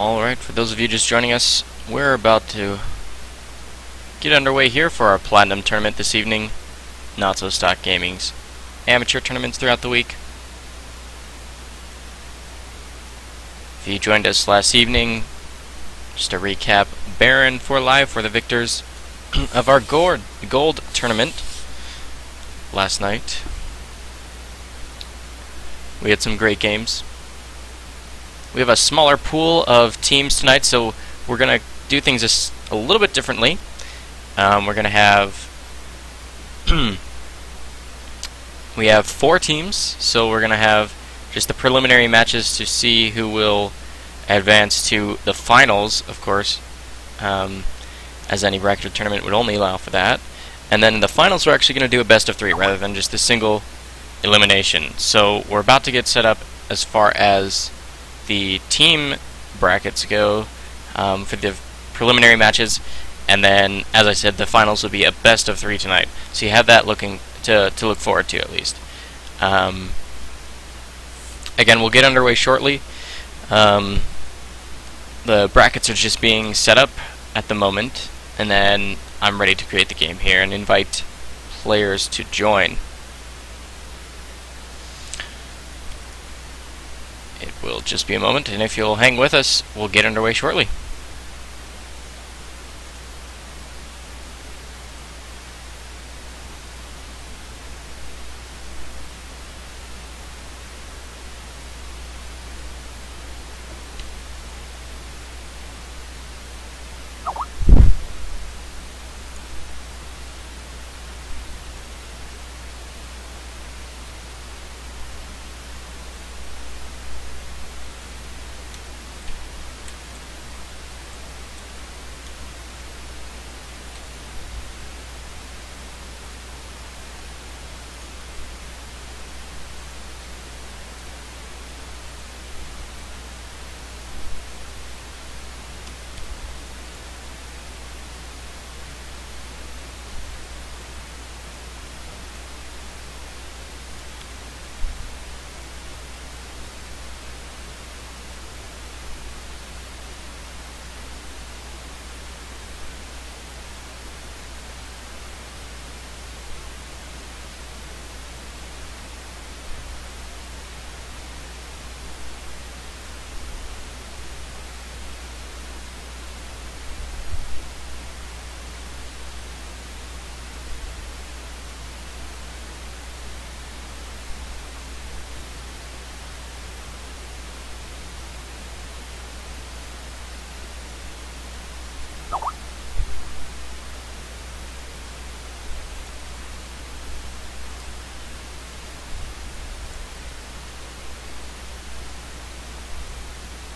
Alright, for those of you just joining us, we're about to get underway here for our Platinum Tournament this evening. NotSoStockGaming's amateur tournaments throughout the week. If you joined us last evening, just a recap, Baron for live for the victors of our gold tournament last night. We had some great games. We have a smaller pool of teams tonight, so we're going to do things a little bit differently. We're going to have we have 4 teams, so we're going to have just the preliminary matches to see who will advance to the finals, of course, as any bracket tournament would only allow for that. And then in the finals, we're actually going to do a best of 3 rather than just a single elimination. So we're about to get set up as far as the team brackets go for the preliminary matches, and then, as I said, the finals will be a best of 3 tonight. So you have that looking to look forward to, at least. Again, we'll get underway shortly. The brackets are just being set up at the moment, and then I'm ready to create the game here and invite players to join. It will just be a moment, and if you'll hang with us, we'll get underway shortly.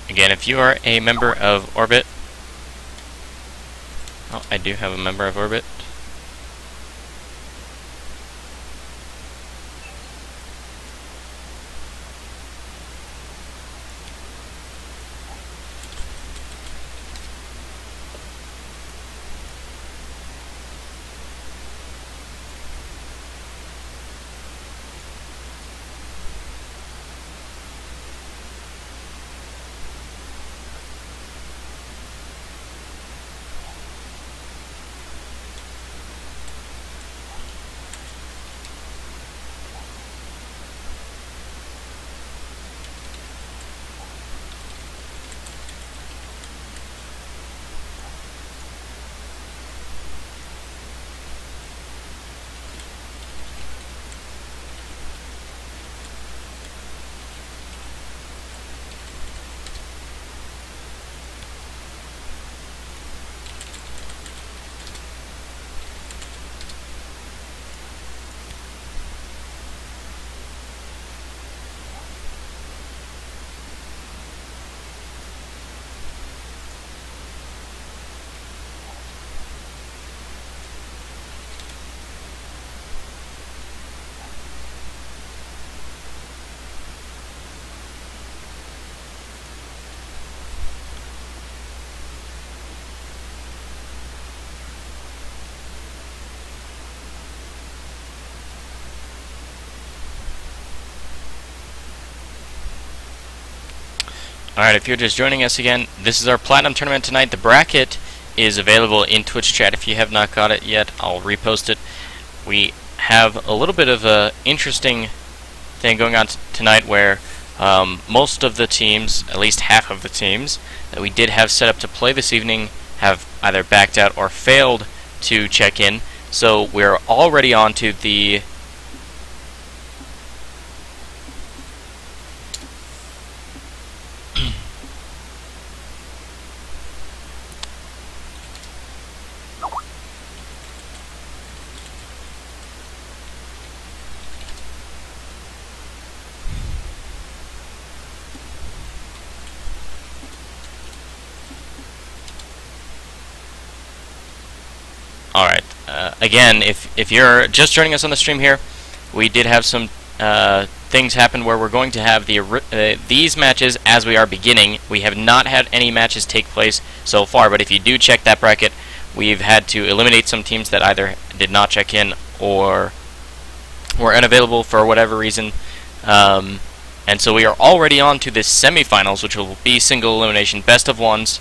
Again, if you are a member of Orbit, I do have a member of Orbit. Alright, if you're just joining us again, this is our Platinum Tournament tonight. The bracket is available in Twitch chat. If you have not got it yet, I'll repost it. We have a little bit of a interesting thing going on tonight where most of the teams, at least half of the teams, that we did have set up to play this evening have either backed out or failed to check in. So we're already on to the Alright, again, if you're just joining us on the stream here, we did have some things happen where we're going to have these matches as we are beginning. We have not had any matches take place so far, but if you do check that bracket, we've had to eliminate some teams that either did not check in or were unavailable for whatever reason. And so we are already on to the semifinals, which will be single elimination best of ones,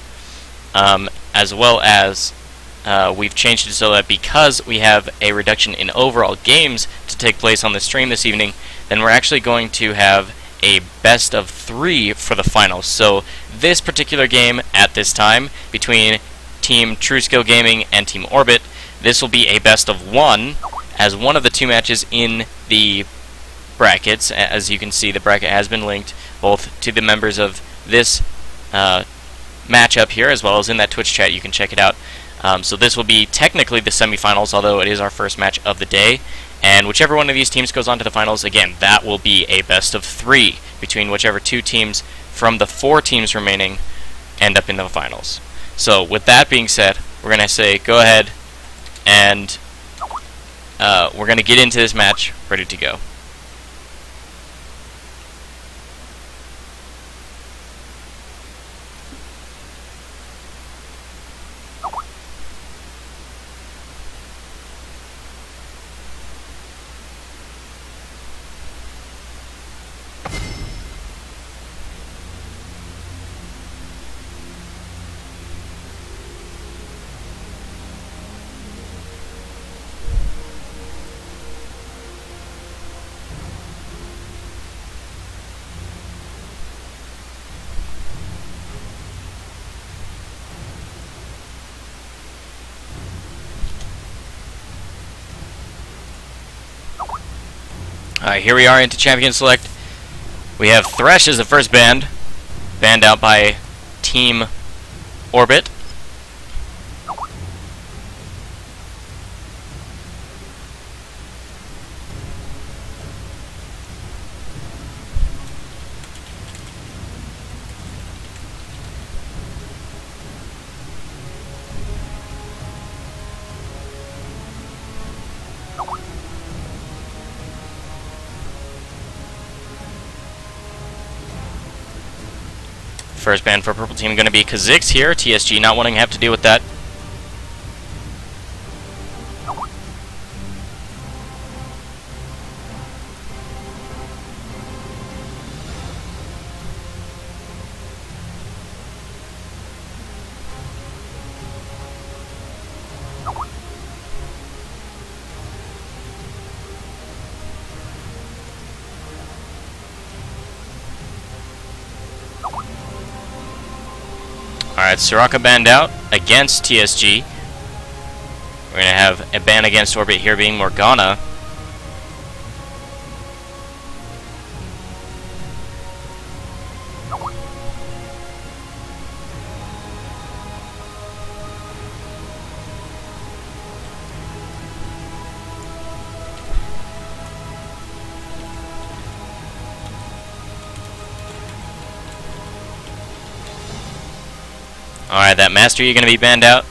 as well as we've changed it so that because we have a reduction in overall games to take place on the stream this evening, then we're actually going to have a best of 3 for the finals. So this particular game at this time between Team NotSoStockGaming and Team Orbit, this will be a best of 1 as one of the 2 matches in the brackets. As you can see, the bracket has been linked both to the members of this matchup here as well as in that Twitch chat. You can check it out. So this will be technically the semifinals, although it is our first match of the day. And whichever one of these teams goes on to the finals, again, that will be a best of 3 between whichever 2 teams from the 4 teams remaining end up in the finals. So with that being said, we're going to say go ahead and we're going to get into this match ready to go. Alright, here we are into Champion Select. We have Thresh as the first banned out by Team Orbit. First ban for purple team going to be Kha'Zix here. TSG not wanting to have to deal with that. Alright, Soraka banned out against TSG. We're going to have a ban against Orbit here being Morgana. Alright, that Master, you're going to be banned out.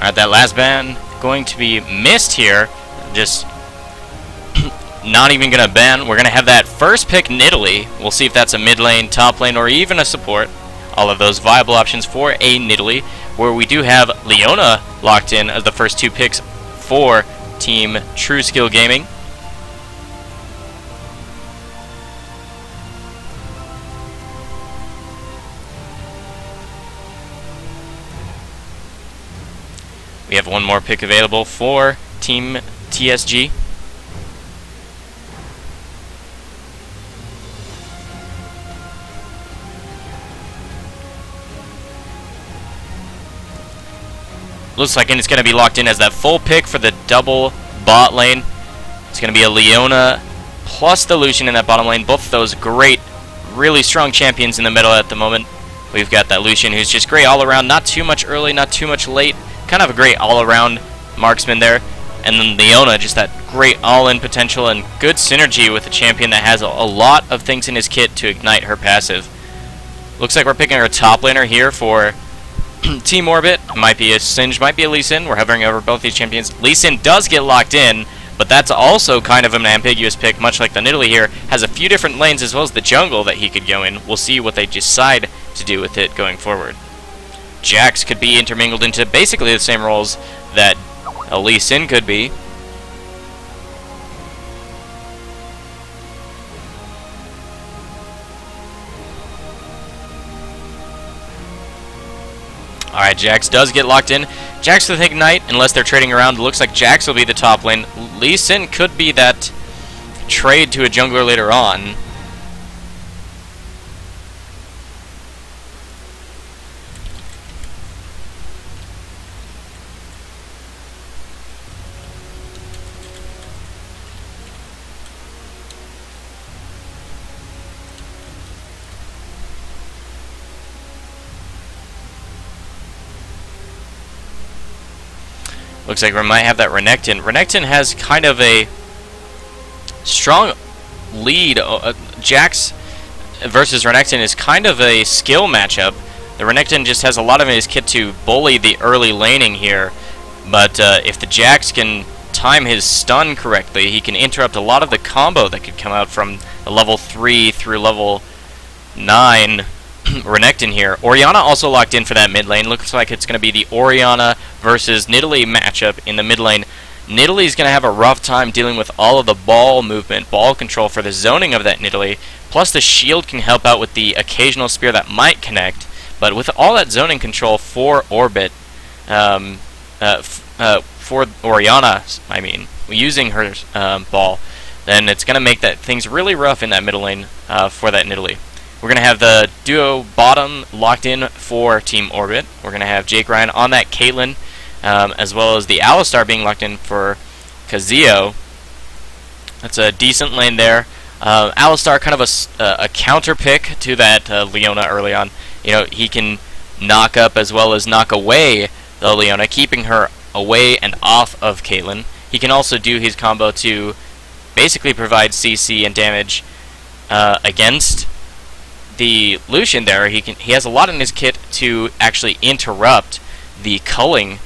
Alright, that last ban going to be missed here. Just not even going to ban. We're going to have that first pick Nidalee. We'll see if that's a mid lane, top lane, or even a support. All of those viable options for a Nidalee, where we do have Leona locked in as the first 2 picks for Team TrueSkillGaming. We have one more pick available for Team TSG. Looks like it's going to be locked in as that full pick for the double bot lane. It's going to be a Leona plus the Lucian in that bottom lane. Both of those great, really strong champions in the middle at the moment. We've got that Lucian who's just great all around. Not too much early, not too much late. Kind of a great all-around marksman there. And then Leona, just that great all-in potential and good synergy with a champion that has a lot of things in his kit to ignite her passive. Looks like we're picking our top laner here for Team Orbit. Might be a Singe, might be a Lee Sin. We're hovering over both these champions. Lee Sin does get locked in, but that's also kind of an ambiguous pick, much like the Nidalee here. Has a few different lanes as well as the jungle that he could go in. We'll see what they decide to do with it going forward. Jax could be intermingled into basically the same roles that a Lee Sin could be. Alright, Jax does get locked in. Jax with Ignite, unless they're trading around. It looks like Jax will be the top lane. Lee Sin could be that trade to a jungler later on. Looks like we might have that Renekton. Renekton has kind of a strong lead. Jax versus Renekton is kind of a skill matchup. The Renekton just has a lot of his kit to bully the early laning here. But if the Jax can time his stun correctly, he can interrupt a lot of the combo that could come out from the level 3 through level 9 Renekton here. Orianna also locked in for that mid lane. Looks like it's going to be the Orianna versus Nidalee matchup in the mid lane. Nidalee's going to have a rough time dealing with all of the ball movement, ball control for the zoning of that Nidalee. Plus the shield can help out with the occasional spear that might connect. But with all that zoning control for Orbit, for Orianna, I mean, using her ball, then it's going to make that things really rough in that middle lane for that Nidalee. We're going to have the duo bottom locked in for Team Orbit. We're going to have Jake Ryan on that Caitlyn, as well as the Alistar being locked in for Kazio. That's a decent lane there. Alistar kind of a counter pick to that Leona early on. You know, he can knock up as well as knock away the Leona, keeping her away and off of Caitlyn. He can also do his combo to basically provide CC and damage against the Lucian there. He has a lot in his kit to actually interrupt the culling,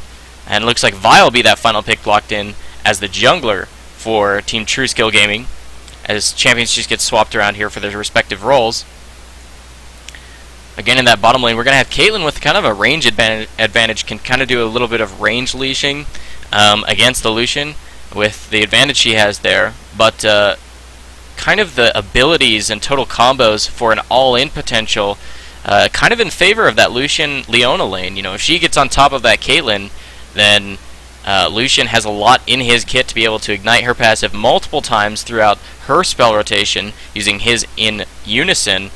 and it looks like Vi will be that final pick locked in as the jungler for Team TrueSkillGaming, as champions just get swapped around here for their respective roles. Again, in that bottom lane, we're going to have Caitlyn with kind of a range advantage, can kind of do a little bit of range leashing against the Lucian with the advantage she has there, but kind of the abilities and total combos for an all-in potential kind of in favor of that Lucian-Leona lane. You know, if she gets on top of that Caitlyn, then Lucian has a lot in his kit to be able to ignite her passive multiple times throughout her spell rotation using his in unison,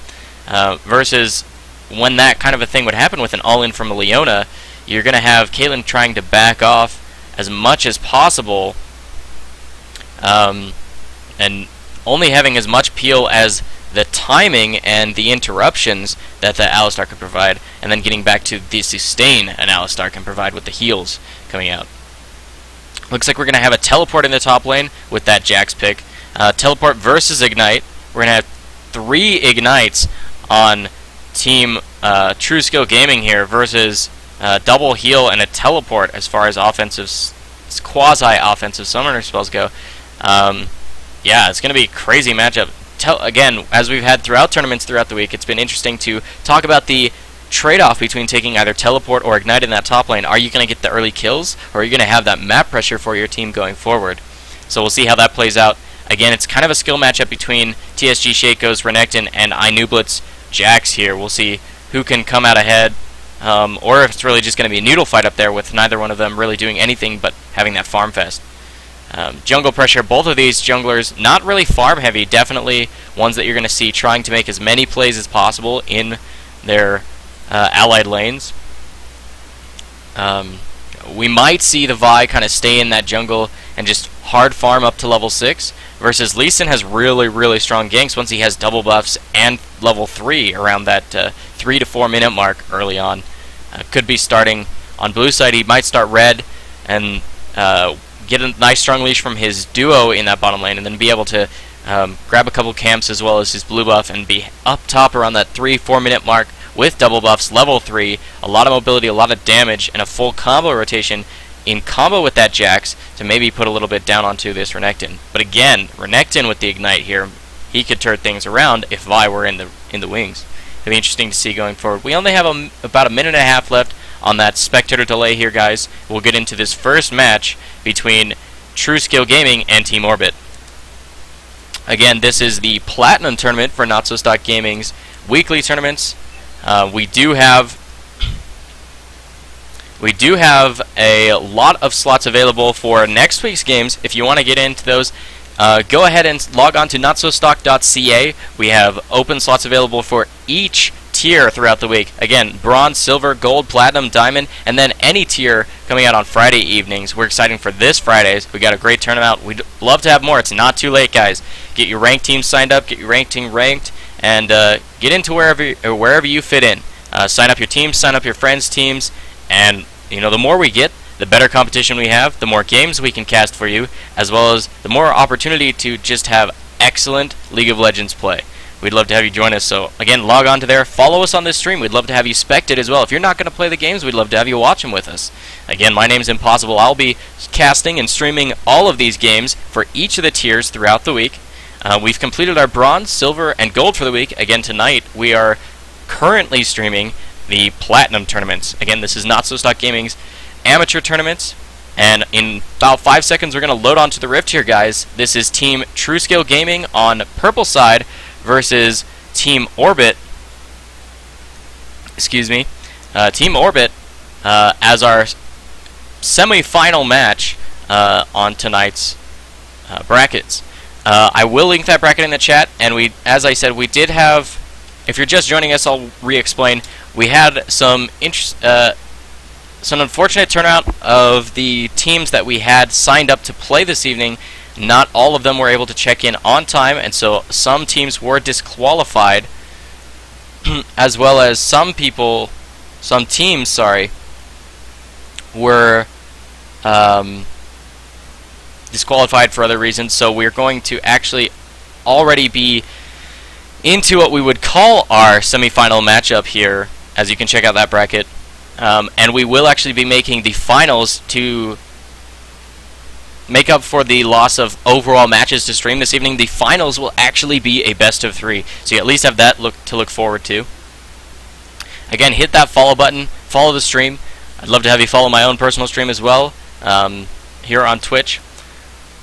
versus when that kind of a thing would happen with an all-in from a Leona, you're going to have Caitlyn trying to back off as much as possible, and only having as much peel as the timing and the interruptions that the Alistar could provide, and then getting back to the sustain an Alistar can provide with the heals coming out. Looks like we're going to have a teleport in the top lane with that Jax pick. Teleport versus Ignite. We're going to have 3 Ignites on Team NotSoStockGaming here versus double heal and a teleport as far as quasi-offensive summoner spells go. Yeah, it's going to be a crazy matchup. Again, as we've had throughout tournaments throughout the week, it's been interesting to talk about the trade-off between taking either teleport or ignite in that top lane. Are you going to get the early kills, or are you going to have that map pressure for your team going forward? So we'll see how that plays out. Again, it's kind of a skill matchup between TSG Shaco's Renekton and iNublit's Jax here. We'll see who can come out ahead, or if it's really just going to be a noodle fight up there with neither one of them really doing anything but having that farm fest. Jungle pressure, both of these junglers not really farm heavy, definitely ones that you're going to see trying to make as many plays as possible in their allied lanes. We might see the Vi kind of stay in that jungle and just hard farm up to level 6, versus Lee Sin has really strong ganks once he has double buffs and level 3 around that 3 to 4 minute mark early on. Could be starting on blue side. He might start red and get a nice strong leash from his duo in that bottom lane, and then be able to grab a couple camps as well as his blue buff and be up top around that 3-4 minute mark with double buffs, level 3, a lot of mobility, a lot of damage, and a full combo rotation in combo with that Jax to maybe put a little bit down onto this Renekton. But again, Renekton with the Ignite here, he could turn things around if Vi were in the wings. It'll be interesting to see going forward. We only have about a minute and a half left on that spectator delay here, guys. We'll get into this first match between NotSoStockGaming and Team Orbit. Again, this is the Platinum Tournament for NotSoStockGaming's weekly tournaments. We do have a lot of slots available for next week's games. If you want to get into those, go ahead and log on to NotSoStock.ca. We have open slots available for each tier throughout the week. Again, bronze, silver, gold, platinum, diamond, and then any tier coming out on Friday evenings. We're excited for this Fridays. We got a great tournament. We'd love to have more. It's not too late, guys. Get your ranked teams signed up, get your ranked team ranked, and get into wherever you fit in. Sign up your teams, sign up your friends' teams, and the more we get, the better competition we have, the more games we can cast for you, as well as the more opportunity to just have excellent League of Legends play. We'd love to have you join us. So again, log on to there, follow us on this stream. We'd love to have you spectate as well. If you're not going to play the games, we'd love to have you watch them with us. Again, my name's Impossible. I'll be casting and streaming all of these games for each of the tiers throughout the week. We've completed our bronze, silver, and gold for the week. Again, tonight we are currently streaming the Platinum tournaments. Again, this is NotSoStockGaming's amateur tournaments. And in about 5 seconds, we're going to load onto the Rift here, guys. This is Team NotSoStockGaming on purple side versus Team Orbit. Team Orbit as our semi-final match on tonight's brackets. I will link that bracket in the chat, and as I said, we did have, if you're just joining us, I'll re-explain. We had some unfortunate turnout of the teams that we had signed up to play this evening. Not all of them were able to check in on time, and so some teams were disqualified, as well as some teams, were disqualified for other reasons. So we're going to actually already be into what we would call our semifinal matchup here, as you can check out that bracket. And we will actually be making the finals to make up for the loss of overall matches to stream this evening. The finals will actually be a best of 3, so you at least have that to look forward to. Again, hit that follow button, follow the stream. I'd love to have you follow my own personal stream as well here on Twitch.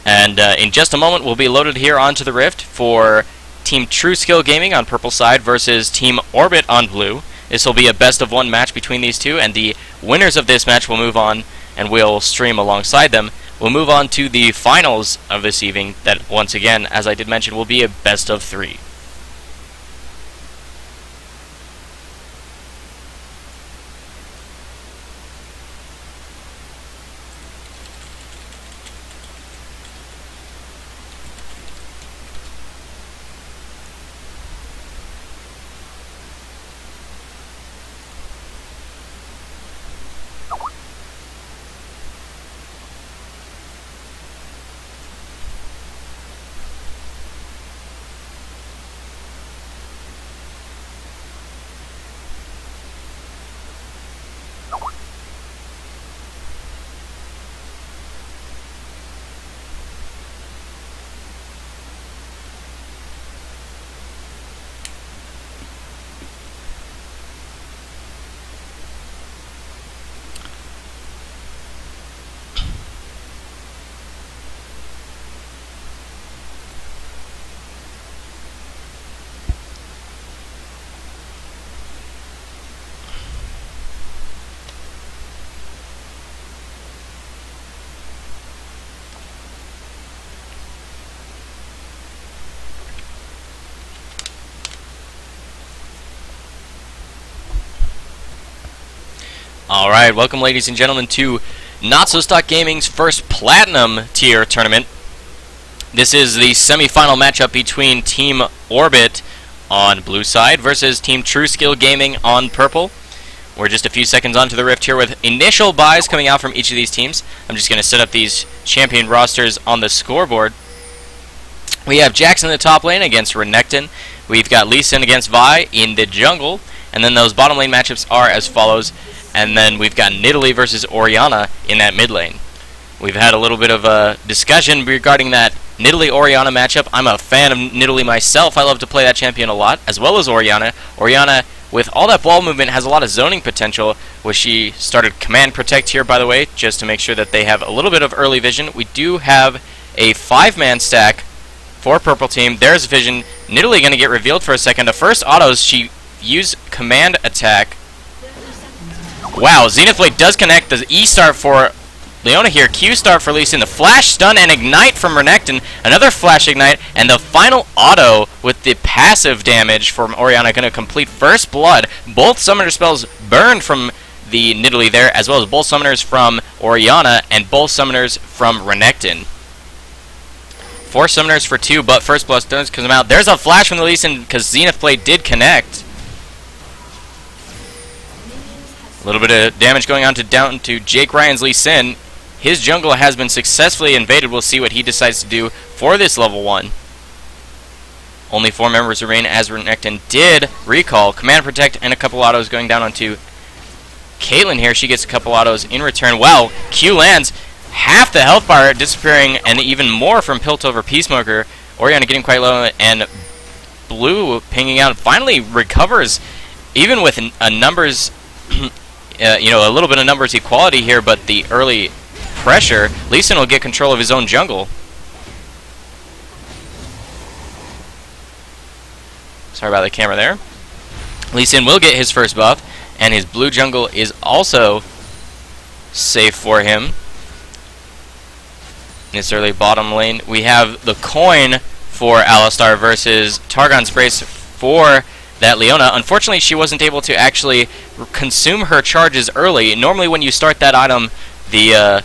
And in just a moment, we'll be loaded here onto the Rift for Team NotSoStockGaming on purple side versus Team Orbit on blue. This will be a best of 1 match between these two, and the winners of this match will move on, and we'll stream alongside them. We'll move on to the finals of this evening that, once again, as I did mention, will be a best of 3. Alright, welcome ladies and gentlemen to NotSoStockGaming's first Platinum tier tournament. This is the semi-final matchup between Team Orbit on blue side versus Team TrueSkill Gaming on purple. We're just a few seconds onto the rift here with initial buys coming out from each of these teams. I'm just going to set up these champion rosters on the scoreboard. We have Jax in the top lane against Renekton. We've got Lee Sin against Vi in the jungle. And then those bottom lane matchups are as follows. And then we've got Nidalee versus Orianna in that mid lane. We've had a little bit of a discussion regarding that Nidalee-Orianna matchup. I'm a fan of Nidalee myself. I love to play that champion a lot, as well as Orianna. Orianna, with all that ball movement, has a lot of zoning potential, which she started Command Protect here, by the way, just to make sure that they have a little bit of early vision. We do have a 5-man stack for purple team. There's vision. Nidalee going to get revealed for a second. The first autos, she used Command Attack. Wow, Zenith Blade does connect. The E start for Leona here. Q start for Lee Sin. The flash stun and ignite from Renekton. Another flash ignite. And the final auto with the passive damage from Orianna going to complete first blood. Both summoner spells burned from the Nidalee there, as well as both summoners from Orianna and both summoners from Renekton. 4 summoners for 2, but first blood does come out. There's a flash from the Lee Sin because Zenith Blade did connect. A little bit of damage going on down to Jake Ryan's Lee Sin. His jungle has been successfully invaded. We'll see what he decides to do for this level 1. Only 4 members remain as Renekton did recall. Command Protect and a couple autos going down onto Caitlyn here. She gets a couple autos in return. Wow, Q lands. Half the health bar disappearing and even more from Piltover Peacemaker. Orianna getting quite low and Blue pinging out. Finally recovers even with a numbers... a little bit of numbers equality here, but the early pressure, Lee Sin will get control of his own jungle. Sorry about the camera there. Lee Sin will get his first buff, and his blue jungle is also safe for him. In this early bottom lane, we have the coin for Alistar versus Targon's Brace for that Leona. Unfortunately, she wasn't able to actually consume her charges early. Normally, when you start that item, the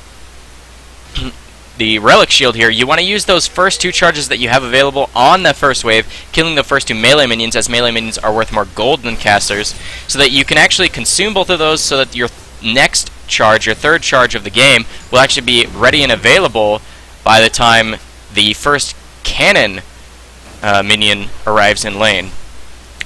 Relic Shield here, you want to use those first 2 charges that you have available on the first wave, killing the first 2 melee minions, as melee minions are worth more gold than casters, so that you can actually consume both of those so that your next charge, your third charge of the game, will actually be ready and available by the time the first cannon minion arrives in lane,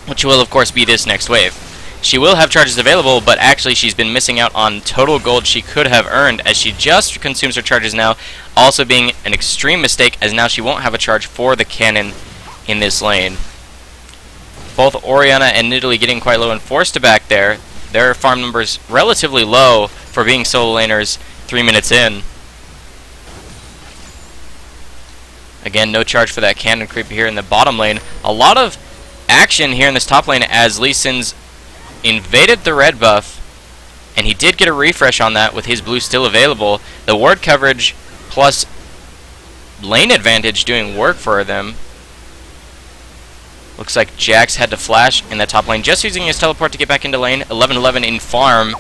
which will of course be this next wave. She will have charges available, but actually she's been missing out on total gold she could have earned as she just consumes her charges now, also being an extreme mistake as now she won't have a charge for the cannon in this lane. Both Orianna and Nidalee getting quite low and forced to back there. Their farm numbers relatively low for being solo laners 3 minutes in. Again, no charge for that cannon creep here in the bottom lane. A lot of action here in this top lane as Lee Sin's invaded the red buff, and he did get a refresh on that with his blue still available. The ward coverage plus lane advantage doing work for them. Looks like Jax had to flash in that top lane, just using his teleport to get back into lane. 11-11 in farm.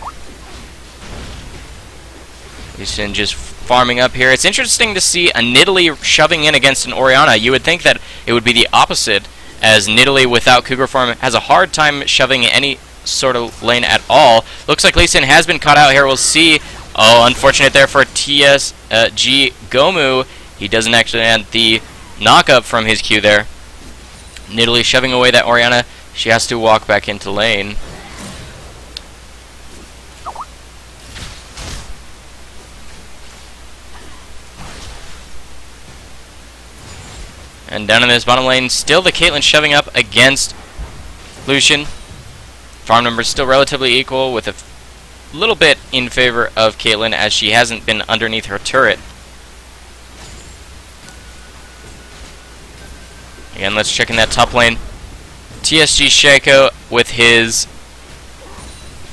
Lee Sin just farming up here. It's interesting to see a Nidalee shoving in against an Orianna. You would think that it would be the opposite, as Nidalee without Cougar form has a hard time shoving any sort of lane at all. Looks like Lee Sin has been caught out here. We'll see. Oh, unfortunate there for TSG Gomu. He doesn't actually land the knock-up from his Q there. Nidalee shoving away that Orianna. She has to walk back into lane. And down in this bottom lane, still the Caitlyn shoving up against Lucian. Farm numbers still relatively equal, with a little bit in favor of Caitlyn as she hasn't been underneath her turret. Again, let's check in that top lane. TSG Shaco with his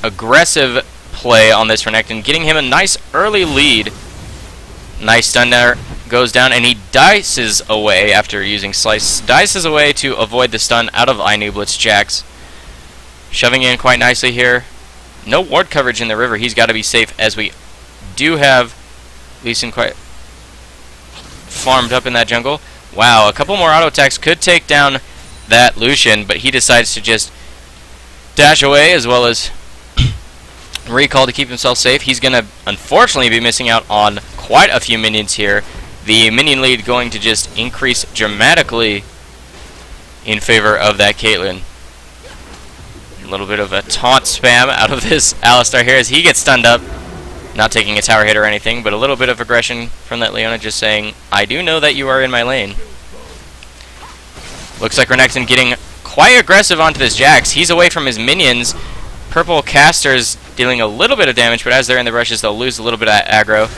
aggressive play on this Renekton, getting him a nice early lead. Nice stun there. Goes down and he dices away after using Slice. Dices away to avoid the stun out of Blitz Jax. Shoving in quite nicely here. no ward coverage in the river. He's got to be safe, as we do have Lee Sin quite farmed up in that jungle. Wow, a couple more auto attacks could take down that Lucian, but he decides to just dash away, as well as recall to keep himself safe. He's going to unfortunately be missing out on quite a few minions here. The minion lead going to just increase dramatically in favor of that Caitlyn. A little bit of a taunt spam out of this Alistar here as he gets stunned up. Not taking a tower hit or anything, but a little bit of aggression from that Leona, just saying, I do know that you are in my lane. Looks like Renekton getting quite aggressive onto this Jax. He's away from his minions. Purple casters dealing a little bit of damage, but as they're in the rushes, they'll lose a little bit of aggro.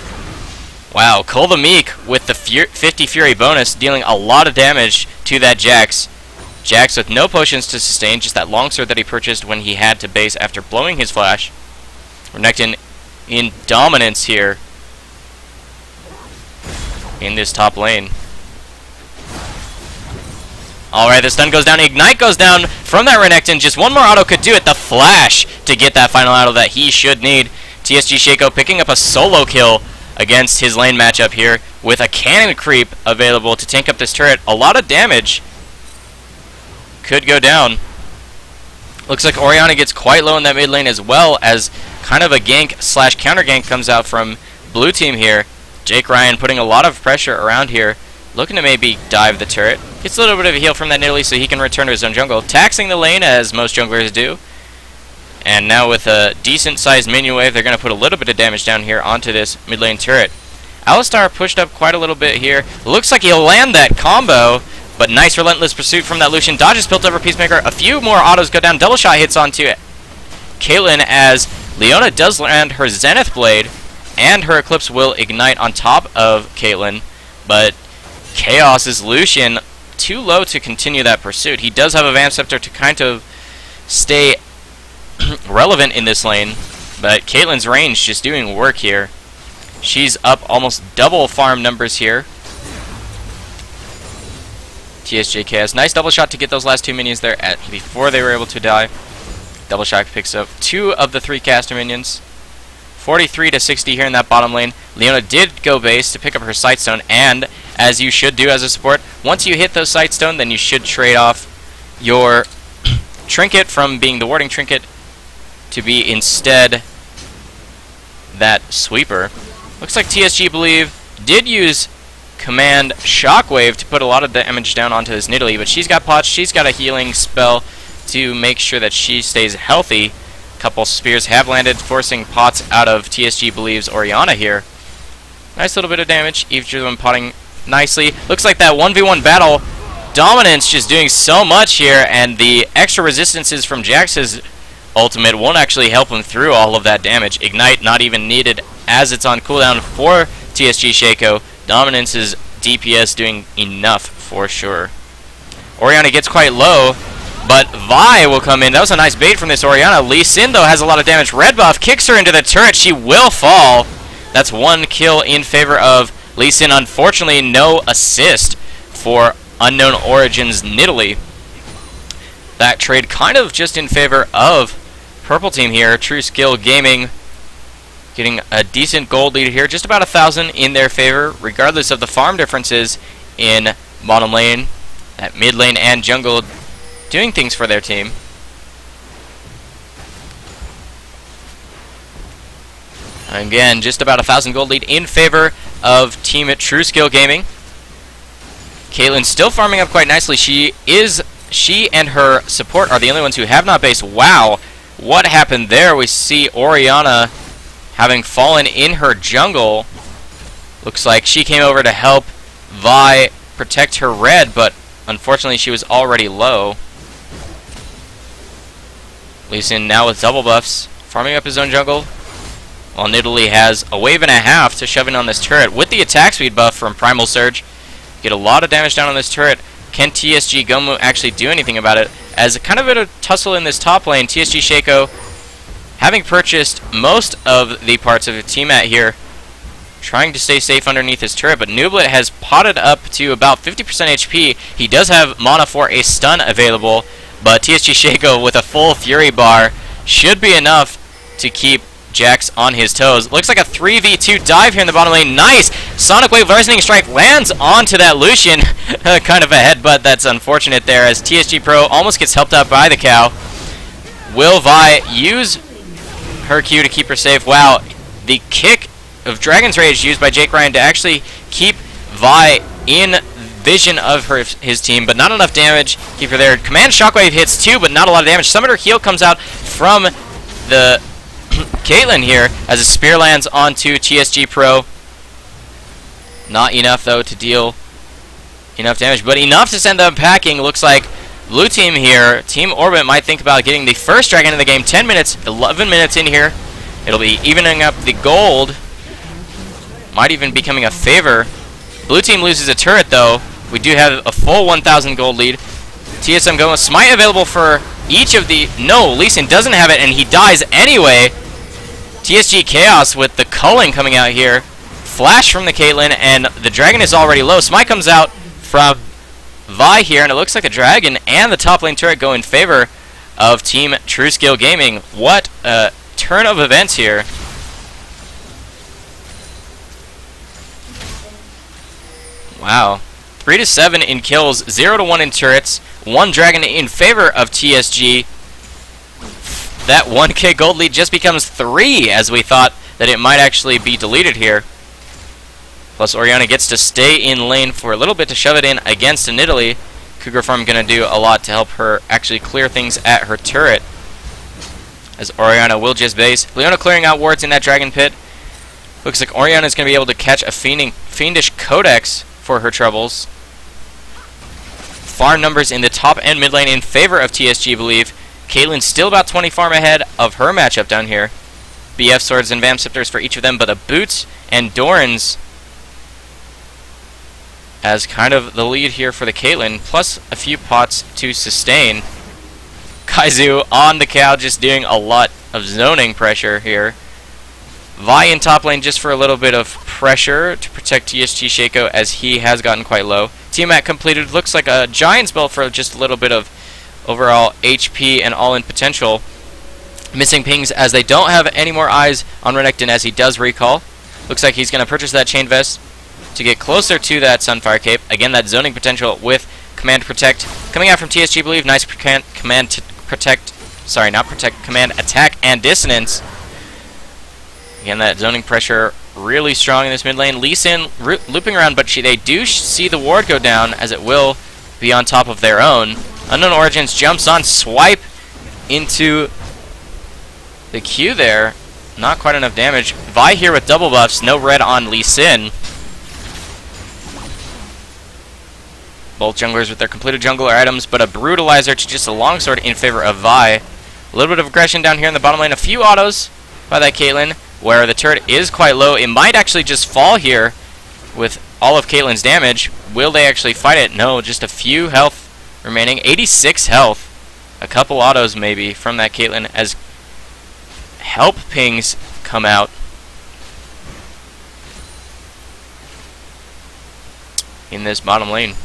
Wow, Cole the Meek with the 50 Fury bonus, dealing a lot of damage to that Jax. Jax with no potions to sustain, just that longsword that he purchased when he had to base after blowing his flash. Renekton in dominance here in this top lane. Alright, the stun goes down, Ignite goes down from that Renekton. Just one more auto could do it. The flash to get that final auto that he should need. TSG Shaco picking up a solo kill against his lane matchup here with a cannon creep available to tank up this turret. A lot of damage could go down. Looks like Orianna gets quite low in that mid lane, as well as kind of a gank slash counter gank comes out from blue team here. Jake Ryan putting a lot of pressure around here, looking to maybe dive the turret. Gets a little bit of a heal from that Nidalee so he can return to his own jungle, taxing the lane as most junglers do. And now with a decent sized minion wave, they're going to put a little bit of damage down here onto this mid lane turret. Alistar pushed up quite a little bit here. Looks like he'll land that combo, but nice relentless pursuit from that Lucian. Dodges built over Peacemaker. A few more autos go down. Double shot hits onto it. Caitlyn, as Leona does land her Zenith Blade, and her Eclipse will ignite on top of Caitlyn, but Chaos's Lucian too low to continue that pursuit. He does have a Vamp Scepter to kind of stay relevant in this lane, but Caitlyn's range just doing work here. She's up almost double farm numbers here. TSJ Chaos, nice double shot to get those last two minions there before they were able to die. Double shot picks up 2 of the 3 caster minions. 43 to 60 here in that bottom lane. Leona did go base to pick up her Sightstone, and as you should do as a support, once you hit those Sightstone, then you should trade off your trinket from being the warding trinket to be instead that sweeper. Looks like TSG Believe did use Command Shockwave to put a lot of damage down onto this Nidalee, but she's got pots, she's got a healing spell to make sure that she stays healthy. Couple spears have landed, forcing pots out of TSG Believe's Orianna here. Nice little bit of damage, each of them potting nicely. Looks like that 1v1 battle, Dominance just doing so much here, and the extra resistances from Jax's ultimate won't actually help him through all of that damage. Ignite not even needed as it's on cooldown for TSG Shaco. Dominance's DPS doing enough for sure. Orianna gets quite low, but Vi will come in. That was a nice bait from this Orianna. Lee Sin, though, has a lot of damage. Red buff kicks her into the turret. She will fall. That's 1 kill in favor of Lee Sin. Unfortunately, no assist for Unknown Origins Nidalee. That trade kind of just in favor of purple team here. NotSoStockGaming getting a decent gold lead here. Just about 1,000 in their favor, regardless of the farm differences in bottom lane, at mid lane, and jungle, doing things for their team. Again, just about 1,000 gold lead in favor of team at NotSoStockGaming. Caitlyn still farming up quite nicely. She and her support are the only ones who have not based. Wow, what happened there? We see Orianna having fallen in her jungle. Looks like she came over to help Vi protect her red, but unfortunately she was already low. Lee Sin now with double buffs, farming up his own jungle, while Nidalee has a wave and a half to shove in on this turret with the attack speed buff from Primal Surge. Get a lot of damage down on this turret. Can TSG Gomu actually do anything about it? As kind of a tussle in this top lane, TSG Shaco, having purchased most of the parts of the team at here, trying to stay safe underneath his turret, but Nublet has potted up to about 50% HP. He does have mana for a stun available, but TSG Shaco with a full Fury bar should be enough to keep Jax on his toes. Looks like a 3v2 dive here in the bottom lane. Nice! Sonic Wave Resonant Strike lands onto that Lucian. Kind of a headbutt that's unfortunate there as TSG Pro almost gets helped out by the cow. Will Vi use her Q to keep her safe? Wow, the kick of Dragon's Rage used by Jake Ryan to actually keep Vi in vision of his team, but not enough damage. Keep her there. Command Shockwave hits too, but not a lot of damage. Summoner Heal comes out from the Caitlyn here as a spear lands onto TSG Pro. Not enough though to deal enough damage, but enough to send them packing. Looks like blue team here, Team Orbit, might think about getting the first dragon in the game. 10 minutes, 11 minutes in here. It'll be evening up the gold. Might even be coming a favor. Blue team loses a turret though. We do have a full 1,000 gold lead. TSM going with Smite available for each of the... No, Lee Sin doesn't have it and he dies anyway. TSG Chaos with the culling coming out here. Flash from the Caitlyn and the dragon is already low. Smite comes out from Vi here and it looks like the dragon and the top lane turret go in favor of Team TrueScale Gaming. What a turn of events here. Wow. 3-7 in kills, 0-1 in turrets, 1 dragon in favor of TSG. That 1k gold lead just becomes 3 as we thought that it might actually be deleted here. Plus Orianna gets to stay in lane for a little bit to shove it in against Nidalee. Cougar Farm going to do a lot to help her actually clear things at her turret. As Orianna will just base. Leona clearing out wards in that dragon pit. Looks like Orianna is going to be able to catch a fiendish Codex for her troubles. Farm numbers in the top and mid lane in favor of TSG, believe. Caitlyn's still about 20 farm ahead of her matchup down here. BF swords and Vam Scepters for each of them, but the Boots and Dorans as kind of the lead here for the Caitlyn, plus a few pots to sustain. Kaizu on the cow, just doing a lot of zoning pressure here. Vi in top lane just for a little bit of pressure to protect TSG Shaco as he has gotten quite low. Tiamat completed, looks like a Giant spell for just a little bit of overall HP and all-in potential. Missing pings as they don't have any more eyes on Renekton as he does recall. Looks like he's going to purchase that Chain Vest to get closer to that Sunfire Cape. Again, that zoning potential with Command Protect. Coming out from TSG, believe, nice command to protect, sorry, not protect, command attack and dissonance. Again, that zoning pressure really strong in this mid lane. Lee Sin looping around, but they do see the ward go down as it will be on top of their own. Unknown Origins jumps on, swipe into the Q there. Not quite enough damage. Vi here with double buffs, no red on Lee Sin. Both junglers with their completed jungler items, but a brutalizer to just a longsword in favor of Vi. A little bit of aggression down here in the bottom lane. A few autos by that Caitlyn, where the turret is quite low. It might actually just fall here with all of Caitlyn's damage. Will they actually fight it? No, just a few health remaining. 86 health. A couple autos maybe from that Caitlyn as help pings come out. In this bottom lane.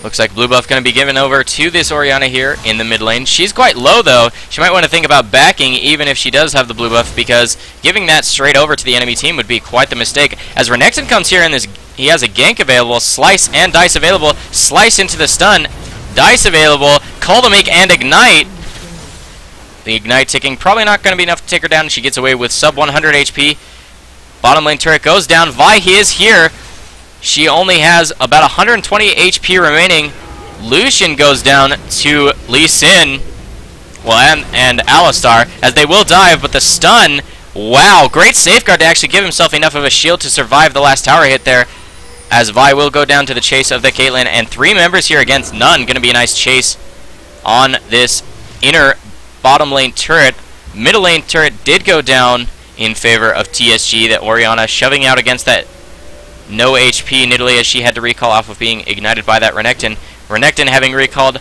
Looks like blue buff going to be given over to this Orianna here in the mid lane. She's quite low though. She might want to think about backing even if she does have the blue buff, because giving that straight over to the enemy team would be quite the mistake. As Renekton comes here and he has a gank available, slice and dice available, slice into the stun, dice available, call to make and ignite. The ignite ticking, probably not going to be enough to take her down. She gets away with sub 100 HP. Bottom lane turret goes down. Vi is here. She only has about 120 HP remaining. Lucian goes down to Lee Sin. Well, and Alistar, as they will dive, but the stun, wow, great safeguard to actually give himself enough of a shield to survive the last tower hit there. As Vi will go down to the chase of the Caitlyn, and 3 members here against none. Going to be a nice chase on this inner bottom lane turret. Middle lane turret did go down in favor of TSG. That Orianna shoving out against that no HP Nidalee as she had to recall off of being ignited by that Renekton. Renekton having recalled,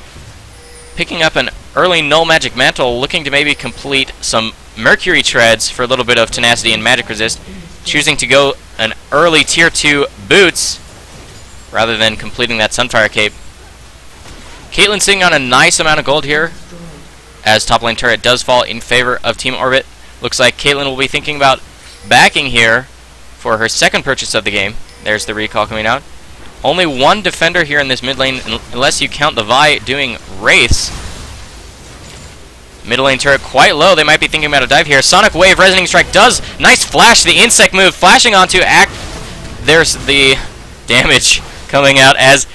picking up an early null magic mantle, looking to maybe complete some Mercury treads for a little bit of tenacity and magic resist, choosing to go an early tier 2 boots rather than completing that Sunfire Cape. Caitlyn sitting on a nice amount of gold here. as top lane turret does fall in favor of Team Orbit. Looks like Caitlyn will be thinking about backing here for her second purchase of the game. There's the recall coming out. Only one defender here in this mid lane, unless you count the Vi doing Wraiths. Middle lane turret quite low. They might be thinking about a dive here. Sonic Wave, Resonating Strike does. Nice flash, the insect move, flashing onto Act. There's the damage coming out as,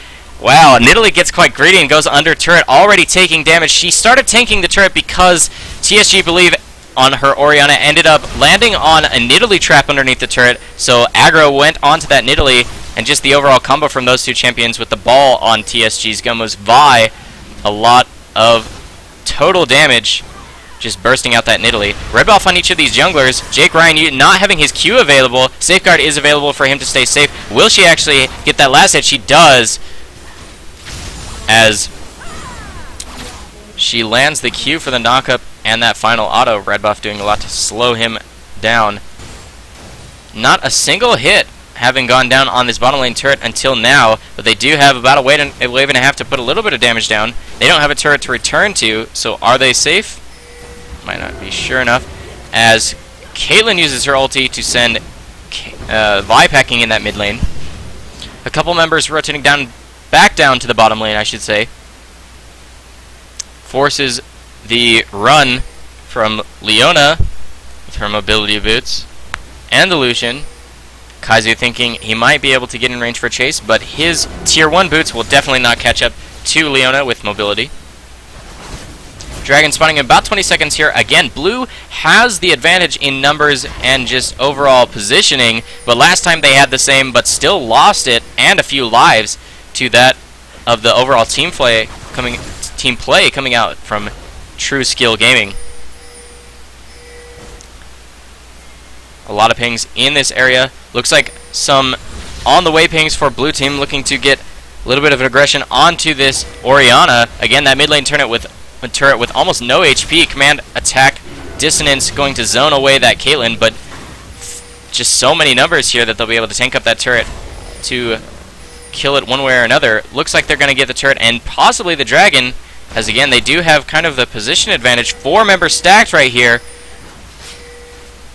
wow, Nidalee gets quite greedy and goes under turret, already taking damage. She started tanking the turret because TSG believe on her Orianna ended up landing on a Nidalee trap underneath the turret, so aggro went onto that Nidalee, and just the overall combo from those two champions with the ball on TSG's gun was Vi. A lot of total damage just bursting out that Nidalee. Red buff on each of these junglers. Jake Ryan not having his Q available. Safeguard is available for him to stay safe. Will she actually get that last hit? She does, as she lands the Q for the knockup and that final auto. Red buff doing a lot to slow him down. Not a single hit having gone down on this bottom lane turret until now, but they do have about a wave and a half to put a little bit of damage down. They don't have a turret to return to, so are they safe? Might not be sure enough, as Caitlyn uses her ulti to send Vi packing in that mid lane. A couple members rotating back down to the bottom lane, I should say. Forces the run from Leona with her mobility boots and the Lucian. Kaizu thinking he might be able to get in range for a chase, but his tier 1 boots will definitely not catch up to Leona with mobility. Dragon spawning in about 20 seconds here. Again, blue has the advantage in numbers and just overall positioning, but last time they had the same but still lost it and a few lives to that of the overall team play coming out from True Skill Gaming. A lot of pings in this area. Looks like some on the way pings for blue team, looking to get a little bit of aggression onto this Orianna. Again, that mid lane turret with almost no HP. Command attack dissonance going to zone away that Caitlyn, but just so many numbers here that they'll be able to tank up that turret to kill it one way or another. Looks like they're going to get the turret and possibly the dragon, as again they do have kind of the position advantage. 4 members stacked right here.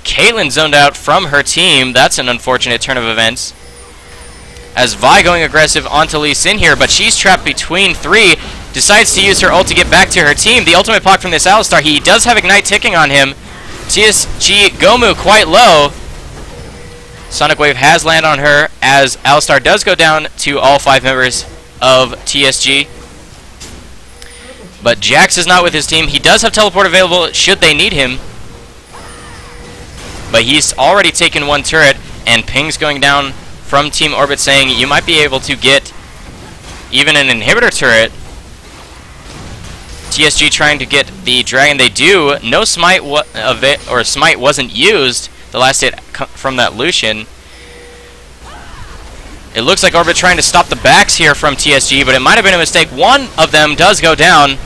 Caitlyn zoned out from her team. That's an unfortunate turn of events, as Vi going aggressive onto Lee Sin here, but she's trapped between 3. Decides to use her ult to get back to her team. The ultimate block from this Alistar. He does have Ignite ticking on him. TSG Gomu quite low. Sonic Wave has landed on her, as Alistar does go down to all 5 members of TSG. But Jax is not with his team. He does have teleport available should they need him, but he's already taken 1 turret, and pings going down from Team Orbit saying you might be able to get even an inhibitor turret. TSG trying to get the dragon. They do. No smite smite wasn't used. The last hit from that Lucian. It looks like Orbit trying to stop the backs here from TSG, but it might have been a mistake. One of them does go down.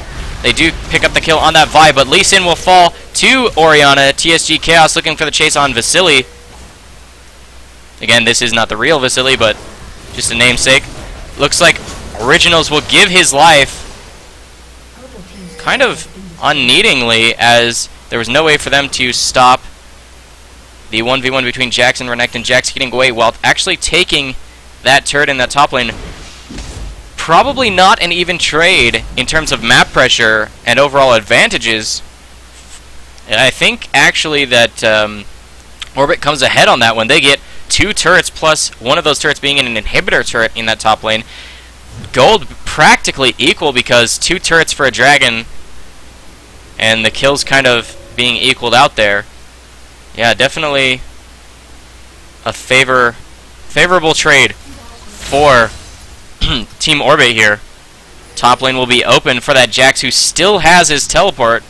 They do pick up the kill on that Vi, but Lee Sin will fall to Orianna. TSG Chaos looking for the chase on Vasily. Again, this is not the real Vasily, but just a namesake. Looks like Originals will give his life kind of unneedingly, as there was no way for them to stop the 1v1 between Jax and Renekton. Jax getting away while actually taking that turret in that top lane. Probably not an even trade in terms of map pressure and overall advantages. And I think actually that Orbit comes ahead on that one. They get 2 turrets plus one of those turrets being an inhibitor turret in that top lane. Gold practically equal because 2 turrets for a dragon and the kills kind of being equaled out there. Yeah, definitely a favorable trade for Team Orbit here. Top lane will be open for that Jax, who still has his teleport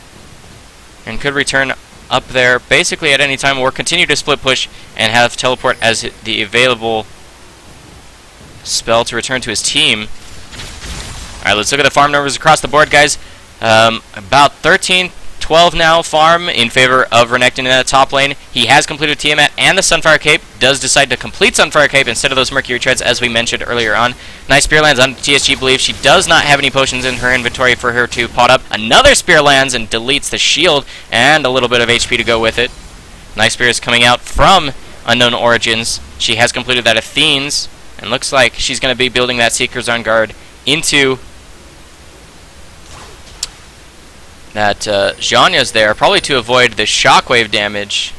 and could return up there basically at any time, or continue to split push and have teleport as the available spell to return to his team. Alright, let's look at the farm numbers across the board, guys. About 13 12 now farm in favor of Renekton in that top lane. He has completed Tiamat and the Sunfire Cape. Does decide to complete Sunfire Cape instead of those Mercury Treads, as we mentioned earlier on. Nice Spear lands on TSG, believes she does not have any potions in her inventory for her to pot up. Another Spear lands and deletes the shield, and a little bit of HP to go with it. Nice Spear is coming out from Unknown Origins. She has completed that Athene's, and looks like she's going to be building that Seeker's on guard into that Zhonya's there, probably to avoid the shockwave damage.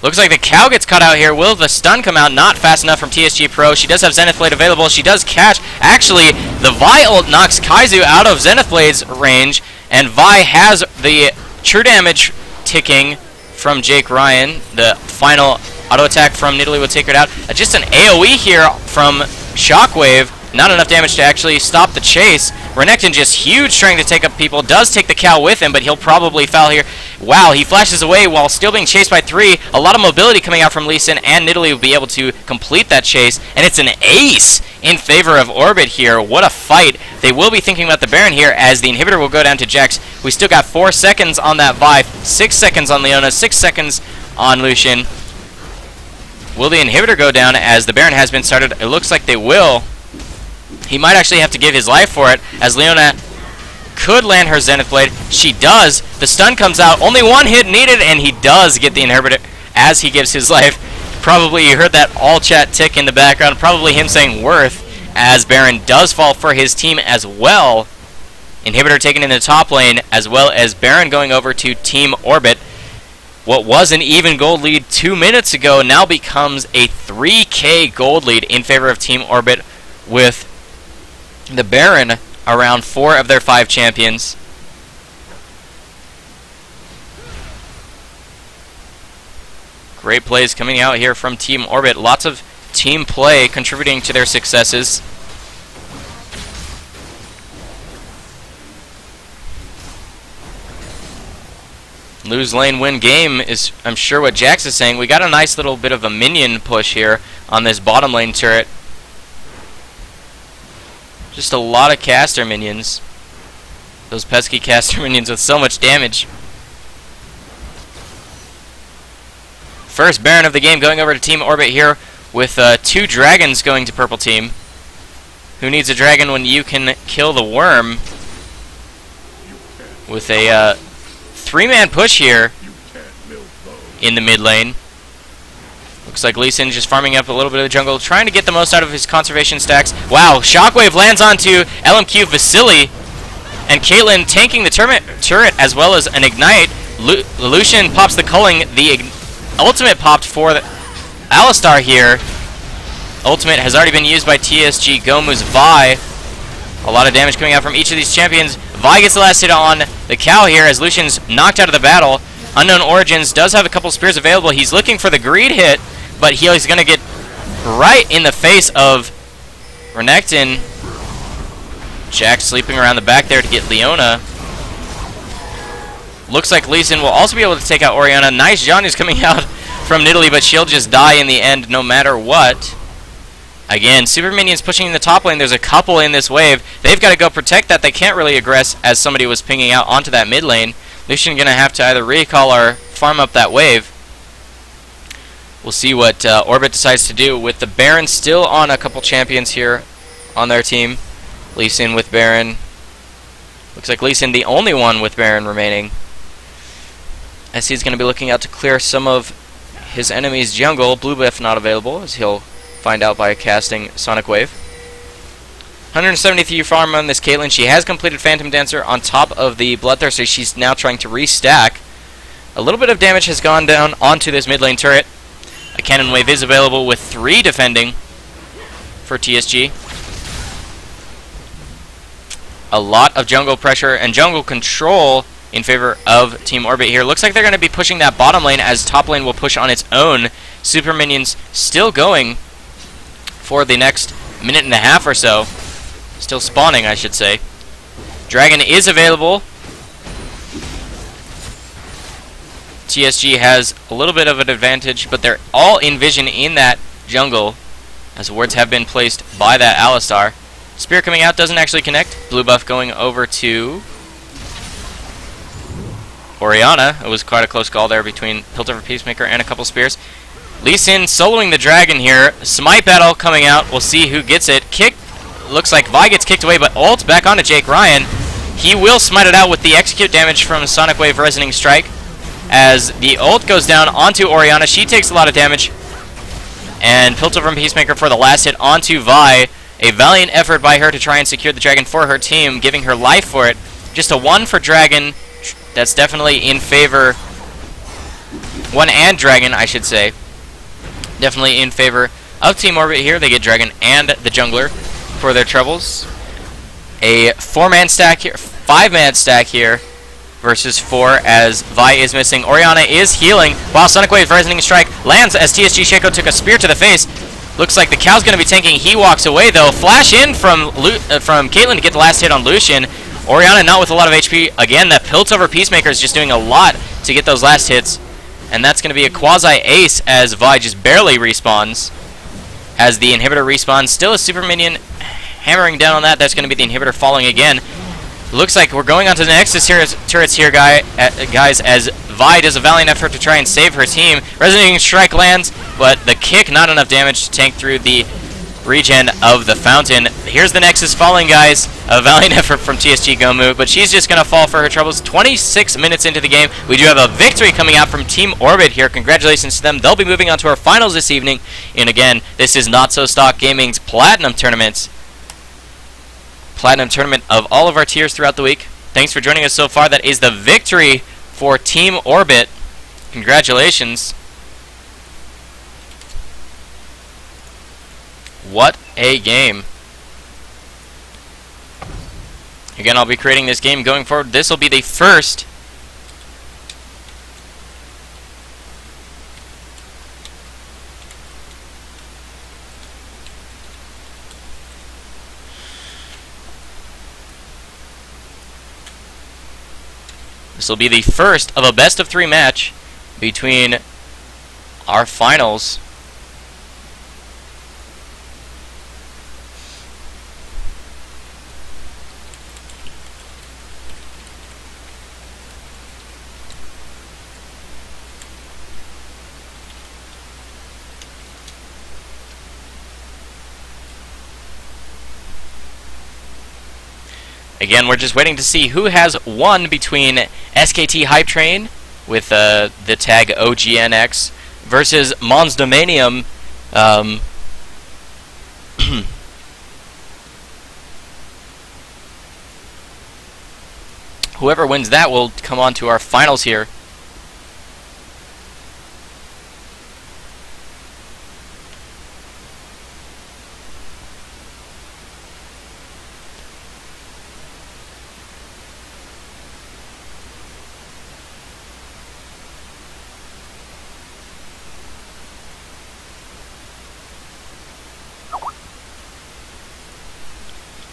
Looks like the cow gets cut out here. Will the stun come out? Not fast enough from TSG Pro. She does have Zenith Blade available. She does catch. Actually, the Vi ult knocks Kaizu out of Zenith Blade's range, and Vi has the true damage ticking from Jake Ryan. The final auto attack from Nidalee will take it out. Just an AoE here from Shockwave. Not enough damage to actually stop the chase. Renekton just huge trying to take up people. Does take the cow with him, but he'll probably foul here. Wow, he flashes away while still being chased by 3. A lot of mobility coming out from Lee Sin, and Nidalee will be able to complete that chase. And it's an ace in favor of Orbit here. What a fight. They will be thinking about the Baron here, as the inhibitor will go down to Jax. We still got 4 seconds on that Vi, 6 seconds on Leona, 6 seconds on Lucian. Will the inhibitor go down as the Baron has been started? It looks like they will. He might actually have to give his life for it, as Leona could land her Zenith Blade. She does. The stun comes out. Only 1 hit needed, and he does get the inhibitor as he gives his life. Probably you heard that all chat tick in the background. Probably him saying worth, as Baron does fall for his team as well. Inhibitor taken in the top lane, as well as Baron going over to Team Orbit. What was an even gold lead 2 minutes ago now becomes a 3k gold lead in favor of Team Orbit, with the Baron around 4 of their 5 champions. Great plays coming out here from Team Orbit. Lots of team play contributing to their successes. Lose lane, win game is, I'm sure, what Jax is saying. We got a nice little bit of a minion push here on this bottom lane turret. Just a lot of caster minions. Those pesky caster minions with so much damage. First Baron of the game going over to Team Orbit here, with 2 dragons going to purple team. Who needs a dragon when you can kill the worm? With a 3-man push here in the mid lane. Looks like Lee Sin just farming up a little bit of the jungle, trying to get the most out of his conservation stacks. Wow, Shockwave lands onto LMQ Vasily, and Caitlyn tanking the turret as well as an Ignite. Lucian pops the culling. The ultimate popped for the Alistar here. Ultimate has already been used by TSG Gomu's Vi. A lot of damage coming out from each of these champions. Vi gets the last hit on the cow here as Lucian's knocked out of the battle. Unknown Origins does have a couple spears available. He's looking for the greed hit, but he's going to get right in the face of Renekton. Jack sleeping around the back there to get Leona. Looks like Lee Sin will also be able to take out Orianna. Nice Zhonya's coming out from Nidalee, but she'll just die in the end no matter what. Again, super minions pushing in the top lane. There's a couple in this wave. They've got to go protect that. They can't really aggress as somebody was pinging out onto that mid lane. Lucian going to have to either recall or farm up that wave. We'll see what Orbit decides to do, with the Baron still on a couple champions here on their team. Lee Sin with Baron. Looks like Lee Sin the only one with Baron remaining, as he's going to be looking out to clear some of his enemy's jungle. Blue buff not available, as he'll find out by casting Sonic Wave. 173 farm on this Caitlyn. She has completed Phantom Dancer on top of the Bloodthirster. She's now trying to restack. A little bit of damage has gone down onto this mid lane turret. A Cannon Wave is available, with 3 defending for TSG. A lot of jungle pressure and jungle control in favor of Team Orbit here. Looks like they're going to be pushing that bottom lane, as top lane will push on its own. Super minions still going for the next minute and a half or so. Still spawning, I should say. Dragon is available. TSG has a little bit of an advantage, but they're all in vision in that jungle, as wards have been placed by that Alistar. Spear coming out doesn't actually connect. Blue buff going over to Orianna. It was quite a close call there between Piltover Peacemaker and a couple spears. Lee Sin soloing the dragon here. Smite battle coming out. We'll see who gets it. Kick. Looks like Vi gets kicked away, but ult back onto Jake Ryan. He will smite it out with the execute damage from Sonic Wave Resonating Strike. As the ult goes down onto Orianna, she takes a lot of damage. And Piltover and Peacemaker for the last hit onto Vi. A valiant effort by her to try and secure the dragon for her team, giving her life for it. Just a 1 for dragon. That's definitely in favor. 1 and dragon, I should say. Definitely in favor of Team Orbit here. They get dragon and the jungler for their troubles. A 4-man stack here, 5-man stack here versus 4 as Vi is missing. Orianna is healing while Sonic Wave Resonating Strike lands as TSG Shaco took a spear to the face. Looks like the cow's going to be tanking. He walks away though. Flash in from Caitlyn to get the last hit on Lucian. Orianna not with a lot of HP. Again, that Piltover Peacemaker is just doing a lot to get those last hits. And that's going to be a quasi-ace as Vi just barely respawns. As the inhibitor respawns. Still a super minion hammering down on that. That's going to be the inhibitor falling again. Looks like we're going on to the Nexus turrets here, guys, as Vi does a valiant effort to try and save her team. Resonating Strike lands, but the kick, not enough damage to tank through the regen of the fountain. Here's the Nexus falling, guys. A valiant effort from TSG Gomu, but she's just going to fall for her troubles. 26 minutes into the game. We do have a victory coming out from Team Orbit here. Congratulations to them. They'll be moving on to our finals this evening. And again, this is NotSoStockGaming's Platinum Tournament. Platinum Tournament of all of our tiers throughout the week. Thanks for joining us so far. That is the victory for Team Orbit. Congratulations. What a game. Again, I'll be creating this game going forward. This will be the first of a best of 3 match between our finals. Again, we're just waiting to see who has won between SKT Hype Train with the tag OGNX versus Mons Domanium. Whoever wins that will come on to our finals here.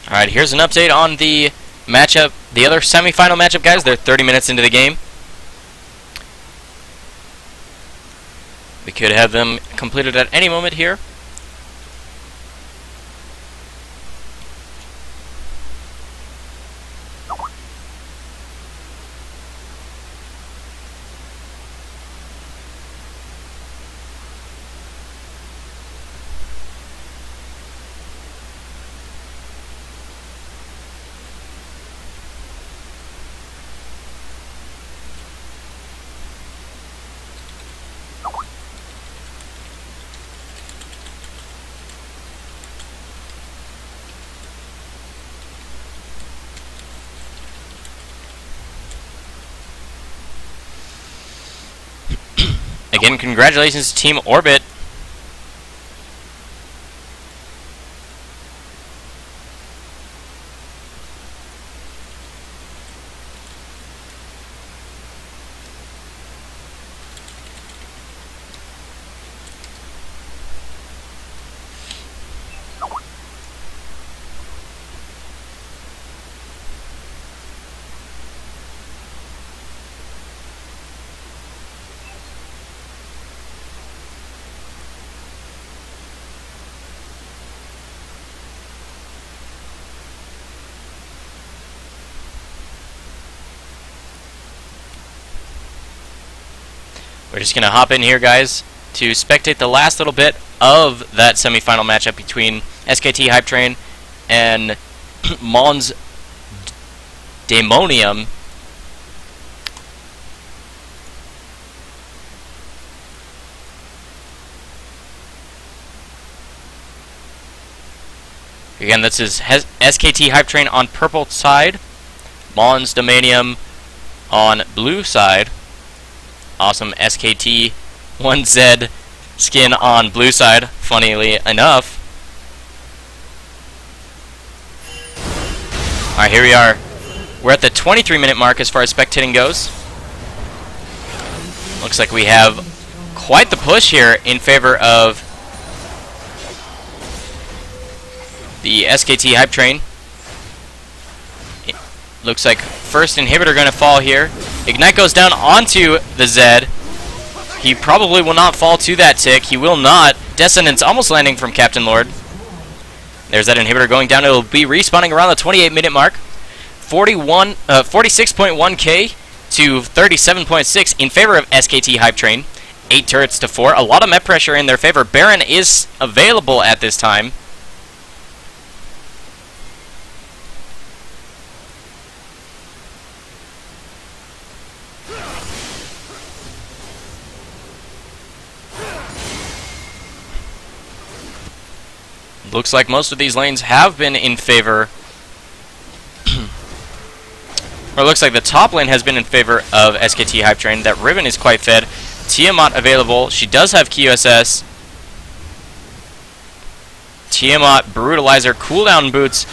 Alright, here's an update on the matchup, the other semifinal matchup, guys. They're 30 minutes into the game. We could have them completed at any moment here. Again, congratulations to Team Orbit. We're just going to hop in here, guys, to spectate the last little bit of that semifinal matchup between SKT Hype Train and Mons Daemonium. Again, this is SKT Hype Train on purple side, Mons Daemonium on blue side. Awesome SKT 1Z skin on blue side, funnily enough. Alright, here we are. We're at the 23-minute mark as far as spectating goes. Looks like we have quite the push here in favor of the SKT Hype Train. It looks like first inhibitor going to fall here. Ignite goes down onto the Zed. He probably will not fall to that tick. He will not. Descendants almost landing from Captain Lord. There's that inhibitor going down. It will be respawning around the 28-minute mark. 46.1k to 37.6 in favor of SKT Hype Train. 8 turrets to 4. A lot of met pressure in their favor. Baron is available at this time. Looks like most of these lanes have been in favor, or it looks like the top lane has been in favor of SKT Hype Train. That Riven is quite fed. Tiamat available. She does have QSS. Tiamat, Brutalizer, cooldown boots,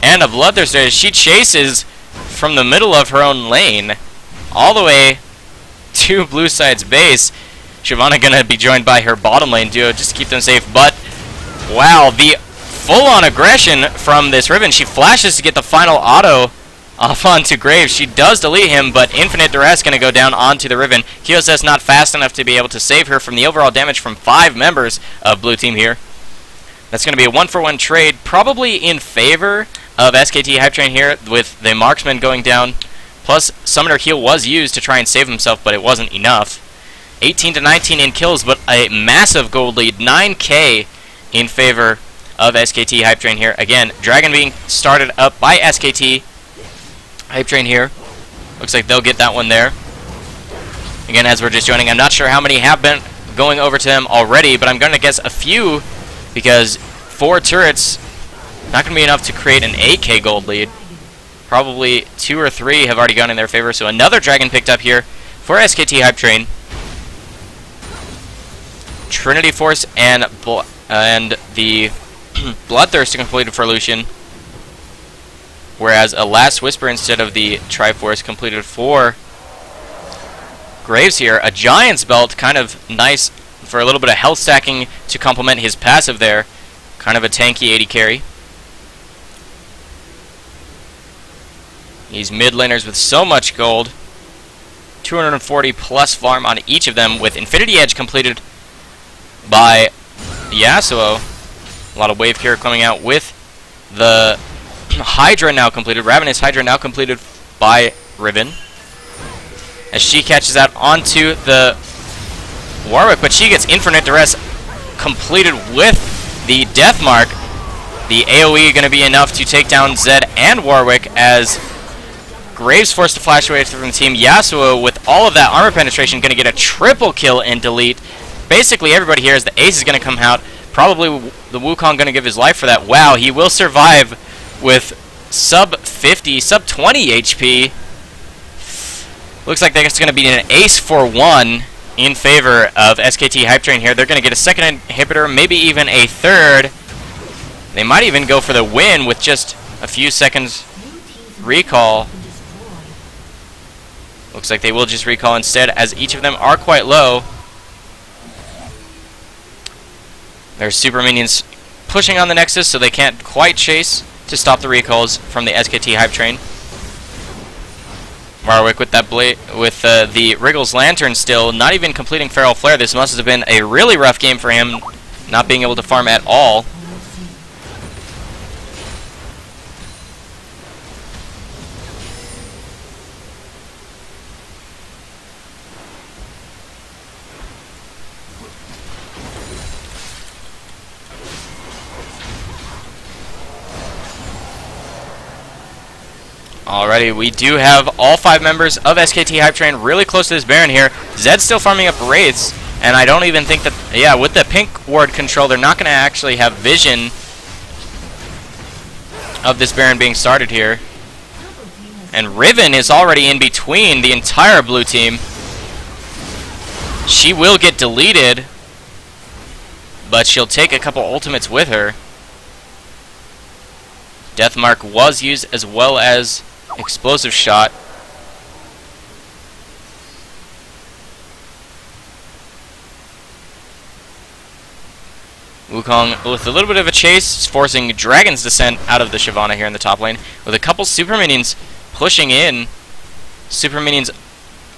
and a Bloodthirster. She chases from the middle of her own lane all the way to blue side's base. Shyvana gonna be joined by her bottom lane duo just to keep them safe, but wow, the full-on aggression from this Riven. She flashes to get the final auto off onto Graves. She does delete him, but Infinite Duress going to go down onto the Riven. QSS not fast enough to be able to save her from the overall damage from 5 members of Blue Team here. That's going to be a 1-for-1 trade, probably in favor of SKT Hype Train here, with the Marksman going down. Plus, Summoner Heal was used to try and save himself, but it wasn't enough. 18 to 19 in kills, but a massive gold lead, 9k in favor of SKT Hype Train here. Again, Dragon being started up by SKT Hype Train here. Looks like they'll get that one there. Again, as we're just joining, I'm not sure how many have been going over to them already, but I'm going to guess a few, because 4 turrets, not going to be enough to create an 8k gold lead. Probably 2 or 3 have already gone in their favor, so another Dragon picked up here for SKT Hype Train. Trinity Force and the Bloodthirster completed for Lucian, whereas a Last Whisper instead of the Triforce completed for Graves here. A Giant's Belt, kind of nice for a little bit of health stacking to complement his passive there. Kind of a tanky 80 carry. These mid laners with so much gold. 240 plus farm on each of them, with Infinity Edge completed by Yasuo. A lot of wave care coming out with the Hydra now completed. Ravenous Hydra now completed by Riven, as she catches out onto the Warwick, but she gets Infinite Duress completed with the Death Mark. The AoE going to be enough to take down Zed and Warwick, as Graves forced to flash away from the team. Yasuo, with all of that armor penetration, going to get a triple kill and delete basically everybody here, as the ace is going to come out. Probably the Wukong going to give his life for that. Wow, he will survive with sub 50, sub 20 HP. Looks like that's going to be an ace for 1 in favor of SKT Hype Train here. They're going to get a second inhibitor, maybe even a third. They might even go for the win with just a few seconds recall. Looks like they will just recall instead, as each of them are quite low. There's super minions pushing on the Nexus, so they can't quite chase to stop the recalls from the SKT Hype Train. Warwick with that the Wriggles Lantern still, not even completing Feral Flare. This must have been a really rough game for him, not being able to farm at all. Alrighty, we do have all 5 members of SKT Hype Train really close to this Baron here. Zed's still farming up Wraiths, and I don't even think that, yeah, with the pink ward control, they're not going to actually have vision of this Baron being started here. And Riven is already in between the entire blue team. She will get deleted, but she'll take a couple ultimates with her. Deathmark was used as well as Explosive Shot. Wukong with a little bit of a chase, is forcing Dragon's Descent out of the Shyvana here in the top lane, with a couple super minions pushing in. Super minions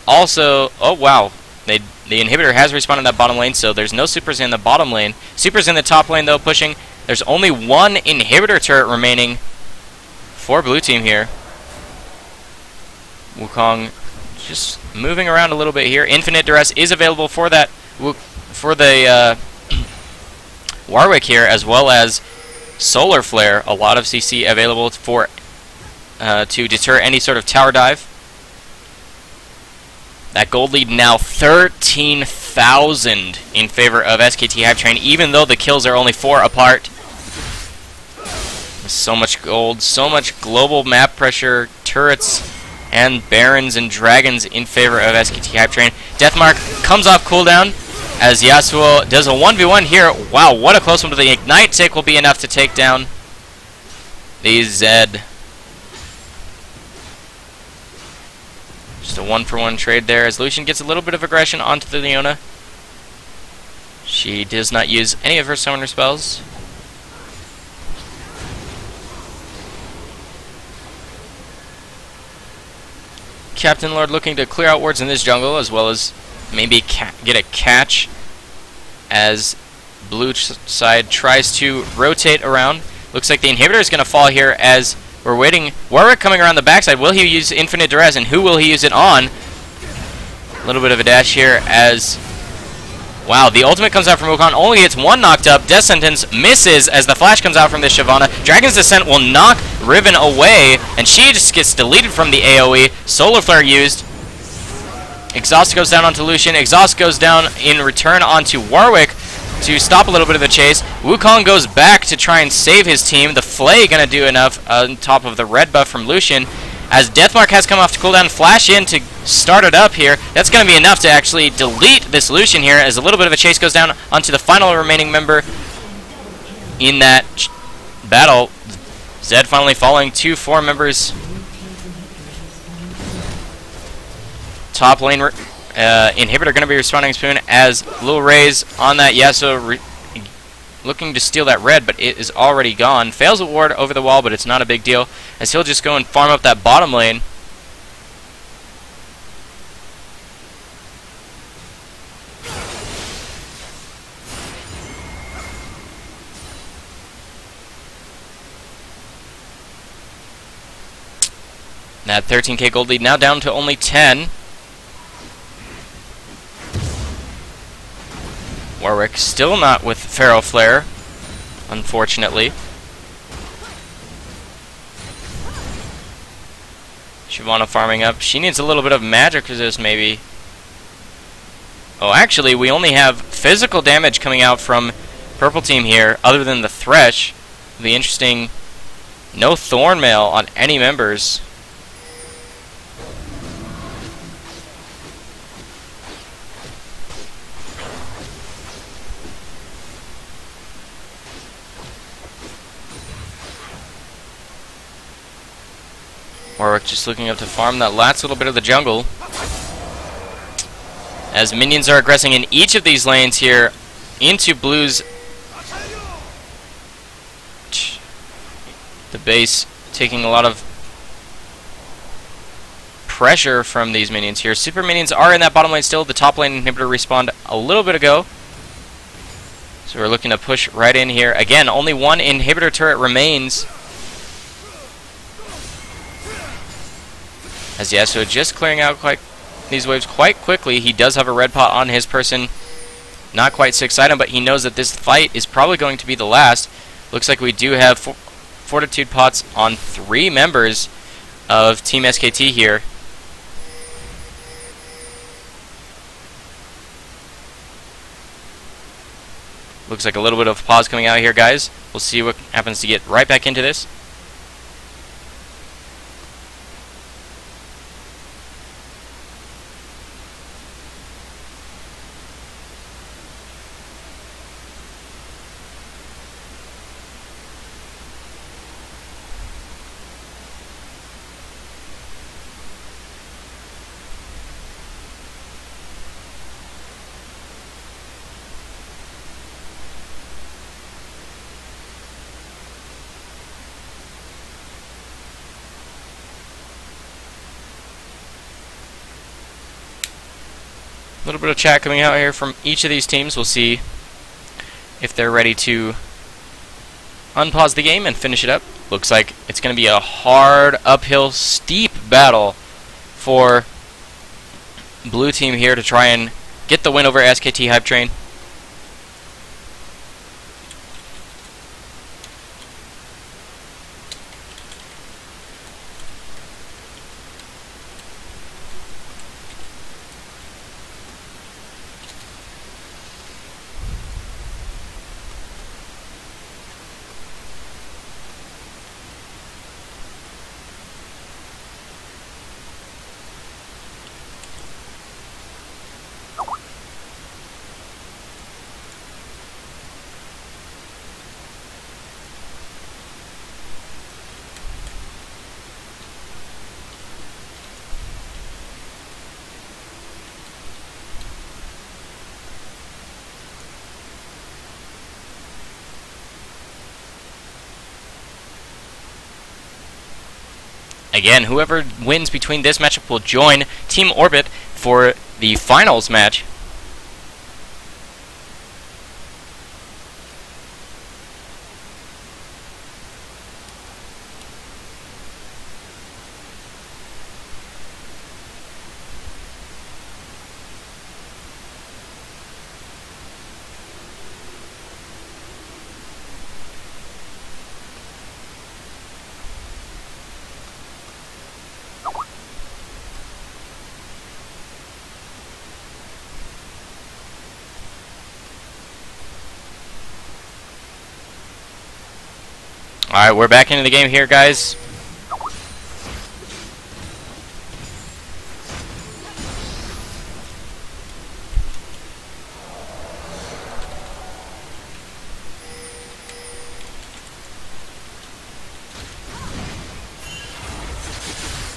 also, oh wow, the inhibitor has respawned in that bottom lane, so there's no supers in the bottom lane. Supers in the top lane though, pushing. There's only one inhibitor turret remaining for blue team here. Wukong just moving around a little bit here. Infinite Duress is available for that, for the Warwick here, as well as Solar Flare. A lot of CC available for to deter any sort of tower dive. That gold lead now 13,000 in favor of SKT Hype Train, even though the kills are only 4 apart. So much gold, so much global map pressure, turrets, and barons and dragons in favor of SKT Hype Train. Deathmark comes off cooldown as Yasuo does a 1v1 here. Wow, what a close one, but the Ignite tick will be enough to take down the Zed. Just a 1-for-1 trade there as Lucian gets a little bit of aggression onto the Leona. She does not use any of her summoner spells. Captain Lord looking to clear out wards in this jungle, as well as maybe get a catch as blue side tries to rotate around. Looks like the inhibitor is going to fall here as we're waiting. Warwick coming around the backside. Will he use Infinite Duress, and who will he use it on? A little bit of a dash here as... Wow, the ultimate comes out from Wukong, only gets 1 knocked up. Death Sentence misses as the flash comes out from the Shyvana. Dragon's Descent will knock Riven away, and she just gets deleted from the AoE. Solar Flare used. Exhaust goes down onto Lucian. Exhaust goes down in return onto Warwick to stop a little bit of the chase. Wukong goes back to try and save his team. The Flay gonna do enough on top of the red buff from Lucian. As Deathmark has come off to cooldown, flash in to start it up here. That's going to be enough to actually delete this Lucian here, as a little bit of a chase goes down onto the final remaining member in that battle. Zed finally falling to 4 members. Top lane inhibitor going to be responding soon as Lil Ray's on that Yasuo looking to steal that red, but it is already gone. Fails a ward over the wall, but it's not a big deal, as he'll just go and farm up that bottom lane. That 13k gold lead now down to only 10. Warwick still not with Pharaoh Flare, unfortunately. Shyvana farming up. She needs a little bit of magic resist, maybe. Oh, actually, we only have physical damage coming out from purple team here, other than the Thresh. It'll be interesting. No Thornmail on any members. Warwick just looking up to farm that last little bit of the jungle. As minions are aggressing in each of these lanes here into blue's. The base taking a lot of pressure from these minions here. Super minions are in that bottom lane still. The top lane inhibitor respawned a little bit ago. So we're looking to push right in here. Again, only 1 inhibitor turret remains. As Yasuo just clearing out these waves quite quickly. He does have a red pot on his person. Not quite 6 item, but he knows that this fight is probably going to be the last. Looks like we do have fortitude pots on 3 members. of Team SKT here. Looks like a little bit of pause coming out here, guys. We'll see what happens to get right back into this. A little bit of chat coming out here from each of these teams. We'll see if they're ready to unpause the game and finish it up. Looks like it's going to be a hard, uphill, steep battle for blue team here to try and get the win over SKT Hype Train. Again, whoever wins between this matchup will join Team Orbit for the finals match. Alright, we're back into the game here, guys.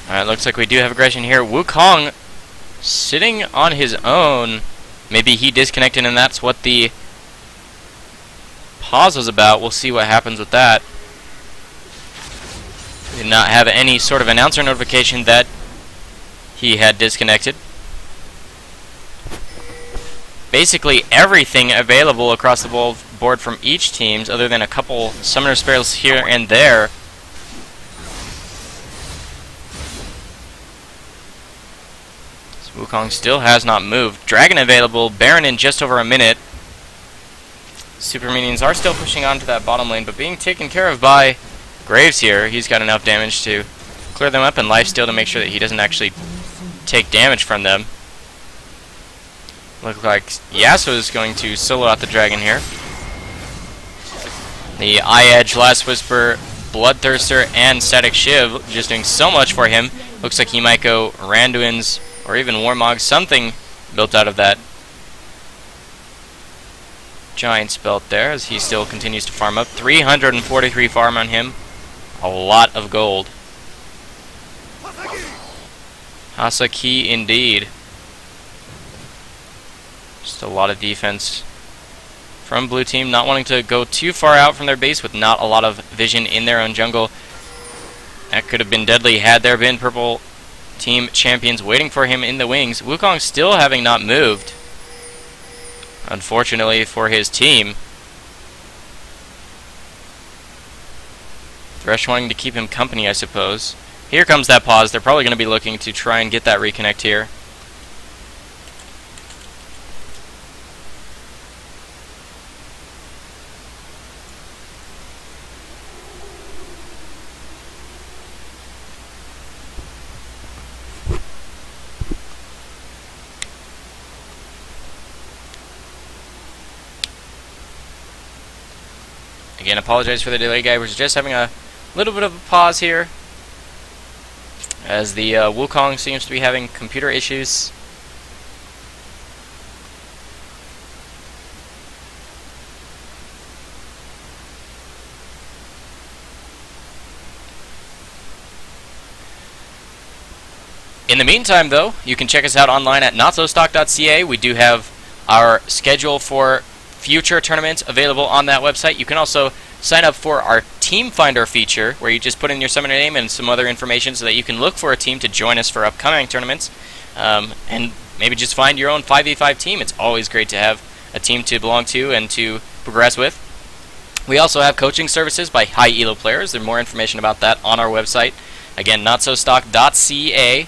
Alright, looks like we do have aggression here. Wukong sitting on his own. Maybe he disconnected and that's what the pause was about. We'll see what happens with that. Did not have any sort of announcer notification that he had disconnected. Basically everything available across the board from each team, other than a couple summoner spells here and there. So Wukong still has not moved. Dragon available, Baron in just over a minute. Super minions are still pushing on to that bottom lane, but being taken care of by Graves here. He's got enough damage to clear them up and lifesteal to make sure that he doesn't actually take damage from them. Look like Yasuo is going to solo out the dragon here. The Eye Edge, Last Whisper, Bloodthirster, and Static Shiv just doing so much for him. Looks like he might go Randuin's or even Warmog, something built out of that Giant's Belt there as he still continues to farm up. 343 farm on him. A lot of gold. Hasaki indeed. Just a lot of defense from blue team, not wanting to go too far out from their base with not a lot of vision in their own jungle. That could have been deadly had there been purple team champions waiting for him in the wings. Wukong still having not moved, unfortunately for his team. Thresh wanting to keep him company, I suppose. Here comes that pause. They're probably going to be looking to try and get that reconnect here. Again, apologize for the delay, guys. We're just having a little bit of a pause here, as the Wukong seems to be having computer issues. In the meantime, though, you can check us out online at NotSoStock.ca. We do have our schedule for future tournaments available on that website. You can also sign up for our Team Finder feature, where you just put in your summoner name and some other information so that you can look for a team to join us for upcoming tournaments, and maybe just find your own 5v5 team. It's always great to have a team to belong to and to progress with. We also have coaching services by high elo players. There's more information about that on our website. Again, NotSoStock.ca.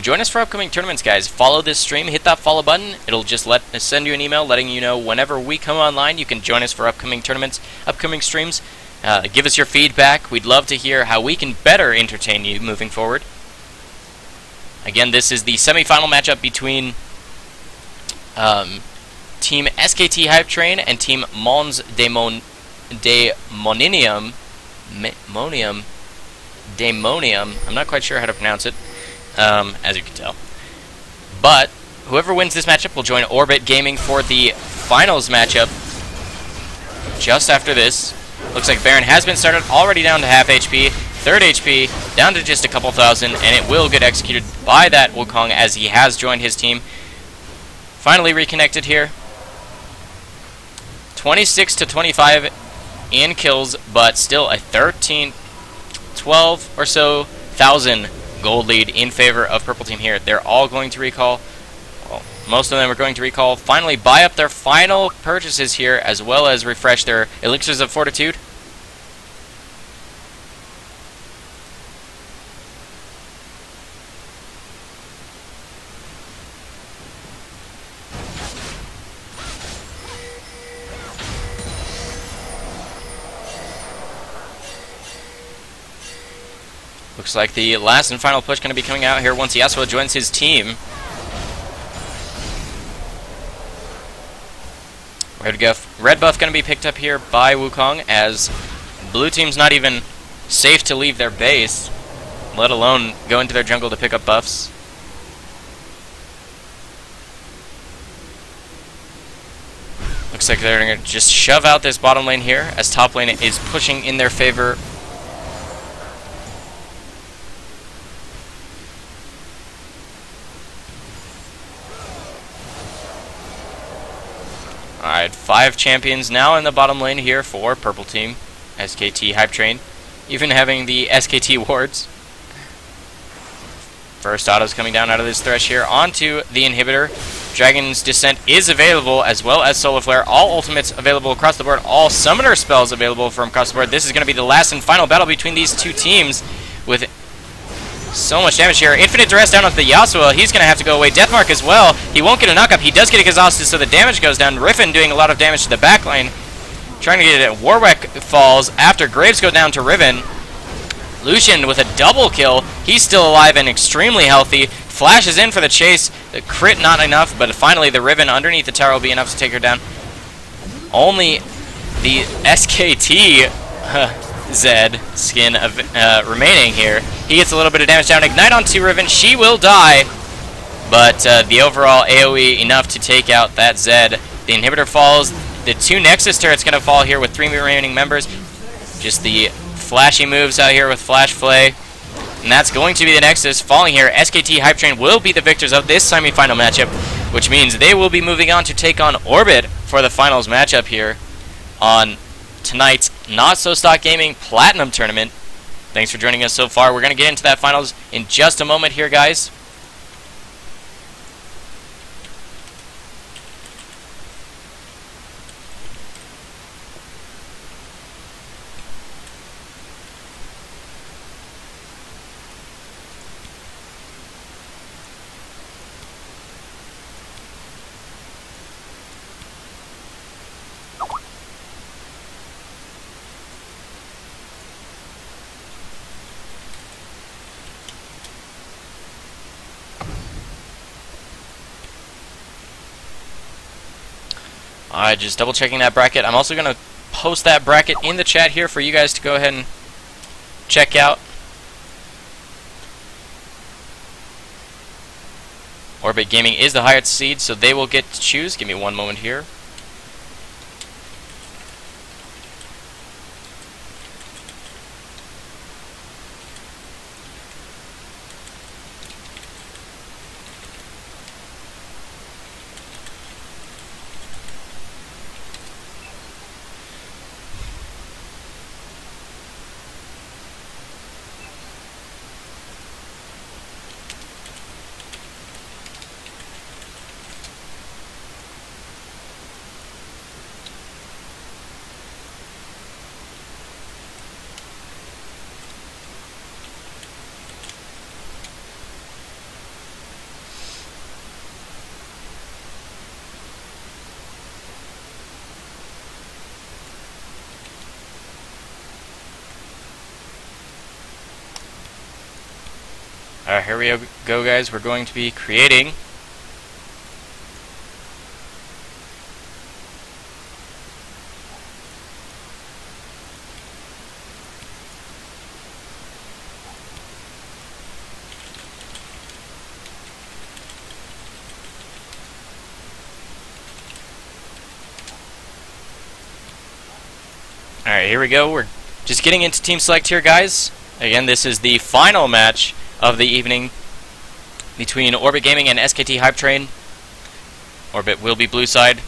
Join us for upcoming tournaments, guys. Follow this stream, hit that follow button. It'll just send you an email letting you know whenever we come online. You can join us for upcoming tournaments, upcoming streams. Give us your feedback. We'd love to hear how we can better entertain you moving forward. Again, this is the semifinal matchup between Team SKT Hype Train and Team Mons Demonium. I'm not quite sure how to pronounce it. As you can tell. But whoever wins this matchup will join Orbit Gaming for the finals matchup just after this. Looks like Baron has been started, already down to half HP, third HP, down to just a couple thousand, and it will get executed by that Wukong as he has joined his team. Finally reconnected here. 26 to 25 in kills, but still a 12 or so thousand gold lead in favor of purple team here. They're all going to recall. Well, most of them are going to recall. Finally buy up their final purchases here, as well as refresh their elixirs of fortitude. Looks like the last and final push going to be coming out here once Yasuo joins his team. Red buff going to be picked up here by Wukong, as blue team's not even safe to leave their base, let alone go into their jungle to pick up buffs. Looks like they're going to just shove out this bottom lane here, as top lane is pushing in their favor. Alright, 5 champions now in the bottom lane here for purple team, SKT Hype Train, even having the SKT wards. First auto's coming down out of this thresh here onto the inhibitor. Dragon's Descent is available, as well as Solar Flare. All ultimates available across the board, all summoner spells available from across the board. This is going to be the last and final battle between these two teams, with so much damage here. Infinite Duress down with the Yasuo. He's going to have to go away. Deathmark as well. He won't get a knockup. He does get exhausted, so the damage goes down. Riffin doing a lot of damage to the back lane. Trying to get it. Warwick falls after Graves go down to Riven. Lucian with a double kill. He's still alive and extremely healthy. Flashes in for the chase. The crit not enough, but finally the Riven underneath the tower will be enough to take her down. Only the SKT Zed skin of, remaining here. He gets a little bit of damage down. Ignite onto Riven. She will die, but the overall AoE enough to take out that Zed. The inhibitor falls. The 2 Nexus turrets going to fall here with 3 remaining members. Just the flashy moves out here with Flash Flay. And that's going to be the Nexus falling here. SKT Hype Train will be the victors of this semi-final matchup, which means they will be moving on to take on Orbit for the finals matchup here on tonight's NotSoStockGaming Platinum Tournament. Thanks for joining us so far. We're going to get into that finals in just a moment here, guys. Alright, just double checking that bracket. I'm also going to post that bracket in the chat here for you guys to go ahead and check out. Orbit Gaming is the highest seed, so they will get to choose. Give me one moment here. Alright, here we go, guys. We're going to be creating Alright, here we go. We're just getting into team select here, guys. Again, this is the final match of the evening between Orbit Gaming and SKT Hype Train. Orbit will be blue side.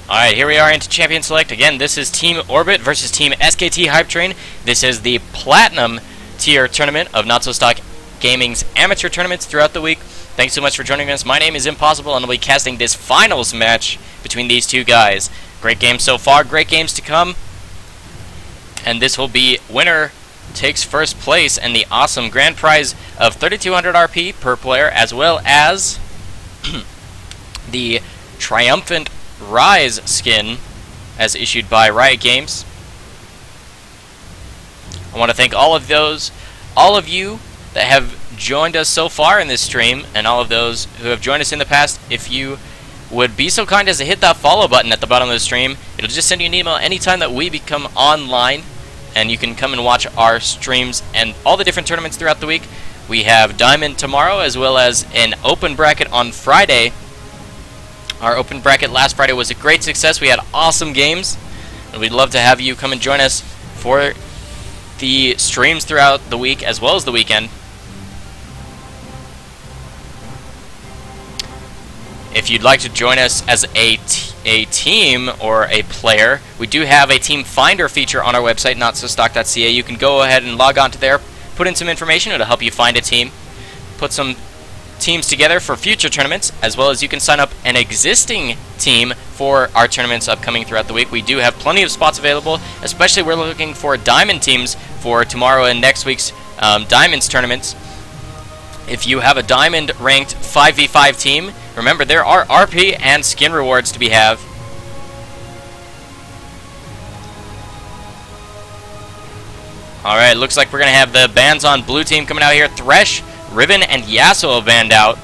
Alright, here we are into Champion Select. Again, this is Team Orbit versus Team SKT Hype Train. This is the Platinum tier tournament of NotSoStockGaming's amateur tournaments throughout the week. Thanks so much for joining us. My name is Impossible, and I'll be casting this finals match between these two guys. Great games so far, great games to come. And this will be winner takes first place and the awesome grand prize of 3,200 RP per player, as well as the triumphant Rise skin as issued by Riot Games. I want to thank all of you that have joined us so far in this stream, and all of those who have joined us in the past. If you would be so kind as to hit that follow button at the bottom of the stream, it'll just send you an email anytime that we become online, and you can come and watch our streams and all the different tournaments throughout the week. We have Diamond tomorrow, as well as an open bracket on Friday. Our open bracket last Friday was a great success. We had awesome games, and we'd love to have you come and join us for the streams throughout the week as well as the weekend. If you'd like to join us as a team or a player, we do have a team finder feature on our website, NotSoStock.ca. You can go ahead and log on to there, put in some information. It'll help you find a team, put some teams together for future tournaments, as well as you can sign up an existing team for our tournaments upcoming throughout the week. We do have plenty of spots available, especially we're looking for diamond teams for tomorrow and next week's diamonds tournaments. If you have a diamond ranked 5v5 team, remember there are RP and skin rewards to be had. Alright, looks like we're going to have the bands on blue team coming out here. Thresh, Riven, and Yasuo band out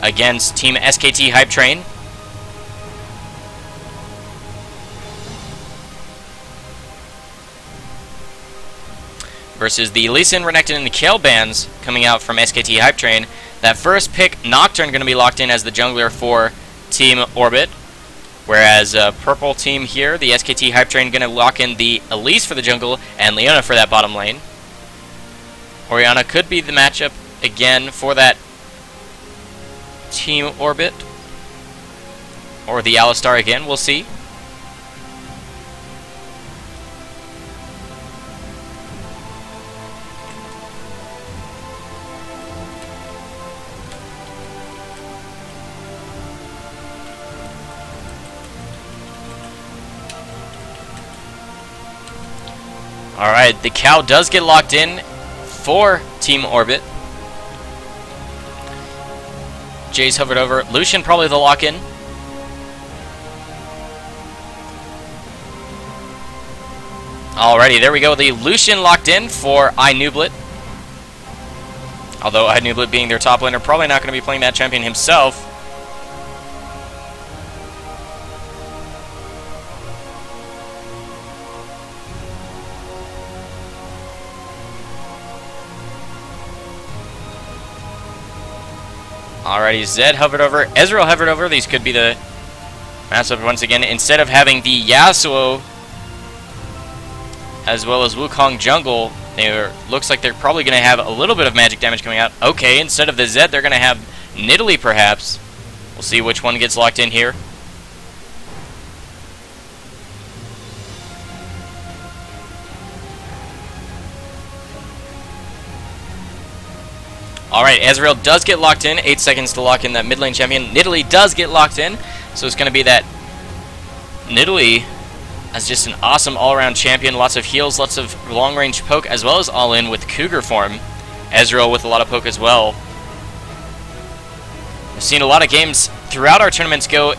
against Team SKT Hype Train. Versus the Lee Sin, Renekton, and the Kayle bands coming out from SKT Hype Train. That first pick, Nocturne, going to be locked in as the jungler for Team Orbit. Whereas purple team here, the SKT Hype Train, going to lock in the Elise for the jungle and Leona for that bottom lane. Orianna could be the matchup again for that Team Orbit. Or the Alistar again, we'll see. Alright, the cow does get locked in for Team Orbit. Jay's hovered over. Lucian probably the lock-in. Alrighty, there we go. The Lucian locked in for iNublet. Although iNublet being their top laner, probably not going to be playing that champion himself. Alrighty, Zed hovered over, Ezreal hovered over. These could be the matchup once again. Instead of having the Yasuo as well as Wukong jungle, looks like they're probably going to have a little bit of magic damage coming out. Okay, instead of the Zed, they're going to have Nidalee perhaps. We'll see which one gets locked in here. Alright, Ezreal does get locked in. 8 seconds to lock in that mid lane champion. Nidalee does get locked in. So it's going to be that Nidalee as just an awesome all-around champion. Lots of heals, lots of long-range poke, as well as all-in with Cougar form. Ezreal with a lot of poke as well. We've seen a lot of games throughout our tournaments go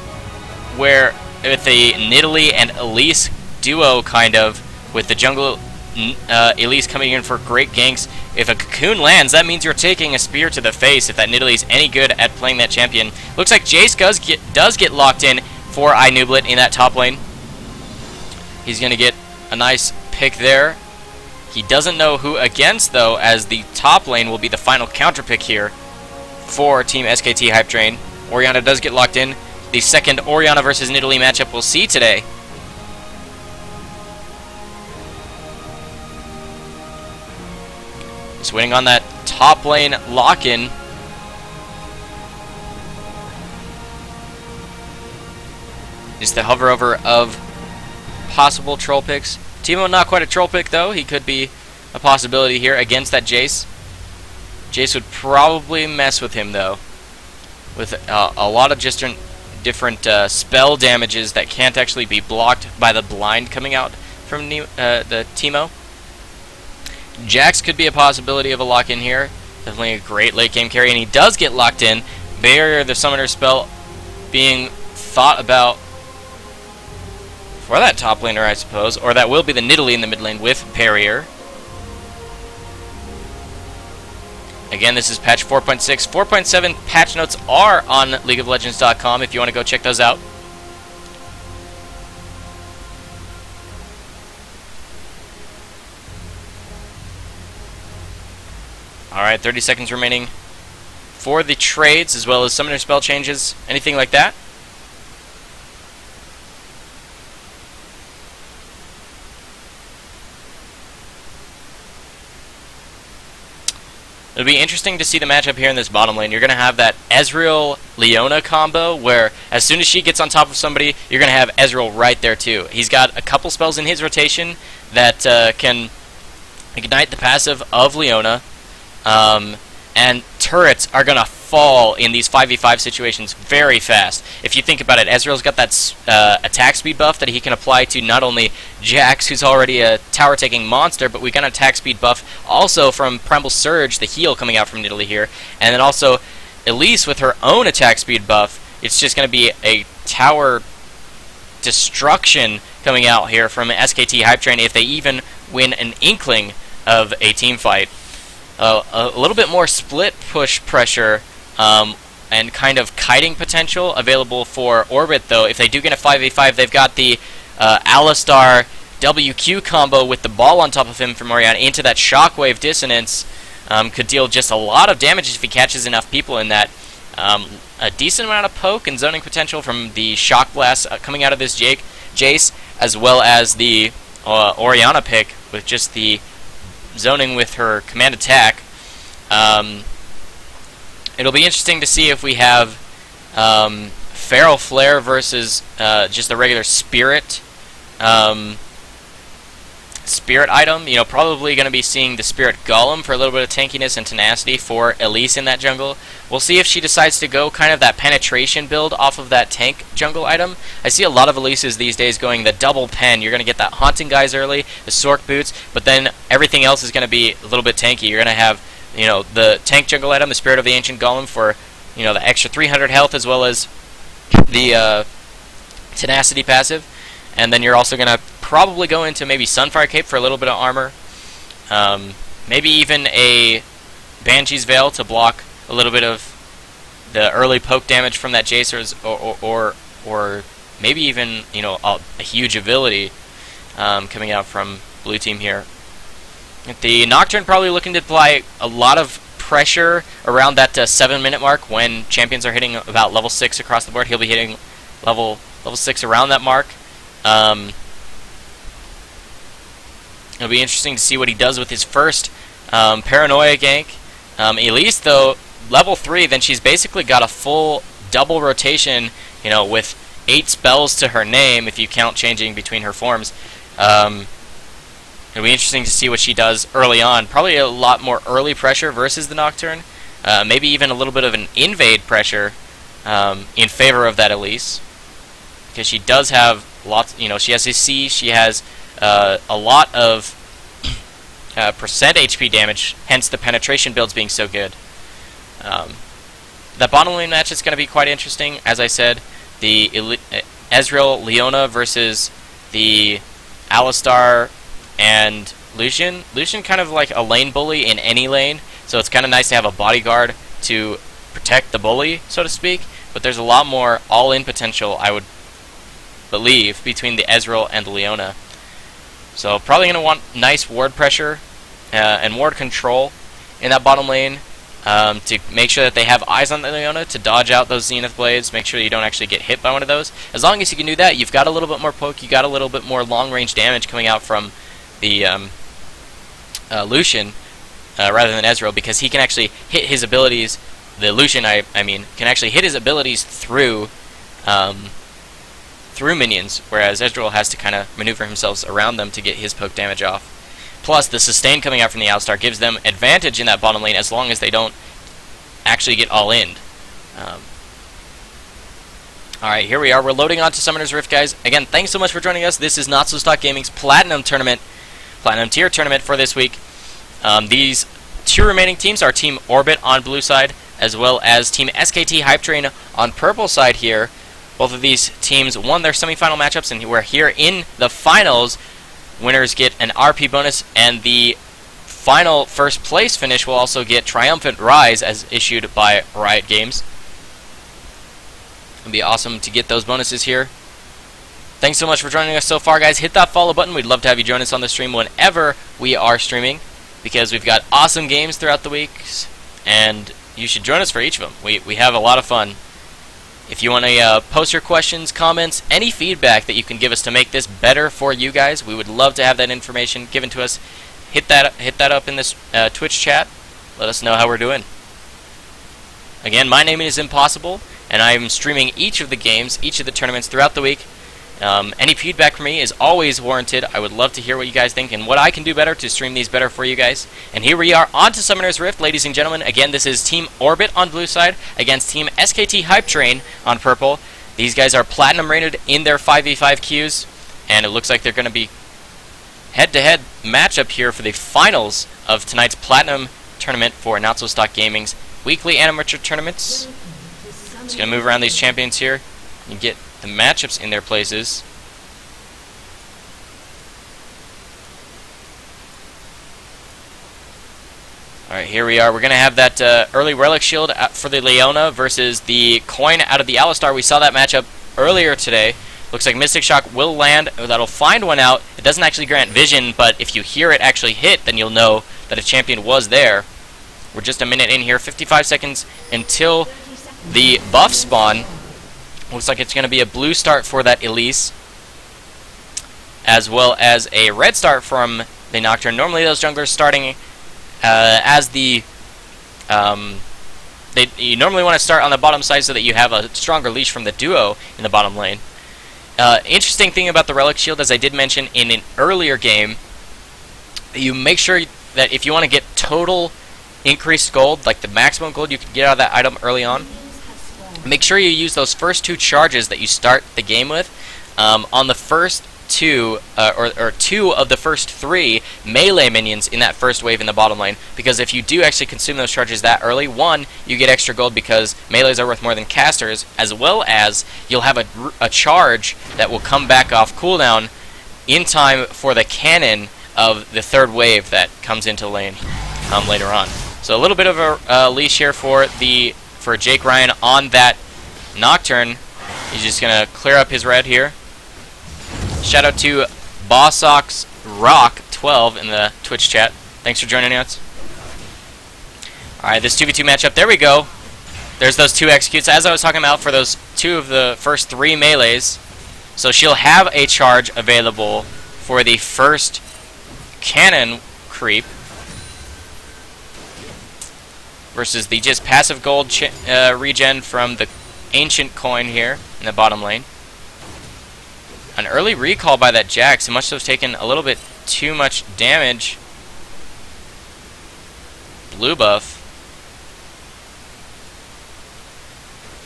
where with a Nidalee and Elise duo kind of, with the jungle Elise coming in for great ganks. If a cocoon lands, that means you're taking a spear to the face if that Nidalee's any good at playing that champion. Looks like Jace does get locked in for iNublet in that top lane. He's going to get a nice pick there. He doesn't know who against, though, as the top lane will be the final counter pick here for Team SKT Hype Train. Orianna does get locked in. The second Orianna versus Nidalee matchup we'll see today. Just waiting on that top lane lock-in. Just the hover over of possible troll picks. Teemo not quite a troll pick though. He could be a possibility here against that Jace. Jace would probably mess with him though, with a lot of just different spell damages that can't actually be blocked by the blind coming out from the Teemo. Jax could be a possibility of a lock-in here. Definitely a great late-game carry, and he does get locked in. Barrier, the summoner spell, being thought about for that top laner, I suppose. Or that will be the Nidalee in the mid lane with Barrier. Again, this is patch 4.6. 4.7 patch notes are on LeagueOfLegends.com if you want to go check those out. Alright, 30 seconds remaining for the trades, as well as summoner spell changes, anything like that. It'll be interesting to see the matchup here in this bottom lane. You're going to have that Ezreal-Leona combo, where as soon as she gets on top of somebody, you're going to have Ezreal right there too. He's got a couple spells in his rotation that can ignite the passive of Leona. And turrets are going to fall in these 5v5 situations very fast. If you think about it, Ezreal's got that attack speed buff that he can apply to not only Jax, who's already a tower-taking monster, but we got an attack speed buff also from Primal Surge, the heal coming out from Nidalee here, and then also Elise with her own attack speed buff. It's just going to be a tower destruction coming out here from SKT Hype Train if they even win an inkling of a team fight. A little bit more split push pressure and kind of kiting potential available for Orbit, though. If they do get a 5v5, they've got the Alistar WQ combo with the ball on top of him from Orianna into that shockwave dissonance. Could deal just a lot of damage if he catches enough people in that. A decent amount of poke and zoning potential from the shock blast coming out of this Jace, as well as the Orianna pick with just the zoning with her command attack. It'll be interesting to see if we have Feral Flare versus just the regular Spirit item. You know, probably going to be seeing the Spirit Golem for a little bit of tankiness and tenacity for Elise in that jungle. We'll see if she decides to go kind of that penetration build off of that tank jungle item. I see a lot of Elises these days going the double pen. You're going to get that Haunting Guys early, the Sork Boots, but then everything else is going to be a little bit tanky. You're going to have, you know, the tank jungle item, the Spirit of the Ancient Golem for, you know, the extra 300 health, as well as the tenacity passive. And then you're also going to probably go into maybe Sunfire Cape for a little bit of armor. Maybe even a Banshee's Veil to block a little bit of the early poke damage from that Jace, or maybe even, you know, a huge ability coming out from blue team here. The Nocturne probably looking to apply a lot of pressure around that 7-minute mark when champions are hitting about level 6 across the board. He'll be hitting level 6 around that mark. It'll be interesting to see what he does with his first Paranoia gank. Elise, though, level 3, then she's basically got a full double rotation, you know, with 8 spells to her name if you count changing between her forms. It'll be interesting to see what she does early on. Probably a lot more early pressure versus the Nocturne. Maybe even a little bit of an invade pressure in favor of that Elise, because she does have lots, you know, she has his C, she has a lot of percent HP damage, hence the penetration builds being so good. That bottom lane match is going to be quite interesting. As I said, the Ezreal Leona versus the Alistar and Lucian. Lucian kind of like a lane bully in any lane, so it's kind of nice to have a bodyguard to protect the bully, so to speak, but there's a lot more all-in potential, I would believe, between the Ezreal and the Leona. So probably going to want nice ward pressure and ward control in that bottom lane to make sure that they have eyes on the Leona to dodge out those Zenith Blades, make sure you don't actually get hit by one of those. As long as you can do that, you've got a little bit more poke, you got a little bit more long-range damage coming out from the Lucian rather than Ezreal, because he can actually hit his abilities, the Lucian, I mean, can actually hit his abilities through minions, whereas Ezreal has to kind of maneuver himself around them to get his poke damage off. Plus, the sustain coming out from the Alistar gives them advantage in that bottom lane as long as they don't actually get all-in. Alright, here we are. We're loading on to Summoner's Rift, guys. Again, thanks so much for joining us. This is NotSoStockGaming's Platinum Tier Tournament for this week. These two remaining teams are Team Orbit on blue side, as well as Team SKT Hype Train on purple side here. Both of these teams won their semifinal matchups, and we're here in the finals. Winners get an RP bonus, and the final first place finish will also get Triumphant Rise as issued by Riot Games. It'll be awesome to get those bonuses here. Thanks so much for joining us so far, guys. Hit that follow button. We'd love to have you join us on the stream whenever we are streaming, because we've got awesome games throughout the weeks, and you should join us for each of them. We have a lot of fun. If you want to post your questions, comments, any feedback that you can give us to make this better for you guys, we would love to have that information given to us. Hit that up in this Twitch chat. Let us know how we're doing. Again, my name is Impossible, and I am streaming each of the games, each of the tournaments throughout the week. Any feedback from me is always warranted. I would love to hear what you guys think and what I can do better to stream these better for you guys. And here we are on to Summoner's Rift, ladies and gentlemen. Again, this is Team Orbit on blue side against Team SKT Hype Train on purple. These guys are platinum rated in their 5v5 queues, and it looks like they're going to be head-to-head matchup here for the finals of tonight's platinum tournament for NotSoStockGaming's weekly amateur tournaments. Just going to move around these champions here and get the matchups in their places. Alright, here we are. We're going to have that early Relic Shield for the Leona versus the coin out of the Alistar. We saw that matchup earlier today. Looks like Mystic Shock will land. That'll find one out. It doesn't actually grant vision, but if you hear it actually hit, then you'll know that a champion was there. We're just a minute in here. 55 seconds until the buff spawn. Looks like it's going to be a blue start for that Elise, as well as a red start from the Nocturne. Normally those junglers starting as the... you normally want to start on the bottom side so that you have a stronger leash from the duo in the bottom lane. Interesting thing about the Relic Shield, as I did mention in an earlier game, you make sure that if you want to get total increased gold, like the maximum gold you can get out of that item early on, make sure you use those first two charges that you start the game with on the first two, or two of the first three melee minions in that first wave in the bottom lane, because if you do actually consume those charges that early, one, you get extra gold because melees are worth more than casters, as well as you'll have a charge that will come back off cooldown in time for the cannon of the third wave that comes into lane later on. So a little bit of a leash here for Jake Ryan on that Nocturne. He's just gonna clear up his red here. Shout out to Bossox Rock 12 in the Twitch chat. Thanks for joining us. Alright, this 2v2 matchup, there we go. There's those two executes, as I was talking about, for those two of the first three melees. So she'll have a charge available for the first cannon creep versus the just passive gold regen from the ancient coin here in the bottom lane. An early recall by that Jax, who must have taken a little bit too much damage. Blue buff.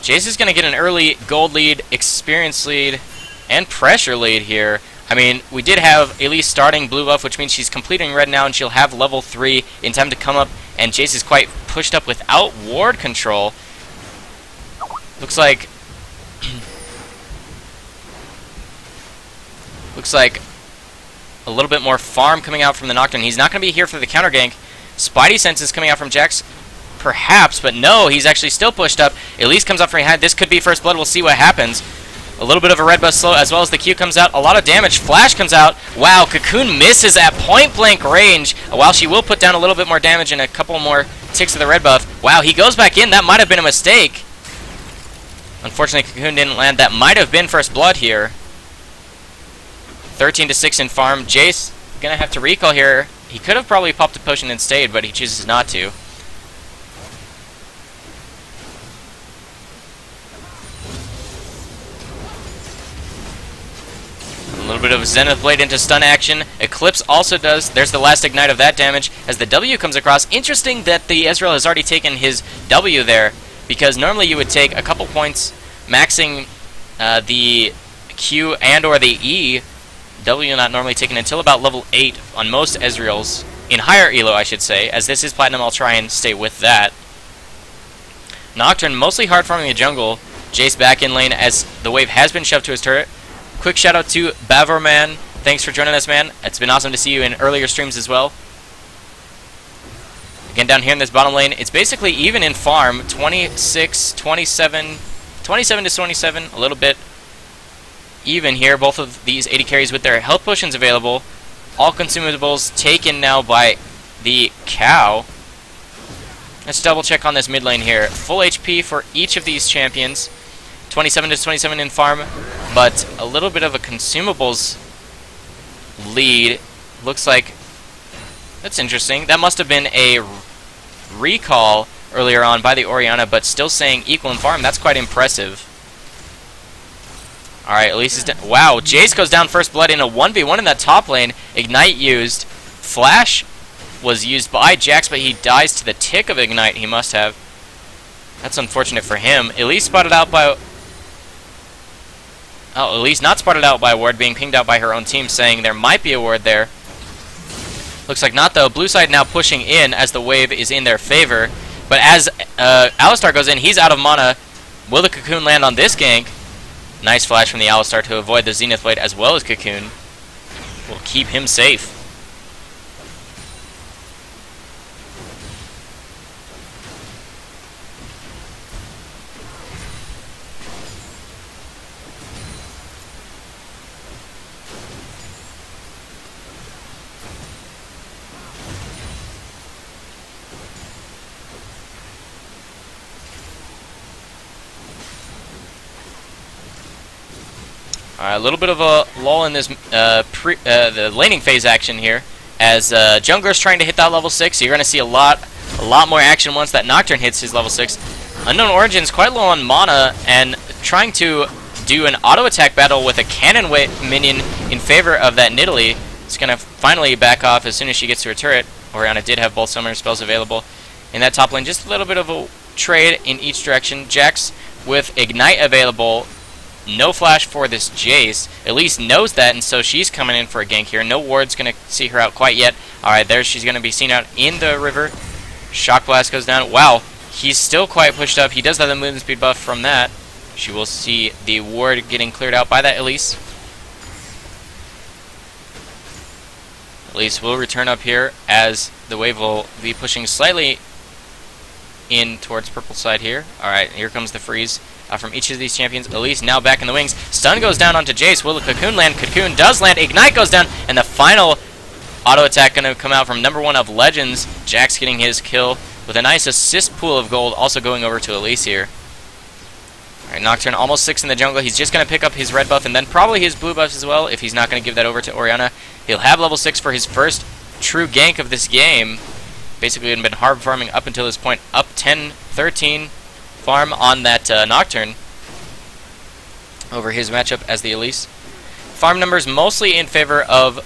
Jace is going to get an early gold lead, experience lead, and pressure lead here. I mean, we did have Elise starting blue buff, which means she's completing red now, and she'll have level 3 in time to come up, and Jace is quite pushed up without ward control. Looks like... looks like a little bit more farm coming out from the Nocturne. He's not going to be here for the counter gank. Spidey Sense is coming out from Jax, perhaps, but no, he's actually still pushed up. Elise comes up from behind. This could be first blood. We'll see what happens. A little bit of a red buff slow, as well as the Q comes out. A lot of damage. Flash comes out. Wow, Cocoon misses at point-blank range. While she will put down a little bit more damage and a couple more ticks of the red buff. Wow, he goes back in. That might have been a mistake. Unfortunately, Cocoon didn't land. That might have been first blood here. 13-6 in farm. Jace gonna have to recall here. He could have probably popped a potion and stayed, but he chooses not to. A little bit of Zenith Blade into stun action. Eclipse also does. There's the last ignite of that damage as the W comes across. Interesting that the Ezreal has already taken his W there, because normally you would take a couple points maxing the Q and or the E. W not normally taken until about level 8 on most Ezreals. In higher elo, I should say. As this is Platinum, I'll try and stay with that. Nocturne mostly hard farming the jungle. Jace back in lane as the wave has been shoved to his turret. Quick shout out to Bavorman. Thanks for joining us, man. It's been awesome to see you in earlier streams as well. Again, down here in this bottom lane, it's basically even in farm. 26, 27, 27 to 27, a little bit even here. Both of these 80 carries with their health potions available. All consumables taken now by the cow. Let's double check on this mid lane here. Full HP for each of these champions. 27 to 27 in farm, but a little bit of a consumables lead. Looks like that's interesting. That must have been a recall earlier on by the Orianna, but still saying equal in farm. That's quite impressive. Alright, Elise is down. Wow, Jace goes down first blood in a 1v1 in that top lane. Ignite used. Flash was used by Jax, but he dies to the tick of Ignite he must have. That's unfortunate for him. Elise spotted out by... Oh, Elise not spotted out by a ward, being pinged out by her own team, saying there might be a ward there. Looks like not, though. Blue side now pushing in as the wave is in their favor. But as Alistar goes in, he's out of mana. Will the Cocoon land on this gank? Nice flash from the Alistar to avoid the Zenith Blade as well as Cocoon. Will keep him safe. A little bit of a lull in this the laning phase action here, as Jungler's trying to hit that level 6. So you're going to see a lot more action once that Nocturne hits his level 6. Unknown Origin's quite low on mana and trying to do an auto attack battle with a cannon minion in favor of that Nidalee. It's going to finally back off as soon as she gets to her turret. Orianna did have both summoner spells available in that top lane. Just a little bit of a trade in each direction. Jax with Ignite available. No flash for this Jace. Elise knows that, and so she's coming in for a gank here. No ward's going to see her out quite yet. Alright, there she's going to be seen out in the river. Shock Blast goes down. Wow, he's still quite pushed up. He does have the movement speed buff from that. She will see the ward getting cleared out by that Elise. Elise will return up here as the wave will be pushing slightly in towards purple side here. Alright, here comes the freeze from each of these champions. Elise now back in the wings. Stun goes down onto Jace. Will the Cocoon land? Cocoon does land. Ignite goes down. And the final auto attack going to come out from number 1 of Legends. Jax getting his kill with a nice assist pool of gold also going over to Elise here. Alright, Nocturne almost 6 in the jungle. He's just going to pick up his red buff and then probably his blue buff as well if he's not going to give that over to Orianna. He'll have level 6 for his first true gank of this game. Basically had been hard farming up until this point. Up 10-13 farm on that Nocturne over his matchup as the Elise. Farm numbers mostly in favor of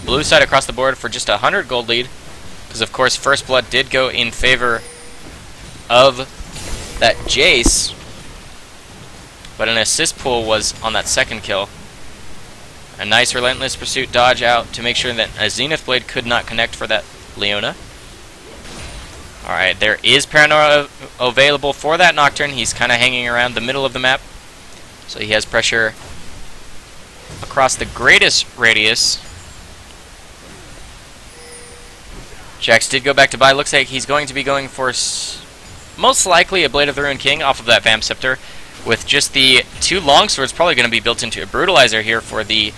blue side across the board for just a 100 gold lead, because of course First Blood did go in favor of that Jace, but an assist pool was on that second kill. A nice Relentless Pursuit dodge out to make sure that a Zenith Blade could not connect for that Leona. Alright, there is Paranoia available for that Nocturne. He's kind of hanging around the middle of the map, so he has pressure across the greatest radius. Jax did go back to buy. Looks like he's going to be going for most likely a Blade of the Ruined King off of that Vamp Scepter, with just the 2 longswords probably going to be built into a Brutalizer here for the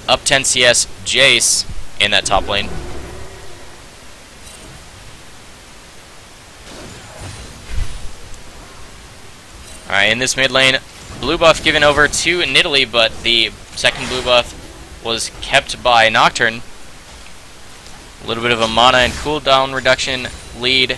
up 10 CS Jace in that top lane. Alright, in this mid lane, blue buff given over to Nidalee, but the second blue buff was kept by Nocturne. A little bit of a mana and cooldown reduction lead.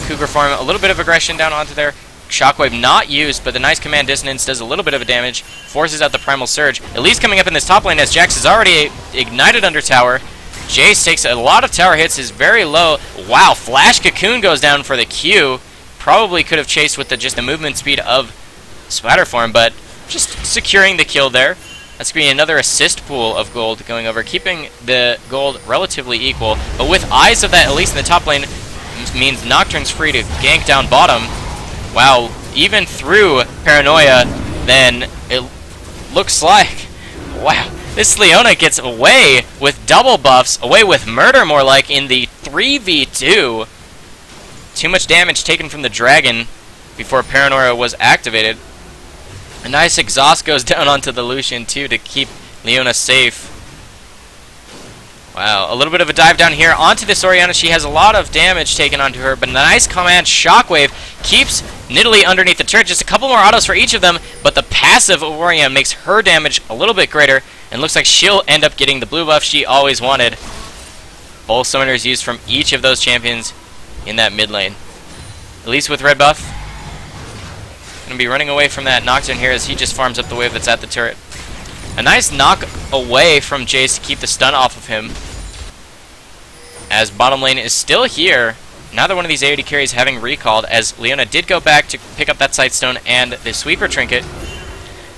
Cougar farm, a little bit of aggression down onto there. Shockwave not used, but the nice command dissonance does a little bit of a damage. Forces out the primal surge. Elise coming up in this top lane as Jax is already ignited under tower. Jace takes a lot of tower hits, is very low. Wow, Flash Cocoon goes down for the Q. Probably could have chased with just the movement speed of Splatterform, but just securing the kill there. That's going to be another assist pool of gold going over, keeping the gold relatively equal. But with eyes of that Elise in the top lane means Nocturne's free to gank down bottom. Wow, even through Paranoia, then it looks like, wow, this Leona gets away with double buffs, away with murder more like in the 3v2. Too much damage taken from the dragon before Paranoia was activated. A nice exhaust goes down onto the Lucian too to keep Leona safe. Wow, a little bit of a dive down here onto this Orianna. She has a lot of damage taken onto her, but a nice command Shockwave keeps Nidalee underneath the turret. Just a couple more autos for each of them, but the passive of Orianna makes her damage a little bit greater, and looks like she'll end up getting the blue buff she always wanted. Both summoners used from each of those champions in that mid lane. Elise with red buff. Gonna be running away from that Nocturne here as he just farms up the wave that's at the turret. A nice knock away from Jace to keep the stun off of him. As bottom lane is still here. Neither one of these AoD carries having recalled, as Leona did go back to pick up that Sightstone and the Sweeper Trinket.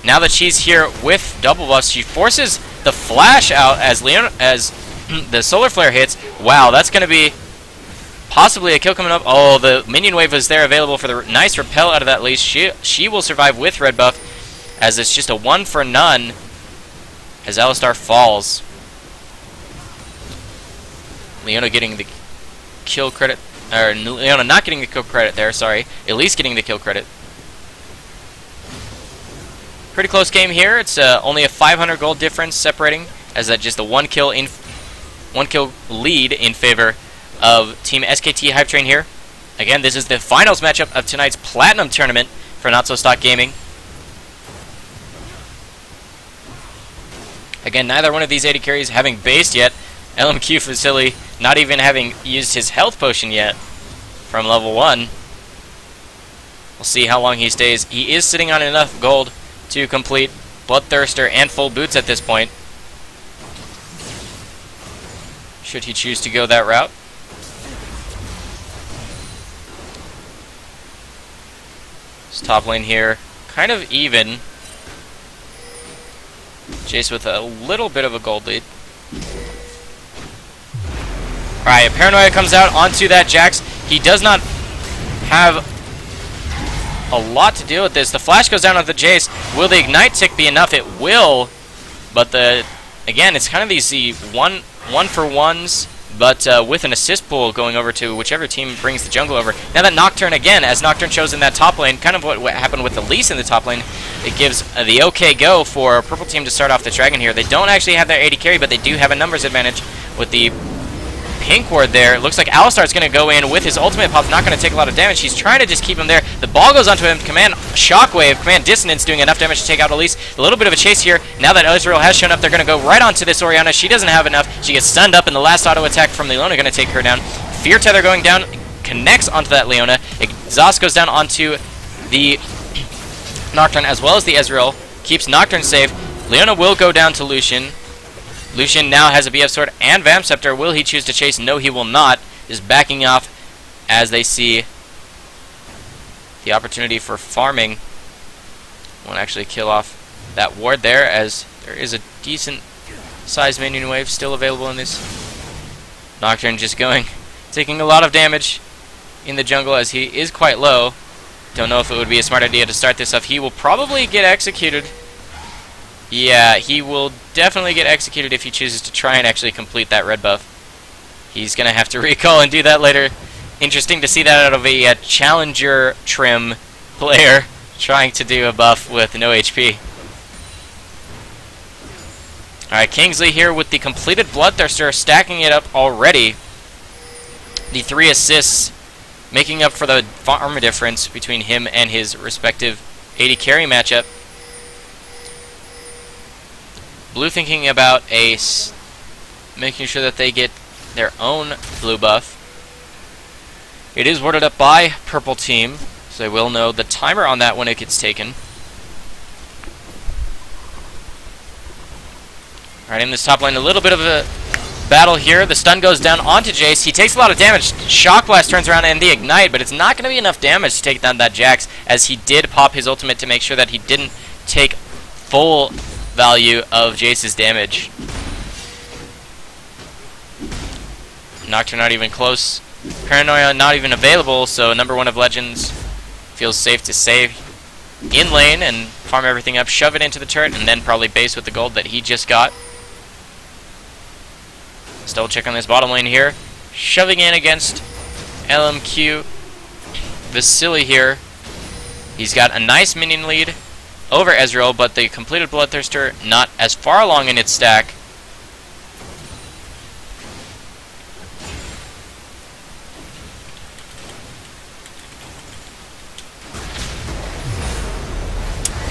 Now that she's here with double buffs, she forces the flash out as the Solar Flare hits. Wow, that's going to be possibly a kill coming up. Oh, the minion wave is there available for the nice repel out of that leash. She will survive with red buff, as it's just a 1 for none as Alistar falls. Leona getting the kill credit. Or Leona not getting the kill credit there, sorry. Elise getting the kill credit. Pretty close game here. It's only a 500 gold difference separating, as that just a one kill lead in favor of Team SKT Hype Train here. Again, this is the finals matchup of tonight's Platinum Tournament for NotSoStockGaming. Again, neither one of these AD carries having based yet. LMQ Facility not even having used his health potion yet from level 1. We'll see how long he stays. He is sitting on enough gold to complete Bloodthirster and full boots at this point, should he choose to go that route. This top lane here, kind of even. Jace with a little bit of a gold lead. Alright, Paranoia comes out onto that Jax. He does not have a lot to deal with this. The flash goes down on the Jace. Will the Ignite tick be enough? It will. But again, it's kind of these one for ones, but with an assist pool going over to whichever team brings the jungle over. Now that Nocturne again, as Nocturne shows in that top lane, kind of what happened with Elise in the top lane, it gives the okay go for purple team to start off the dragon here. They don't actually have their AD carry, but they do have a numbers advantage with the pink ward there. It looks like Alistar's going to go in with his ultimate pop, not going to take a lot of damage. He's trying to just keep him there. The ball goes onto him. Command Shockwave, Command Dissonance doing enough damage to take out Elise. A little bit of a chase here. Now that Ezreal has shown up, they're going to go right onto this Orianna. She doesn't have enough. She gets stunned up, and the last auto attack from Leona going to take her down. Fear Tether going down, connects onto that Leona. Exhaust goes down onto the Nocturne as well as the Ezreal. Keeps Nocturne safe. Leona will go down to Lucian. Lucian now has a BF Sword and Vamp Scepter. Will he choose to chase? No, he will not. Just backing off as they see the opportunity for farming. Won't actually kill off that ward there, as there is a decent size minion wave still available in this. Nocturne just taking a lot of damage in the jungle as he is quite low. Don't know if it would be a smart idea to start this off. He will probably get executed. Yeah, he will definitely get executed if he chooses to try and actually complete that red buff. He's going to have to recall and do that later. Interesting to see that out of a challenger trim player trying to do a buff with no HP. Alright, Kingsley here with the completed Bloodthirster, stacking it up already. The 3 assists making up for the farm difference between him and his respective AD carry matchup. Blue thinking about making sure that they get their own blue buff. It is warded up by purple team, so they will know the timer on that when it gets taken. Alright, in this top lane, a little bit of a battle here. The stun goes down onto Jace. He takes a lot of damage. Shock Blast turns around and the Ignite, but it's not going to be enough damage to take down that Jax, as he did pop his ultimate to make sure that he didn't take full value of Jace's damage. Nocturne not even close. Paranoia not even available, so number 1 of Legends feels safe to save in lane and farm everything up, shove it into the turret, and then probably base with the gold that he just got. Still check on this bottom lane here. Shoving in against LMQ Vasily here. He's got a nice minion lead over Ezreal, but the completed Bloodthirster not as far along in its stack.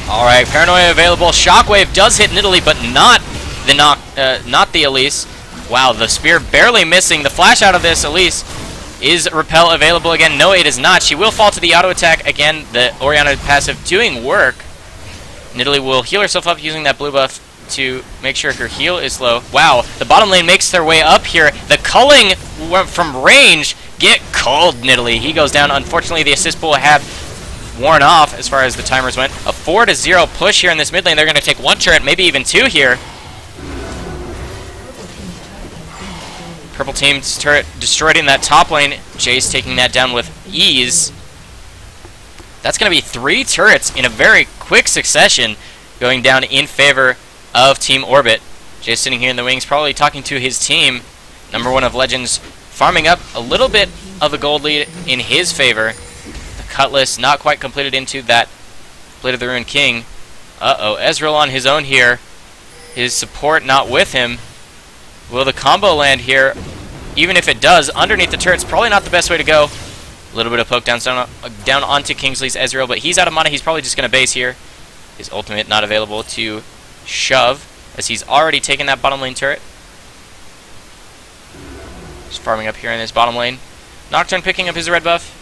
Alright, Paranoia available. Shockwave does hit Nidalee, but not the Elise. Wow, the spear barely missing. The flash out of this Elise Is Repel available again? No, it is not. She will fall to the auto attack again. The Orianna passive doing work. Nidalee will heal herself up using that blue buff to make sure her heal is low. Wow, the bottom lane makes their way up here. The culling from range. Get culled, Nidalee. He goes down. Unfortunately, the assist pool had worn off as far as the timers went. A 4-0 push here in this mid lane. They're going to take one turret, maybe even two here. Purple team's turret destroyed in that top lane. Jace taking that down with ease. That's going to be 3 turrets in a very quick succession going down in favor of Team Orbit. Jace sitting here in the wings, probably talking to his team. Number 1 of Legends farming up a little bit of a gold lead in his favor. The Cutlass not quite completed into that Blade of the Ruined King. Uh-oh, Ezreal on his own here. His support not with him. Will the combo land here? Even if it does, underneath the turret's probably not the best way to go. A little bit of poke down onto Kingsley's Ezreal, but he's out of mana. He's probably just going to base here. His ultimate not available to shove, as he's already taken that bottom lane turret. Just farming up here in this bottom lane. Nocturne picking up his red buff.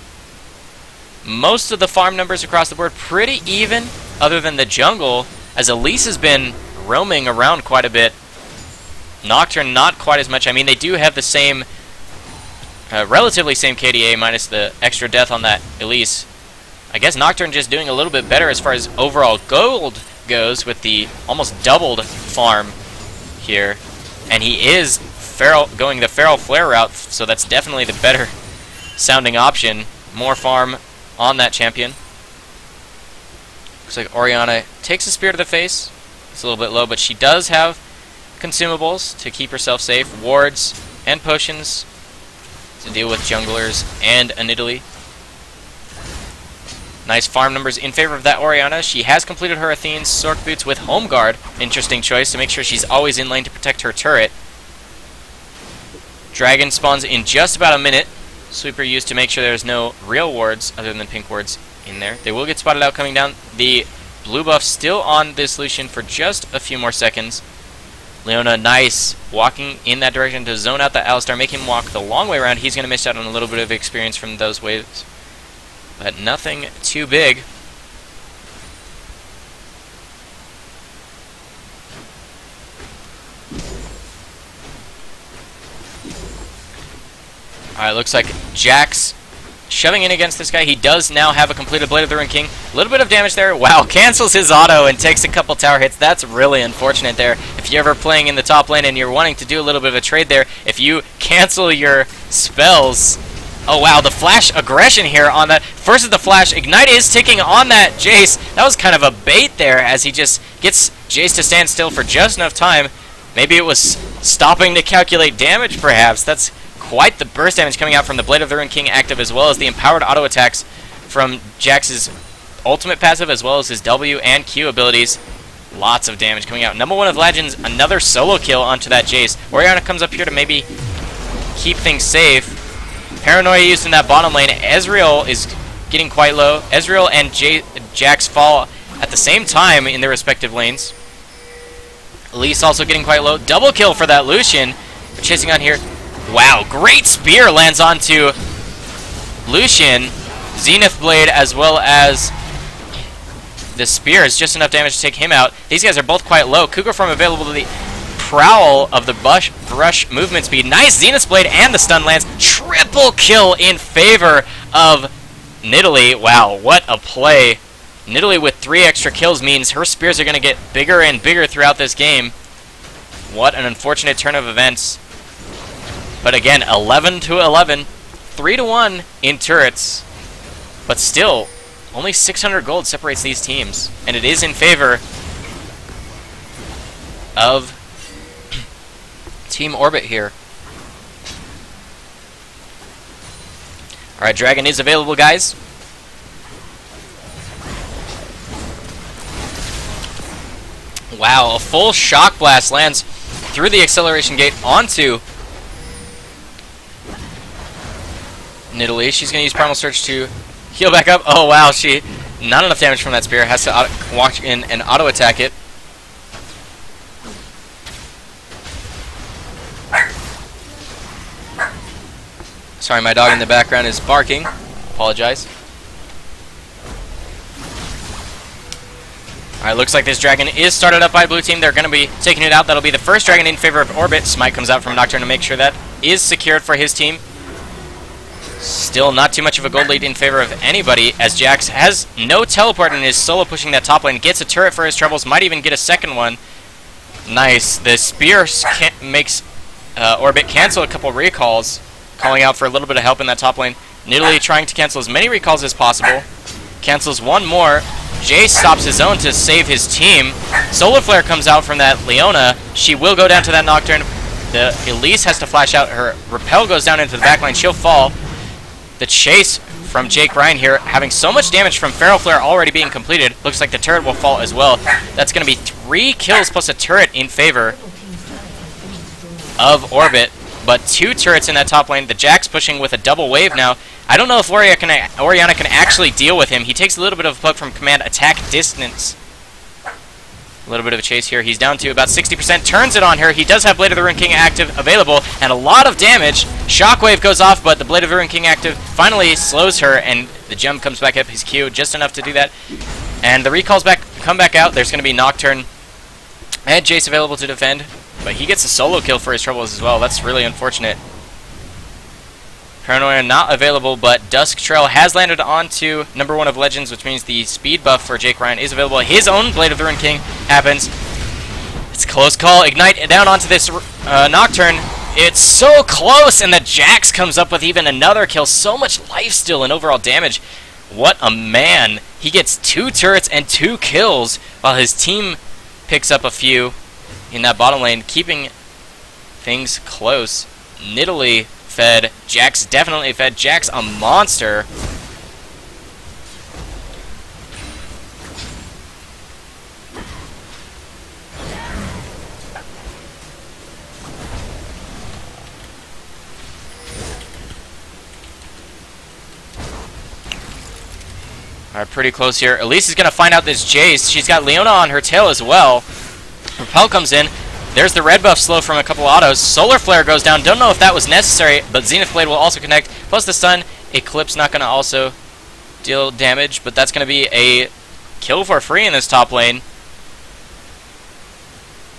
Most of the farm numbers across the board pretty even, other than the jungle, as Elise has been roaming around quite a bit. Nocturne not quite as much. I mean, they do have the same, relatively same KDA minus the extra death on that Elise. I guess Nocturne just doing a little bit better as far as overall gold goes with the almost doubled farm here. And he is going the Feral Flare route, so that's definitely the better sounding option. More farm on that champion. Looks like Orianna takes a spear to the face. It's a little bit low, but she does have consumables to keep herself safe, wards and potions to deal with junglers and a Nidalee. Nice farm numbers in favor of that Orianna. She has completed her Athene's Sork Boots with Home Guard. Interesting choice to make sure she's always in lane to protect her turret. Dragon spawns in just about a minute. Sweeper used to make sure there's no real wards other than pink wards in there. They will get spotted out coming down. The blue buff still on this Lucian for just a few more seconds. Leona, nice, walking in that direction to zone out the Alistar, make him walk the long way around. He's going to miss out on a little bit of experience from those waves, but nothing too big. Alright, looks like Jax shoving in against this guy. He does now have a completed Blade of the Ruined King. A little bit of damage there. Wow, cancels his auto and takes a couple tower hits. That's really unfortunate there. If you're ever playing in the top lane and you're wanting to do a little bit of a trade there, if you cancel your spells... Oh wow, the flash aggression here on that. First of the flash, Ignite is ticking on that Jace. That was kind of a bait there as he just gets Jace to stand still for just enough time. Maybe it was stopping to calculate damage perhaps. That's quite the burst damage coming out from the Blade of the Ruined King active, as well as the empowered auto attacks from Jax's ultimate passive, as well as his W and Q abilities. Lots of damage coming out. Number 1 of Legends, another solo kill onto that Jace. Orianna comes up here to maybe keep things safe. Paranoia used in that bottom lane. Ezreal is getting quite low. Ezreal and Jax fall at the same time in their respective lanes. Elise also getting quite low. Double kill for that Lucian. They're chasing on here. Wow, great spear lands onto Lucian. Zenith Blade as well as the spear is just enough damage to take him out. These guys are both quite low. Cougar Form available to the Prowl of the brush movement speed. Nice Zenith Blade and the stun lands. Triple kill in favor of Nidalee. Wow, what a play. Nidalee with 3 extra kills means her spears are going to get bigger and bigger throughout this game. What an unfortunate turn of events. But again, 11 to 11, 3 to 1 in turrets. But still, only 600 gold separates these teams, and it is in favor of Team Orbit here. Alright, Dragon is available, guys. Wow, a full Shock Blast lands through the acceleration gate onto Nidalee. She's going to use Primal Surge to heal back up. Oh, wow, not enough damage from that spear. Has to walk in and auto-attack it. Sorry, my dog in the background is barking. Apologize. Alright, looks like this dragon is started up by blue team. They're going to be taking it out. That'll be the first dragon in favor of Orbit. Smite comes out from Nocturne to make sure that is secured for his team. Still not too much of a gold lead in favor of anybody, as Jax has no teleport and is solo pushing that top lane. Gets a turret for his troubles, might even get a second one. Nice. The spear makes Orbit cancel a couple recalls, calling out for a little bit of help in that top lane. Nidalee trying to cancel as many recalls as possible. Cancels one more. Jace stops his own to save his team. Solar Flare comes out from that Leona. She will go down to that Nocturne. The Elise has to flash out. Her Repel goes down into the backline. She'll fall. The chase from Jake Ryan here, having so much damage from Feral Flare already being completed. Looks like the turret will fall as well. That's going to be 3 kills plus a turret in favor of Orbit. But 2 turrets in that top lane. The Jax pushing with a double wave now. I don't know if Orianna can actually deal with him. He takes a little bit of a poke from command attack distance. A little bit of a chase here. He's down to about 60%. Turns it on her. He does have Blade of the Ruined King active available, and a lot of damage. Shockwave goes off, but the Blade of the Ruined King active finally slows her, and the gem comes back up his Q just enough to do that. And the recalls come back out. There's going to be Nocturne and Jace available to defend, but he gets a solo kill for his troubles as well. That's really unfortunate. Paranoia not available, but Dusk Trail has landed onto number 1 of Legends, which means the speed buff for Jake Ryan is available. His own Blade of the Ruined King happens. It's a close call. Ignite down onto this Nocturne. It's so close, and the Jax comes up with even another kill. So much life still and overall damage. What a man. He gets 2 turrets and 2 kills, while his team picks up a few in that bottom lane, keeping things close. Nidalee fed. Jax definitely fed. Jax a monster. Alright, pretty close here. Elise is going to find out this Jace. She's got Leona on her tail as well. Repel comes in. There's the red buff slow from a couple autos. Solar Flare goes down. Don't know if that was necessary, but Zenith Blade will also connect. Plus the stun. Eclipse not going to also deal damage, but that's going to be a kill for free in this top lane.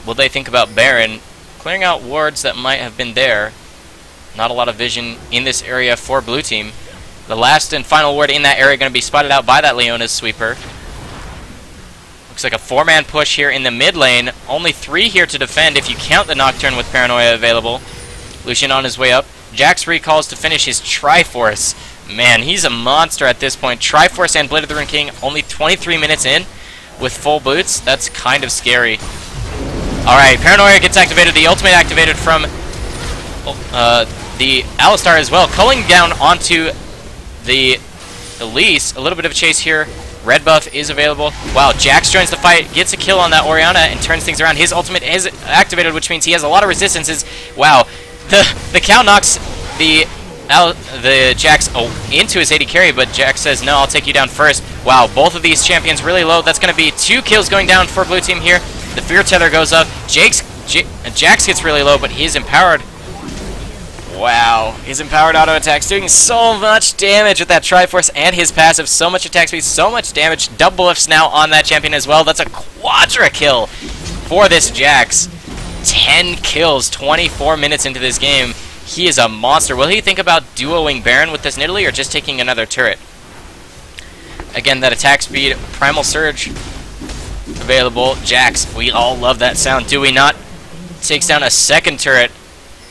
Will they think about Baron? Clearing out wards that might have been there. Not a lot of vision in this area for blue team. The last and final ward in that area going to be spotted out by that Leona's sweeper. Looks like a 4-man push here in the mid lane. Only 3 here to defend if you count the Nocturne with Paranoia available. Lucian on his way up. Jax recalls to finish his Triforce. Man, he's a monster at this point. Triforce and Blade of the Ruined King only 23 minutes in with full boots. That's kind of scary. Alright, Paranoia gets activated. The ultimate activated from the Alistar as well. Culling down onto the Elise. A little bit of a chase here. Red buff is available. Wow, Jax joins the fight, gets a kill on that Orianna, and turns things around. His ultimate is activated, which means he has a lot of resistances. Wow, the cow knocks the Jax into his AD carry, but Jax says, no, I'll take you down first. Wow, both of these champions really low. That's going to be 2 kills going down for blue team here. The Fear Tether goes up. Jax gets really low, but he is empowered. Wow, his empowered auto attack's doing so much damage with that Triforce and his passive. So much attack speed, so much damage. Double buffs now on that champion as well. That's a quadra kill for this Jax. 10 kills, 24 minutes into this game. He is a monster. Will he think about duoing Baron with this Nidalee or just taking another turret? Again, that attack speed, Primal Surge available. Jax, we all love that sound, do we not? Takes down a second turret.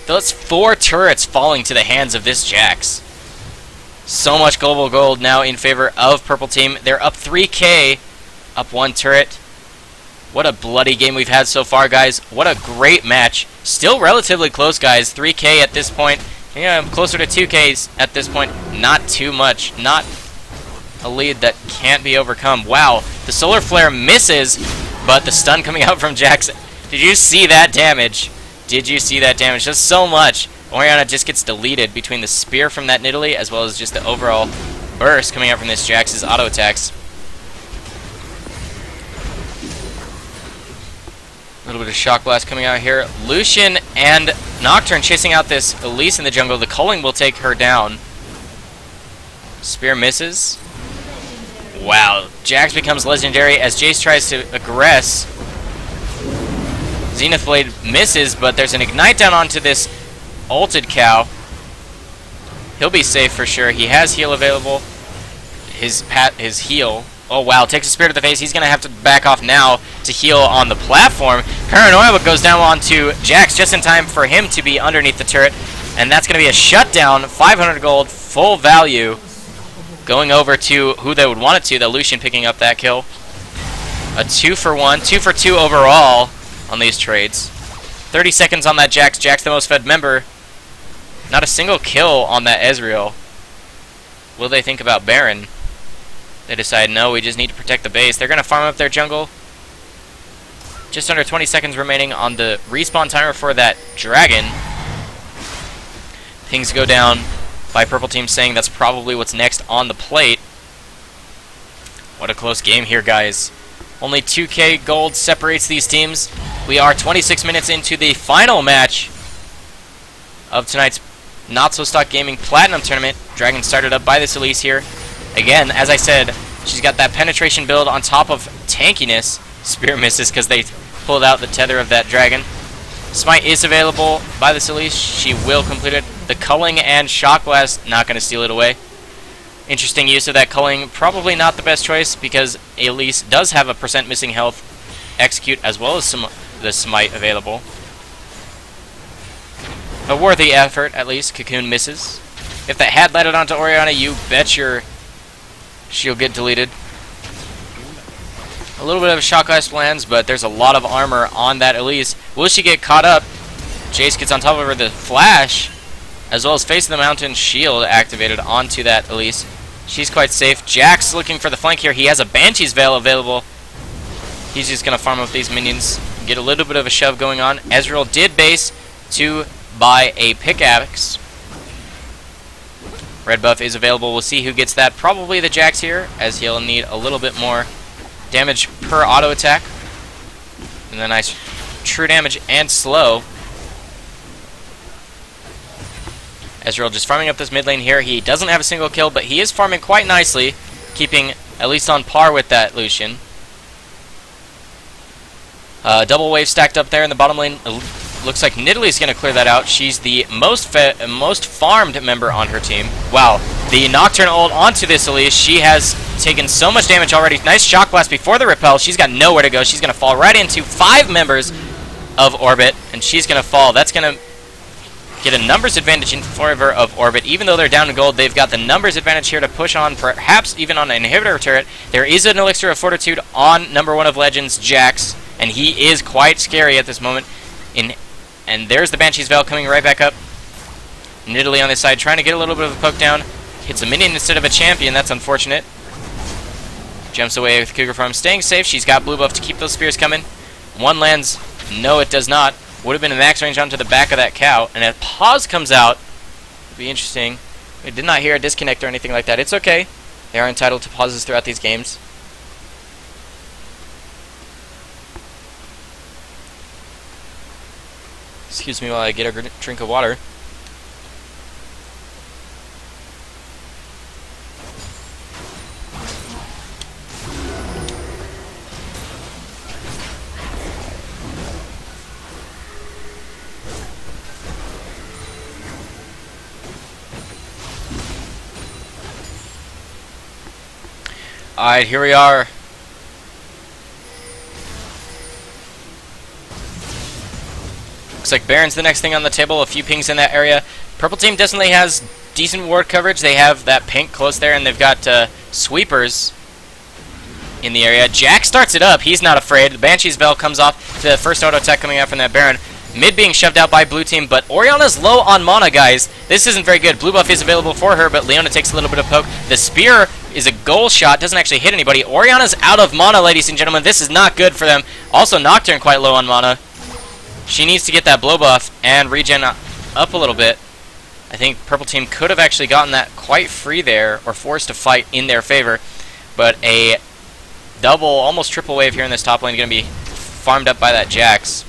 That's 4 turrets falling to the hands of this Jax. So much global gold now in favor of purple team. They're up 3k, up 1 turret. What a bloody game we've had so far, guys. What a great match. Still relatively close, guys. 3k at this point. Yeah, closer to 2ks at this point. Not too much. Not a lead that can't be overcome. Wow, the Solar Flare misses, but the stun coming out from Jax. Did you see that damage? Did you see that damage? Just so much. Orianna just gets deleted between the spear from that Nidalee as well as just the overall burst coming out from this Jax's auto attacks. little bit of Shock Blast coming out here. Lucian and Nocturne chasing out this Elise in the jungle. The culling will take her down. Spear misses. Wow, Jax becomes legendary as Jace tries to aggress. Zenith Blade misses, but there's an Ignite down onto this ulted cow. He'll be safe for sure. He has heal available. His heal. Oh wow, takes a spear to the face. He's going to have to back off now to heal on the platform. Paranoia goes down onto Jax just in time for him to be underneath the turret. And that's going to be a shutdown. 500 gold, full value. Going over to who they would want it to, the Lucian picking up that kill. A 2-for-1, 2-for-2 overall on these trades. 30 seconds on that Jax. Jax the most fed member. Not a single kill on that Ezreal. Will they think about Baron? They decide, no, we just need to protect the base. They're going to farm up their jungle. Just under 20 seconds remaining on the respawn timer for that dragon. Things go down by Purple Team saying that's probably what's next on the plate. What a close game here, guys. Only 2k gold separates these teams. We are 26 minutes into the final match of tonight's NotSoStockGaming Platinum Tournament. Dragon started up by this Elise here. Again, as I said, she's got that penetration build on top of tankiness. Spear misses because they pulled out the tether of that dragon. Smite is available by this Elise. She will complete it. The culling and Shock Blast, not going to steal it away. Interesting use of that culling. Probably not the best choice because Elise does have a % missing health execute as well as the smite available. A worthy effort, at least. Cocoon misses. If that had landed onto Orianna, you bet she'll get deleted. A little bit of a Shock Blast lands, but there's a lot of armor on that Elise. Will she get caught up? Jace gets on top of her. The flash, as well as Face of the Mountain shield activated onto that Elise. She's quite safe. Jax looking for the flank here. He has a Banshee's Veil available. He's just going to farm up these minions, get a little bit of a shove going on. Ezreal did base to buy a pickaxe. Red buff is available. We'll see who gets that. Probably the Jax here, as he'll need a little bit more damage per auto attack. And then nice true damage and slow. Ezreal just farming up this mid lane here. He doesn't have a single kill, but he is farming quite nicely, keeping at least on par with that Lucian. Double wave stacked up there in the bottom lane. Looks like Nidalee's going to clear that out. She's the most farmed member on her team. Wow. The Nocturne ult onto this Elise. She has taken so much damage already. Nice Shock Blast before the repel. She's got nowhere to go. She's going to fall right into 5 members of Orbit, and she's going to fall. That's going to get a numbers advantage in favor of Orbit. Even though they're down in gold, they've got the numbers advantage here to push on, perhaps even on an inhibitor turret. There is an Elixir of Fortitude on number 1 of Legends, Jax, and he is quite scary at this moment. And there's the Banshee's Veil coming right back up. Nidalee on this side trying to get a little bit of a poke down. Hits a minion instead of a champion. That's unfortunate. Jumps away with Cougar Farm. Staying safe. She's got blue buff to keep those spears coming. One lands. No, it does not. Would have been a max range onto the back of that cow. And a pause comes out. Would be interesting. We did not hear a disconnect or anything like that. It's okay. They are entitled to pauses throughout these games. Excuse me while I get a drink of water. Alright, here we are. Looks like Baron's the next thing on the table. A few pings in that area. Purple team definitely has decent ward coverage. They have that pink close there, and they've got sweepers in the area. Jack starts it up. He's not afraid. The Banshee's Veil comes off to the first auto attack coming out from that Baron. Mid being shoved out by blue team, but Orianna's low on mana, guys. This isn't very good. Blue buff is available for her, but Leona takes a little bit of poke. The spear is a goal shot. Doesn't actually hit anybody. Orianna's out of mana, ladies and gentlemen. This is not good for them. Also, Nocturne quite low on mana. She needs to get that blow buff and regen up a little bit. I think Purple Team could have actually gotten that quite free there, or forced to fight in their favor. But a double, almost triple wave here in this top lane is going to be farmed up by that Jax.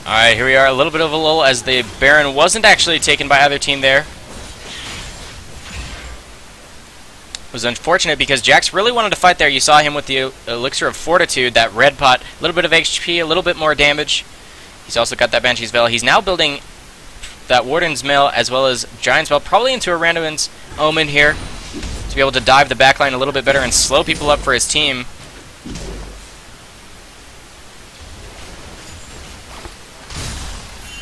Alright, here we are, a little bit of a lull as the Baron wasn't actually taken by either team there. It was unfortunate because Jax really wanted to fight there. You saw him with the Elixir of Fortitude, that red pot, a little bit of HP, a little bit more damage. He's also got that Banshee's Veil. He's now building that Warden's Mail as well as Giant's Mail, probably into a Randuin's Omen here, to be able to dive the backline a little bit better and slow people up for his team.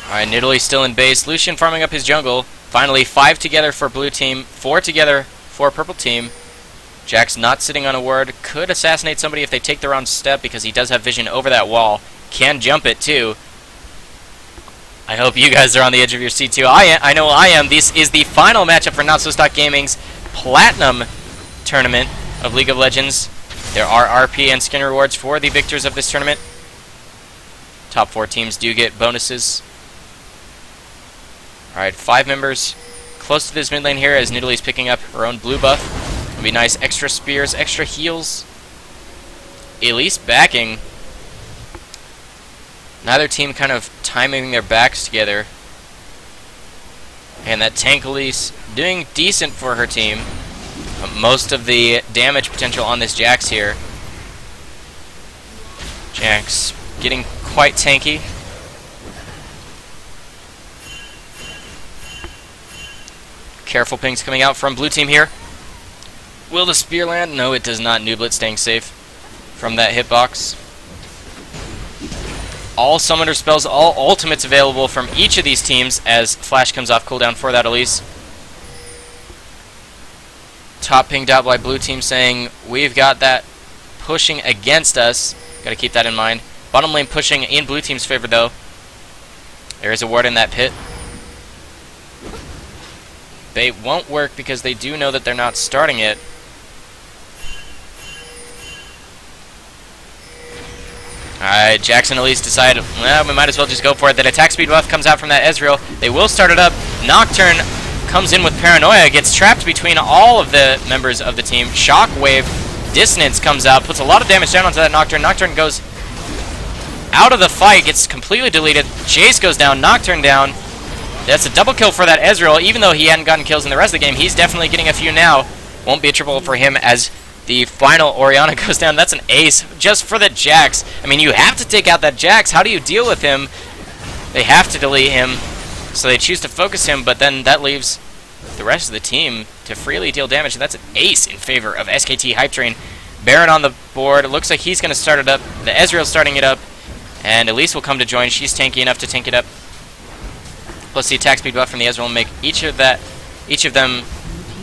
Alright, Nidalee still in base. Lucian farming up his jungle. Finally, 5 together for blue team, 4 together for purple team. Jax not sitting on a ward. Could assassinate somebody if they take the wrong step because he does have vision over that wall. Can jump it too. I hope you guys are on the edge of your seat too. I know I am. This is the final matchup for NotSoStockGaming's Platinum Tournament of League of Legends. There are RP and skin rewards for the victors of this tournament. Top 4 teams do get bonuses. Alright, 5 members close to this mid lane here as Nidalee's picking up her own blue buff. It'll be nice. Extra spears, extra heals. Elise backing. Neither team kind of timing their backs together. And that tank Elise doing decent for her team. Most of the damage potential on this Jax here. Jax getting quite tanky. Careful pings coming out from blue team here. Will the spear land? No, it does not. Nooblet staying safe from that hitbox. All summoner spells, all ultimates available from each of these teams as Flash comes off cooldown for that Elise. Top pinged out by blue team saying, we've got that pushing against us. Gotta keep that in mind. Bottom lane pushing in blue team's favor though. There is a ward in that pit. Bait won't work because they do know that they're not starting it. Alright, Jackson and Elise decide, well, we might as well just go for it. That attack speed buff comes out from that Ezreal. They will start it up. Nocturne comes in with Paranoia, gets trapped between all of the members of the team. Shockwave, Dissonance comes out, puts a lot of damage down onto that Nocturne. Nocturne goes out of the fight, gets completely deleted. Jace goes down, Nocturne down. That's a double kill for that Ezreal. Even though he hadn't gotten kills in the rest of the game, he's definitely getting a few now. Won't be a triple for him as the final Orianna goes down. That's an ace just for the Jax. I mean, you have to take out that Jax. How do you deal with him? They have to delete him, so they choose to focus him, but then that leaves the rest of the team to freely deal damage. And that's an ace in favor of SKT Hype Train. Baron on the board. It looks like he's going to start it up. The Ezreal's starting it up, and Elise will come to join. She's tanky enough to tank it up. Plus the attack speed buff from the Ezreal will make each of them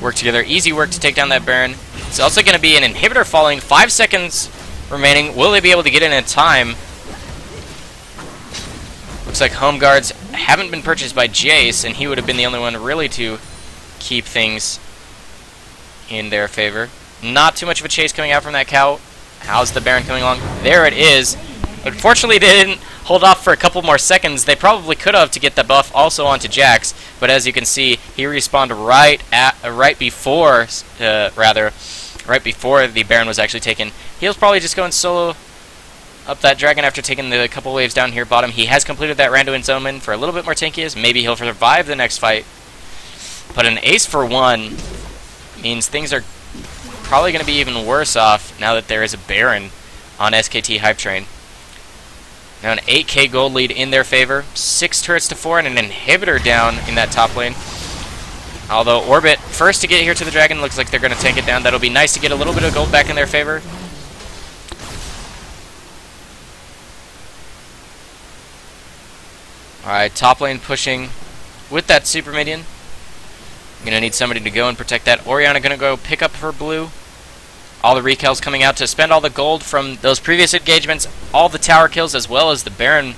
work together. Easy work to take down that Baron. It's also going to be an inhibitor falling. 5 seconds remaining. Will they be able to get in time? Looks like home guards haven't been purchased by Jace, and he would have been the only one really to keep things in their favor. Not too much of a chase coming out from that cow. How's the Baron coming along? There it is. Unfortunately, they didn't hold off for a couple more seconds. They probably could have to get the buff also onto Jax, but as you can see, he respawned right before the Baron was actually taken. He'll probably just go and solo up that dragon after taking the couple waves down here bottom. He has completed that Randuin's Omen for a little bit more tankiest. Maybe he'll survive the next fight. But an ace for 1 means things are probably going to be even worse off now that there is a Baron on SKT Hype Train. Now an 8k gold lead in their favor. 6 turrets to 4 and an inhibitor down in that top lane. Although Orbit, first to get here to the dragon, looks like they're going to tank it down. That'll be nice to get a little bit of gold back in their favor. Alright, top lane pushing with that super minion. Going to need somebody to go and protect that. Orianna going to go pick up her blue. All the recalls coming out to spend all the gold from those previous engagements, all the tower kills, as well as the Baron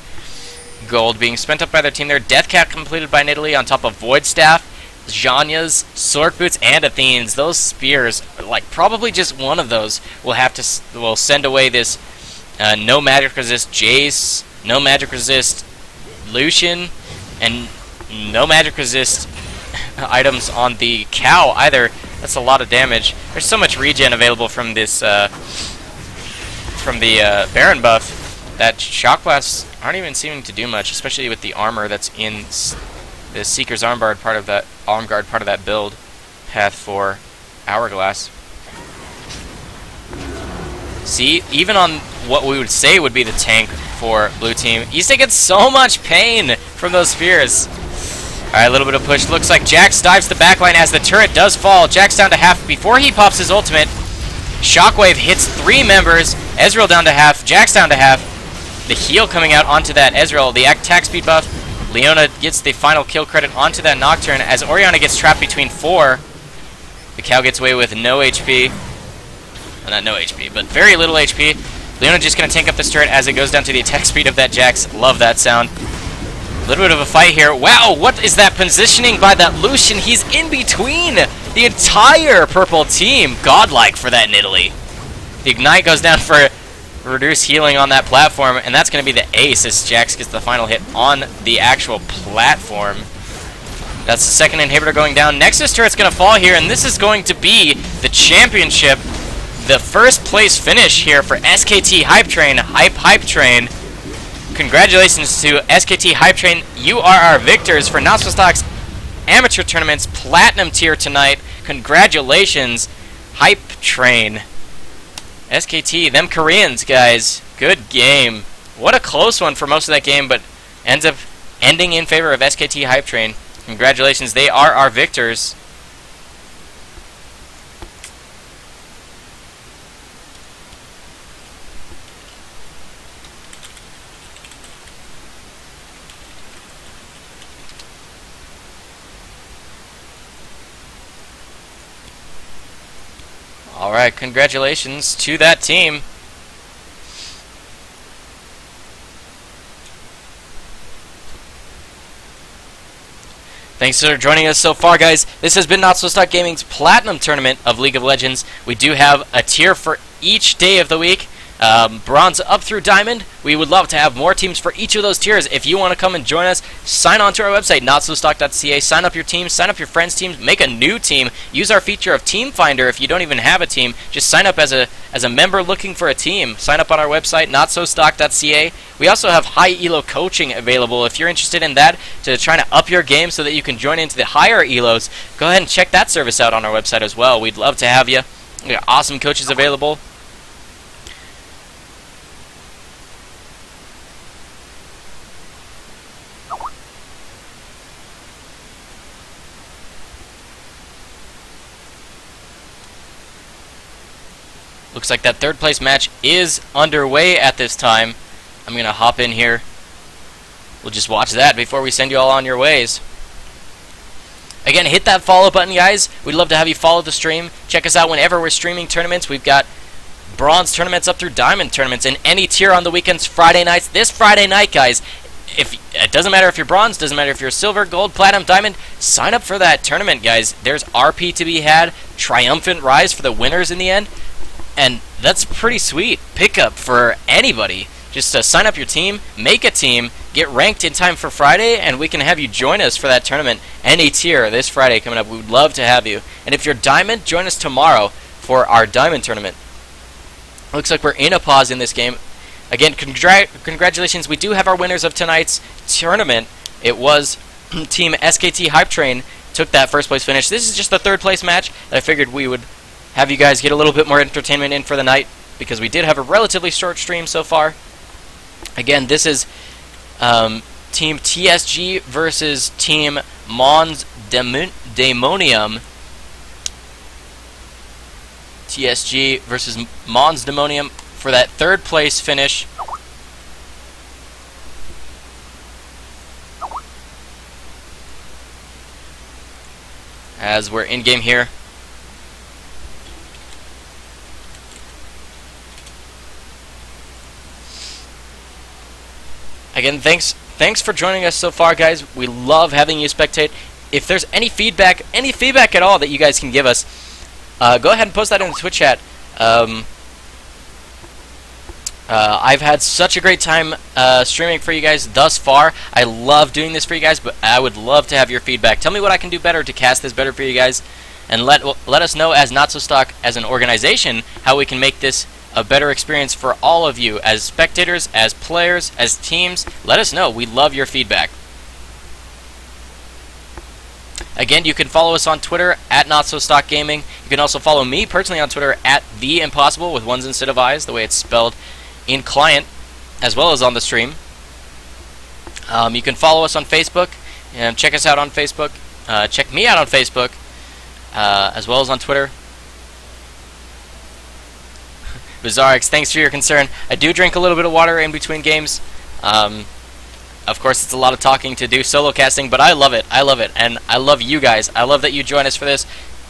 gold being spent up by their team there. Deathcat completed by Nidalee on top of Void Staff, Zhanya's, Sork Boots, and Athene's. Those spears, like probably just one of those, will send away this no magic resist Jace, no magic resist Lucian, and no magic resist items on the cow either. That's a lot of damage. There's so much regen available from this from the Baron buff that shock blasts aren't even seeming to do much, especially with the armor that's in the Seeker's arm guard part of that build path for Hourglass. See, even on what we would say would be the tank for blue team, he's taking so much pain from those spears. Alright, a little bit of push. Looks like Jax dives the backline as the turret does fall. Jax down to half before he pops his ultimate. Shockwave hits 3 members. Ezreal down to half. Jax down to half. The heal coming out onto that Ezreal. The attack speed buff. Leona gets the final kill credit onto that Nocturne as Orianna gets trapped between 4. The cow gets away with no HP. Well, not no HP, but very little HP. Leona just going to tank up this turret as it goes down to the attack speed of that Jax. Love that sound. A little bit of a fight here. Wow, what is that positioning by that Lucian? He's in between the entire purple team. Godlike for that Nidalee. The Ignite goes down for reduced healing on that platform, and that's going to be the ace as Jax gets the final hit on the actual platform. That's the second inhibitor going down. Nexus turret's going to fall here, and this is going to be the championship. The first place finish here for SKT Hype Train. Hype Train. Congratulations to SKT Hype Train. You are our victors for NotSoStock's Amateur Tournament's Platinum tier tonight. Congratulations, Hype Train. SKT, them Koreans, guys. Good game. What a close one for most of that game, but ends up ending in favor of SKT Hype Train. Congratulations, they are our victors. Alright, congratulations to that team. Thanks for joining us so far, guys. This has been NotSoStockGaming's Platinum Tournament of League of Legends. We do have a tier for each day of the week. Bronze up through Diamond. We would love to have more teams for each of those tiers. If you want to come and join us, sign on to our website, NotSoStock.ca. Sign up your team, sign up your friends' teams, make a new team. Use our feature of Team Finder if you don't even have a team. Just sign up as a member looking for a team. Sign up on our website, NotSoStock.ca. We also have high elo coaching available. If you're interested in that, to try to up your game so that you can join into the higher elos, go ahead and check that service out on our website as well. We'd love to have you. We got awesome coaches available. Looks like that third place match is underway at this time. I'm going to hop in here. We'll just watch that before we send you all on your ways. Again, hit that follow button, guys. We'd love to have you follow the stream. Check us out whenever we're streaming tournaments. We've got bronze tournaments up through diamond tournaments in any tier on the weekends, Friday nights. This Friday night, guys, if it doesn't matter if you're bronze, doesn't matter if you're silver, gold, platinum, diamond, sign up for that tournament, guys. There's RP to be had, triumphant rise for the winners in the end. And that's pretty sweet pickup for anybody. Just sign up your team, make a team, get ranked in time for Friday, and we can have you join us for that tournament. Any tier this Friday coming up. We would love to have you. And if you're Diamond, join us tomorrow for our Diamond tournament. Looks like we're in a pause in this game. Again, congratulations. We do have our winners of tonight's tournament. It was Team SKT Hype Train took that first place finish. This is just the third place match that I figured we would have you guys get a little bit more entertainment in for the night, because we did have a relatively short stream so far. Again, this is Team TSG versus Team Mons Demonium. TSG versus Mons Demonium for that third place finish. As we're in game here. Again, thanks for joining us so far, guys. We love having you spectate. If there's any feedback at all that you guys can give us, go ahead and post that in the Twitch chat. I've had such a great time streaming for you guys thus far. I love doing this for you guys, but I would love to have your feedback. Tell me what I can do better to cast this better for you guys, and let us know as NotSoStock, as an organization, how we can make this a better experience for all of you as spectators, as players, as teams. Let us know. We love your feedback. Again, you can follow us on Twitter at NotSoStockGaming. You can also follow me personally on Twitter at TheImpossible with ones instead of I's, the way it's spelled in client as well as on the stream. You can follow us on Facebook and check us out on Facebook. Check me out on Facebook as well as on Twitter. Bizarrex, thanks for your concern. I do drink a little bit of water in between games. Of course, it's a lot of talking to do solo casting, but I love it. I love it, and I love you guys. I love that you join us for this.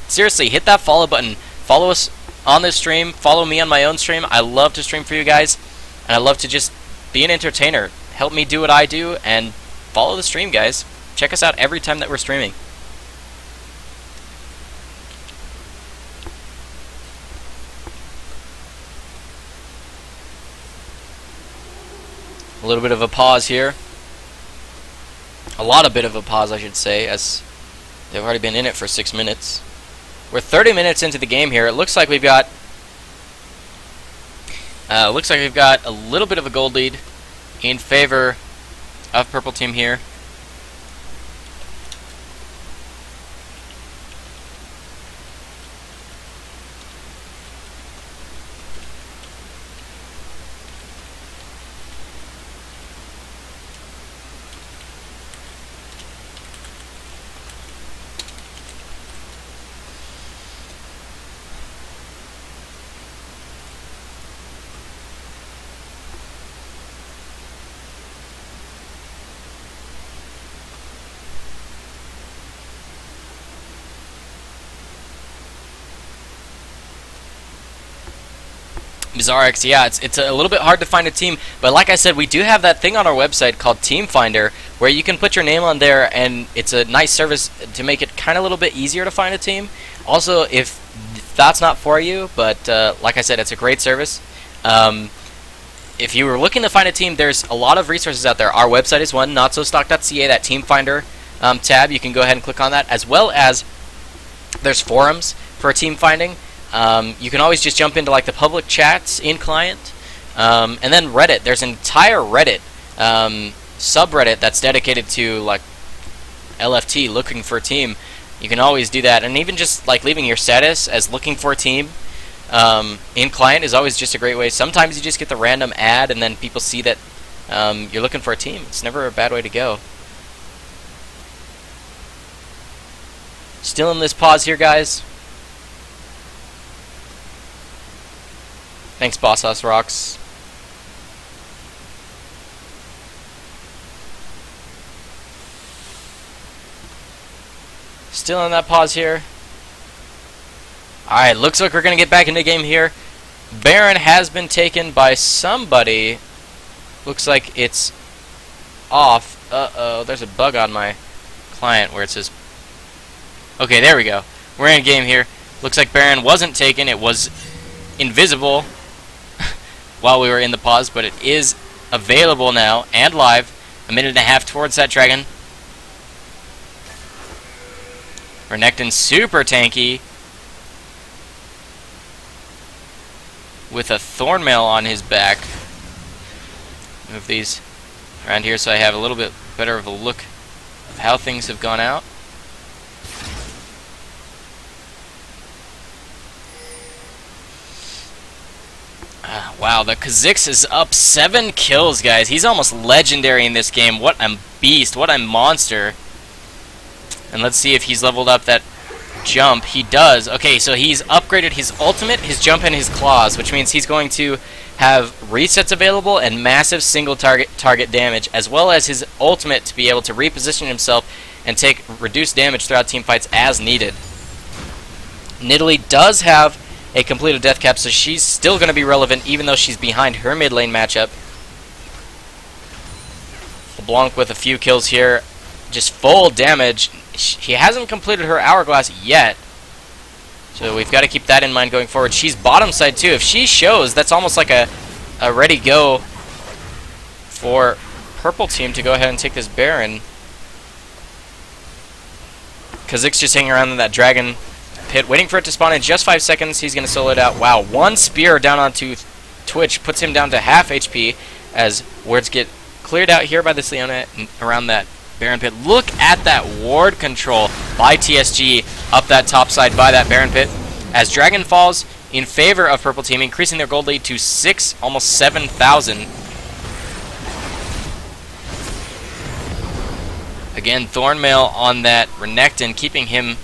Seriously, hit that follow button. Follow us on this stream. Follow me on my own stream. I love to stream for you guys, and I love to just be an entertainer. Help me do what I do, and follow the stream, guys. Check us out every time that we're streaming. A little bit of a pause here. A lot of bit of a pause, I should say, as they've already been in it for 6 minutes. We're 30 minutes into the game here. It looks like we've got a little bit of a gold lead in favor of purple team here. Bizarrex, yeah, it's a little bit hard to find a team, but like I said, we do have that thing on our website called Team Finder, where you can put your name on there, and it's a nice service to make it kind of a little bit easier to find a team. Also, if that's not for you, but like I said, it's a great service. If you were looking to find a team, there's a lot of resources out there. Our website is one, NotSoStock.ca, that Team Finder tab. You can go ahead and click on that, as well as there's forums for team finding. You can always just jump into like the public chats in client, and then Reddit. There's an entire Reddit subreddit that's dedicated to like LFT, looking for a team. You can always do that, and even just like leaving your status as looking for a team in client is always just a great way. Sometimes you just get the random ad, and then people see that you're looking for a team. It's never a bad way to go. Still in this pause here, guys. Thanks, Boss House Rocks. Still in that pause here. Alright, looks like we're going to get back into the game here. Baron has been taken by somebody. Looks like it's off. Uh-oh, there's a bug on my client where it says... Okay, there we go. We're in a game here. Looks like Baron wasn't taken. It was invisible while we were in the pause, but it is available now and live. A minute and a half towards that dragon. Renekton super tanky with a Thornmail on his back. Move these around here so I have a little bit better of a look of how things have gone out. Wow, the Kha'Zix is up 7 kills, guys. He's almost legendary in this game. What a beast. What a monster. And let's see if he's leveled up that jump. He does. Okay, so he's upgraded his ultimate, his jump, and his claws, which means he's going to have resets available and massive single target damage, as well as his ultimate to be able to reposition himself and take reduced damage throughout team fights as needed. Nidalee does have a completed death cap, so she's still going to be relevant even though she's behind her mid lane matchup. LeBlanc with a few kills here. Just full damage. He hasn't completed her hourglass yet. So we've got to keep that in mind going forward. She's bottom side too. If she shows, that's almost like a ready go for purple team to go ahead and take this Baron. Kha'Zix's just hanging around in that dragon pit, waiting for it to spawn in just 5 seconds. He's going to solo it out. Wow, one spear down onto Twitch puts him down to half HP as wards get cleared out here by this Leona around that Baron pit. Look at that ward control by TSG up that top side by that Baron pit as Dragon falls in favor of purple team, increasing their gold lead to 6, almost 7,000. Again, Thornmail on that Renekton, keeping him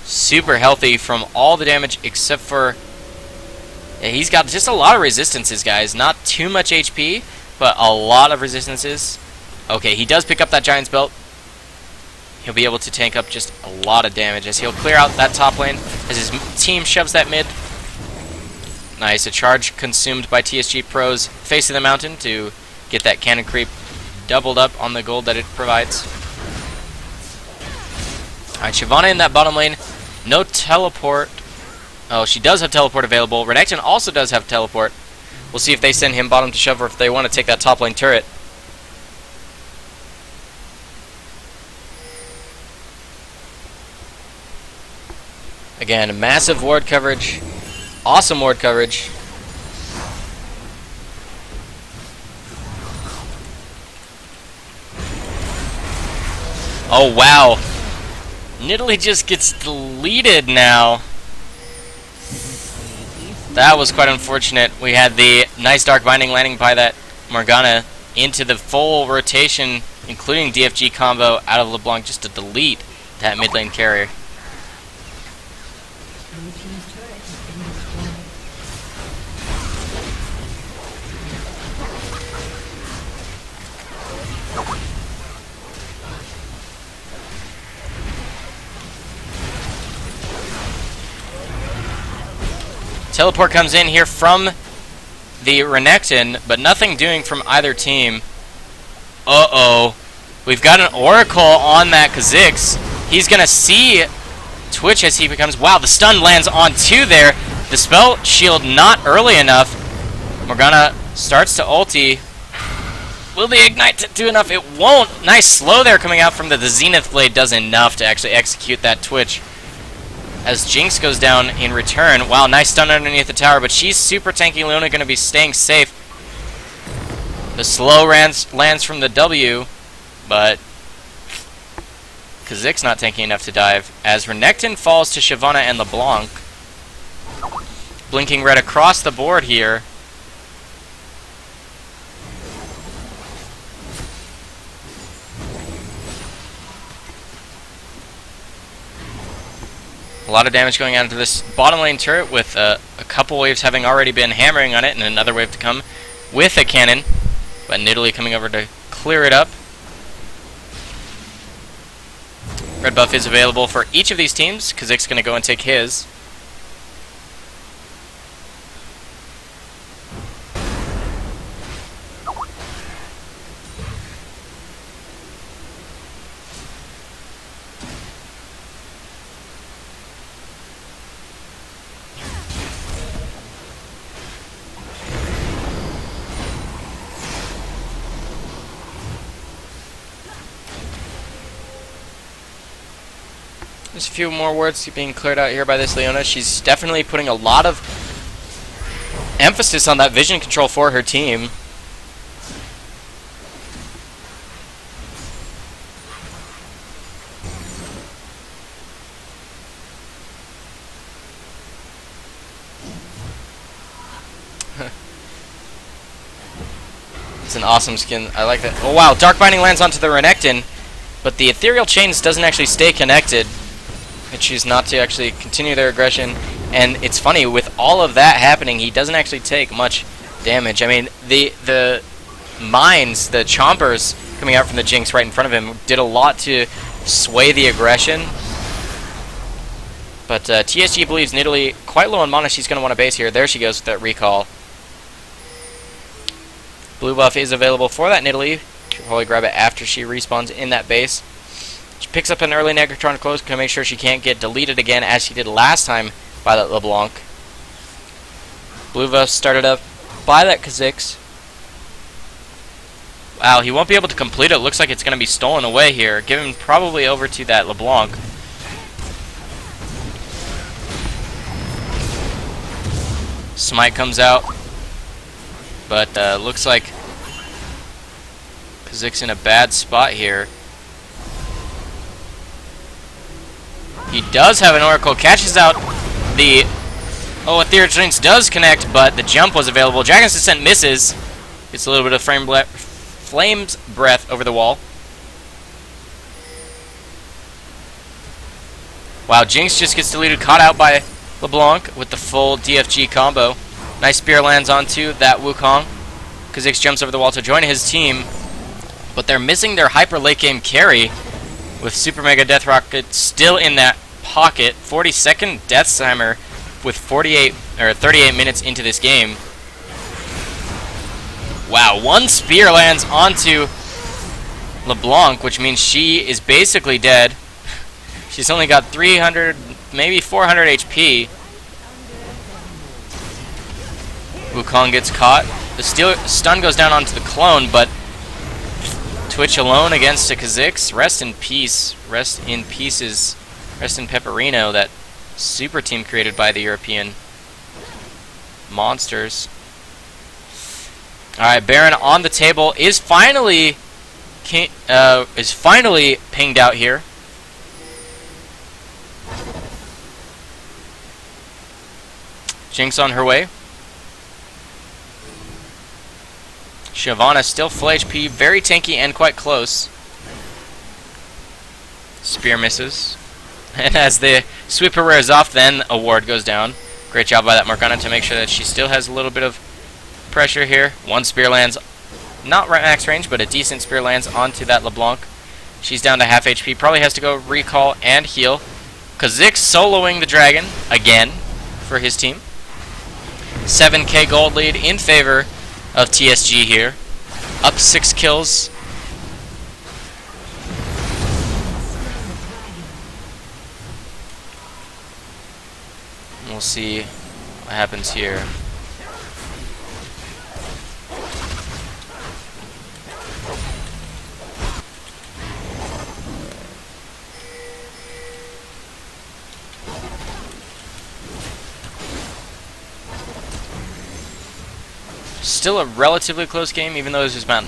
super healthy from all the damage except for... Yeah, he's got just a lot of resistances, guys. Not too much HP, but a lot of resistances. Okay, he does pick up that Giant's Belt. He'll be able to tank up just a lot of damage as he'll clear out that top lane as his team shoves that mid. Nice, a charge consumed by TSG Pro's Face of the Mountain to get that cannon creep doubled up on the gold that it provides. Alright, Shyvana in that bottom lane. No teleport. Oh, she does have teleport available. Renekton also does have teleport. We'll see if they send him bottom to shove or if they want to take that top lane turret. Again, massive ward coverage. Awesome ward coverage. Oh, wow. Nidalee just gets deleted now. That was quite unfortunate. We had the nice Dark Binding landing by that Morgana into the full rotation, including DFG combo out of LeBlanc just to delete that mid lane carrier. Teleport comes in here from the Renekton, but nothing doing from either team. Uh-oh. We've got an Oracle on that Kha'Zix. He's going to see Twitch as he becomes... Wow, the stun lands on 2 there. The spell shield not early enough. Morgana starts to ulti. Will the Ignite do enough? It won't. Nice slow there coming out from the Zenith Blade does enough to actually execute that Twitch. As Jinx goes down in return. Wow, nice stun underneath the tower, but she's super tanky. Leona going to be staying safe. The slow lands from the W, but Kha'Zix not tanky enough to dive. As Renekton falls to Shyvana and LeBlanc. Blinking red across the board here. A lot of damage going out into this bottom lane turret with a couple waves having already been hammering on it and another wave to come with a cannon. But Nidalee coming over to clear it up. Red buff is available for each of these teams. Kha'Zix's going to go and take his. There's a few more wards being cleared out here by this Leona. She's definitely putting a lot of emphasis on that vision control for her team. It's an awesome skin. I like that. Oh wow, Dark Binding lands onto the Renekton, but the Ethereal Chains doesn't actually stay connected. They choose not to actually continue their aggression. And it's funny, with all of that happening, he doesn't actually take much damage. I mean, the mines, the chompers coming out from the Jinx right in front of him did a lot to sway the aggression. But TSG believes Nidalee quite low on mana. She's going to want to base here. There she goes with that recall. Blue buff is available for that Nidalee. She'll probably grab it after she respawns in that base. She picks up an early Negatron close to make sure she can't get deleted again as she did last time by that LeBlanc. Blue buff started up by that Kha'Zix. Wow, he won't be able to complete it. Looks like it's going to be stolen away here. Given probably over to that LeBlanc. Smite comes out. But looks like Kha'Zix in a bad spot here. He does have an Oracle. Catches out the... Oh, Ethereal Chains does connect, but the jump was available. Dragon's Descent misses. Gets a little bit of Flame's Breath over the wall. Wow, Jinx just gets deleted. Caught out by LeBlanc with the full DFG combo. Nice spear lands onto that Wukong. Kha'Zix jumps over the wall to join his team. But they're missing their hyper late game carry with Super Mega Death Rocket still in that pocket. 42nd Death Timer with 38 or 38 minutes into this game. Wow, one spear lands onto LeBlanc, which means she is basically dead. She's only got 300, maybe 400 HP. Wukong gets caught. The stun goes down onto the clone, but Twitch alone against a Kha'Zix. Rest in peace. Rest in pieces. Rest in Pepperino, that super team created by the European monsters. Alright, Baron on the table is finally pinged out here. Jinx on her way. Shyvana still full HP, very tanky and quite close. Spear misses. And as the sweeper wears off, then a ward goes down. Great job by that Morgana to make sure that she still has a little bit of pressure here. One spear lands, not right max range, but a decent spear lands onto that LeBlanc. She's down to half HP, probably has to go recall and heal. Kha'Zix soloing the dragon again for his team. 7k gold lead in favor of TSG here. Up 6 kills. We'll see what happens here. Still a relatively close game, even though there's about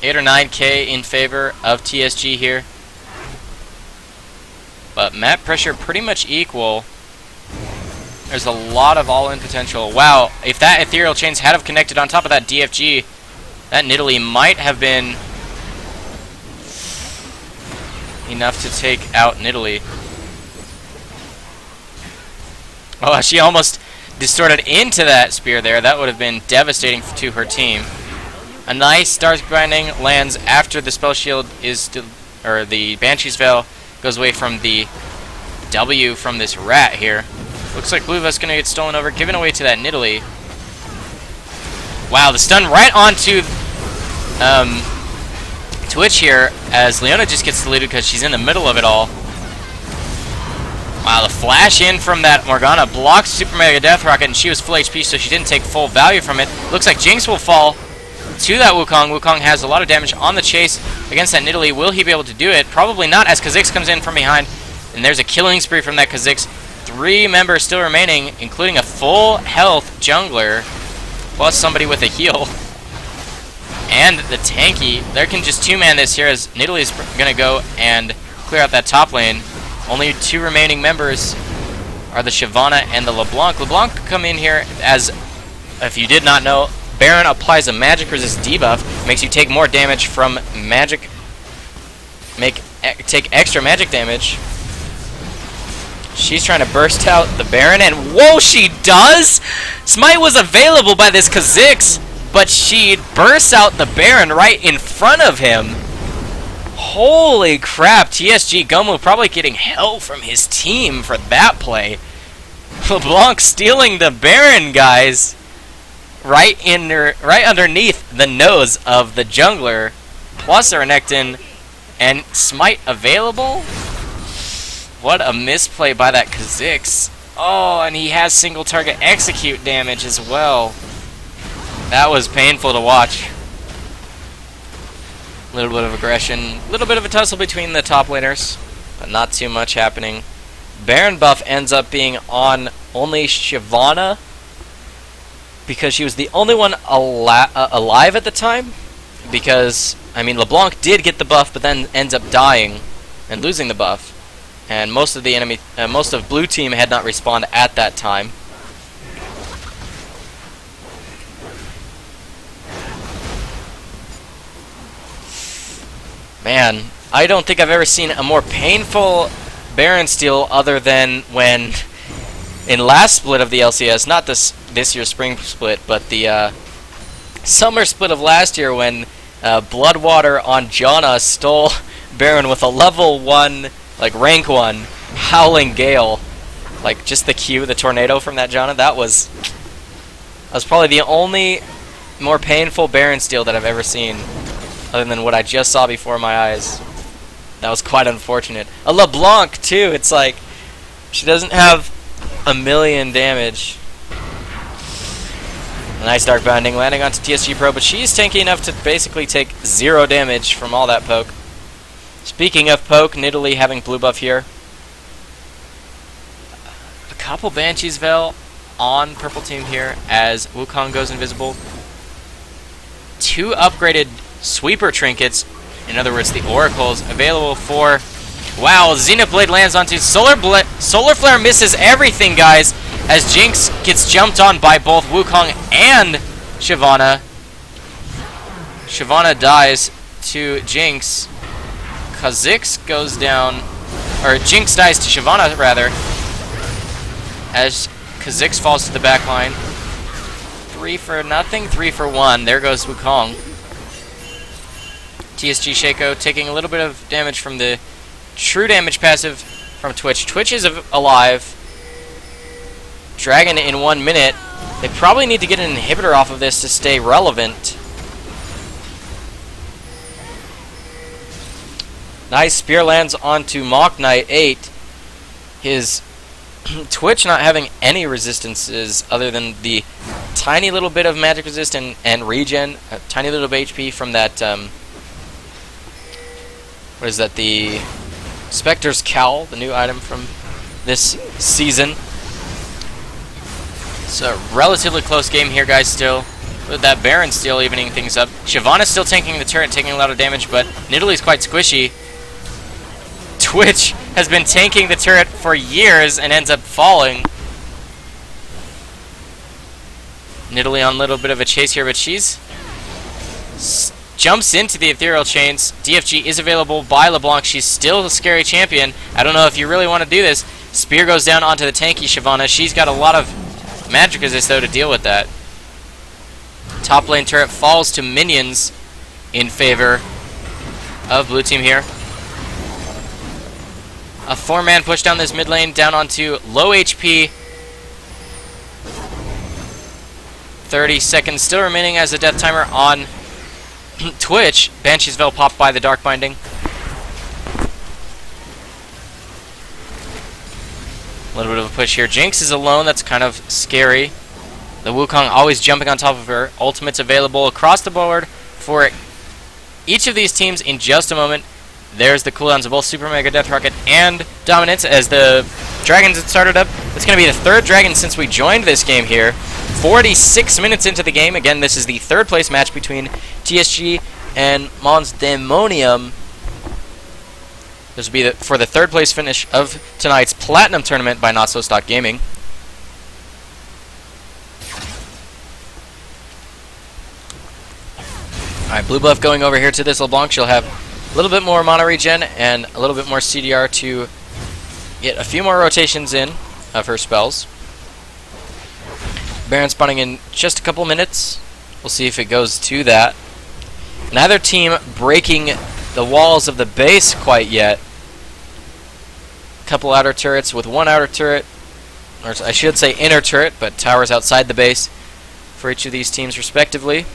8 or 9k in favor of TSG here. But map pressure pretty much equal. There's a lot of all-in potential. Wow, if that Ethereal Chains had have connected on top of that DFG, that Nidalee might have been enough to take out Nidalee. Oh, she almost distorted into that spear there. That would have been devastating to her team. A nice Dark Binding lands after the Spell Shield is, or the Banshee's Veil goes away from the W from this rat here. Looks like Blue Vest's gonna get stolen over, given away to that Nidalee. Wow, the stun right onto Twitch here, as Leona just gets deleted because she's in the middle of it all. Wow, the flash in from that Morgana blocks Super Mega Death Rocket, and she was full HP, so she didn't take full value from it. Looks like Jinx will fall to that Wukong. Wukong has a lot of damage on the chase against that Nidalee. Will he be able to do it? Probably not, as Kha'Zix comes in from behind, and there's a killing spree from that Kha'Zix. 3 members still remaining, including a full health jungler, plus somebody with a heal. And the tanky. There can just 2-man this here, as Nidalee's going to go and clear out that top lane. Only 2 remaining members are the Shyvana and the LeBlanc. LeBlanc could come in here as, if you did not know, Baron applies a magic resist debuff, makes you take more damage from magic, take extra magic damage. She's trying to burst out the Baron, and whoa, she does! Smite was available by this Kha'Zix, but she bursts out the Baron right in front of him. Holy crap, TSG Gomu probably getting hell from his team for that play. LeBlanc stealing the Baron, guys. right underneath the nose of the jungler, plus a Renekton, and smite available. What a misplay by that Kha'Zix. Oh, and he has single target execute damage as well. That was painful to watch. A little bit of aggression, a little bit of a tussle between the top laners, but not too much happening. Baron buff ends up being on only Shyvana, because she was the only one alive at the time. Because, I mean, LeBlanc did get the buff, but then ends up dying and losing the buff. And most of the enemy, most of blue team had not respawned at that time. Man, I don't think I've ever seen a more painful Baron steal other than when, in last split of the LCS, not this year's spring split, but the summer split of last year when Bloodwater on Janna stole Baron with a level 1, like rank 1, Howling Gale. Like, just the Q, the tornado from that Janna, that was probably the only more painful Baron steal that I've ever seen, other than what I just saw before my eyes. That was quite unfortunate. A LeBlanc, too. It's like, she doesn't have a million damage. A nice Dark Binding landing onto TSG Pro, but she's tanky enough to basically take 0 damage from all that poke. Speaking of poke, Nidalee having blue buff here. A couple Banshees Veil on purple team here as Wukong goes invisible. 2 upgraded sweeper trinkets, in other words the oracles, available for... Wow, Xenoblade lands onto Solar Flare, misses everything, guys, as Jinx gets jumped on by both Wukong and Shyvana. Shyvana dies to Jinx. Kha'Zix goes down, or Jinx dies to Shyvana, rather, as Kha'Zix falls to the back line. 3 for nothing, 3 for 1. There goes Wukong. TSG Shaco taking a little bit of damage from the true damage passive from Twitch. Twitch is alive. Dragon in 1 minute. They probably need to get an inhibitor off of this to stay relevant. Nice spear lands onto Mach Knight 8. His Twitch not having any resistances other than the tiny little bit of magic resist and regen, a tiny little bit of HP from that, what is that, the Spectre's Cowl, the new item from this season. It's a relatively close game here, guys, still. With that Baron still evening things up. Shyvana's still tanking the turret, taking a lot of damage, but Nidalee's quite squishy. Twitch has been tanking the turret for years and ends up falling. Nidalee on a little bit of a chase here, but she's jumps into the ethereal chains. DFG is available by LeBlanc. She's still a scary champion. I don't know if you really want to do this. Spear goes down onto the tanky Shyvana. She's got a lot of magic resist, though, to deal with that. Top lane turret falls to minions in favor of blue team here. A 4-man push down this mid lane, down onto low HP. 30 seconds still remaining as the death timer on Twitch. Banshee's Veil popped by the Dark Binding. A little bit of a push here. Jinx is alone. That's kind of scary. The Wukong always jumping on top of her. Ultimates available across the board for each of these teams in just a moment. There's the cooldowns of both Super Mega Death Rocket and Dominance as the dragons had started up. It's going to be the 3rd dragon since we joined this game here. 46 minutes into the game. Again, this is the 3rd place match between TSG and Mons Demonium. This will be for the 3rd place finish of tonight's Platinum Tournament by NotSoStockGaming. Alright, blue buff going over here to this LeBlanc. She'll have a little bit more mana regen and a little bit more CDR to get a few more rotations in of her spells. Baron spawning in just a couple minutes. We'll see if it goes to that. Neither team breaking the walls of the base quite yet. Couple outer turrets with one outer turret, or I should say inner turret, but towers outside the base for each of these teams respectively.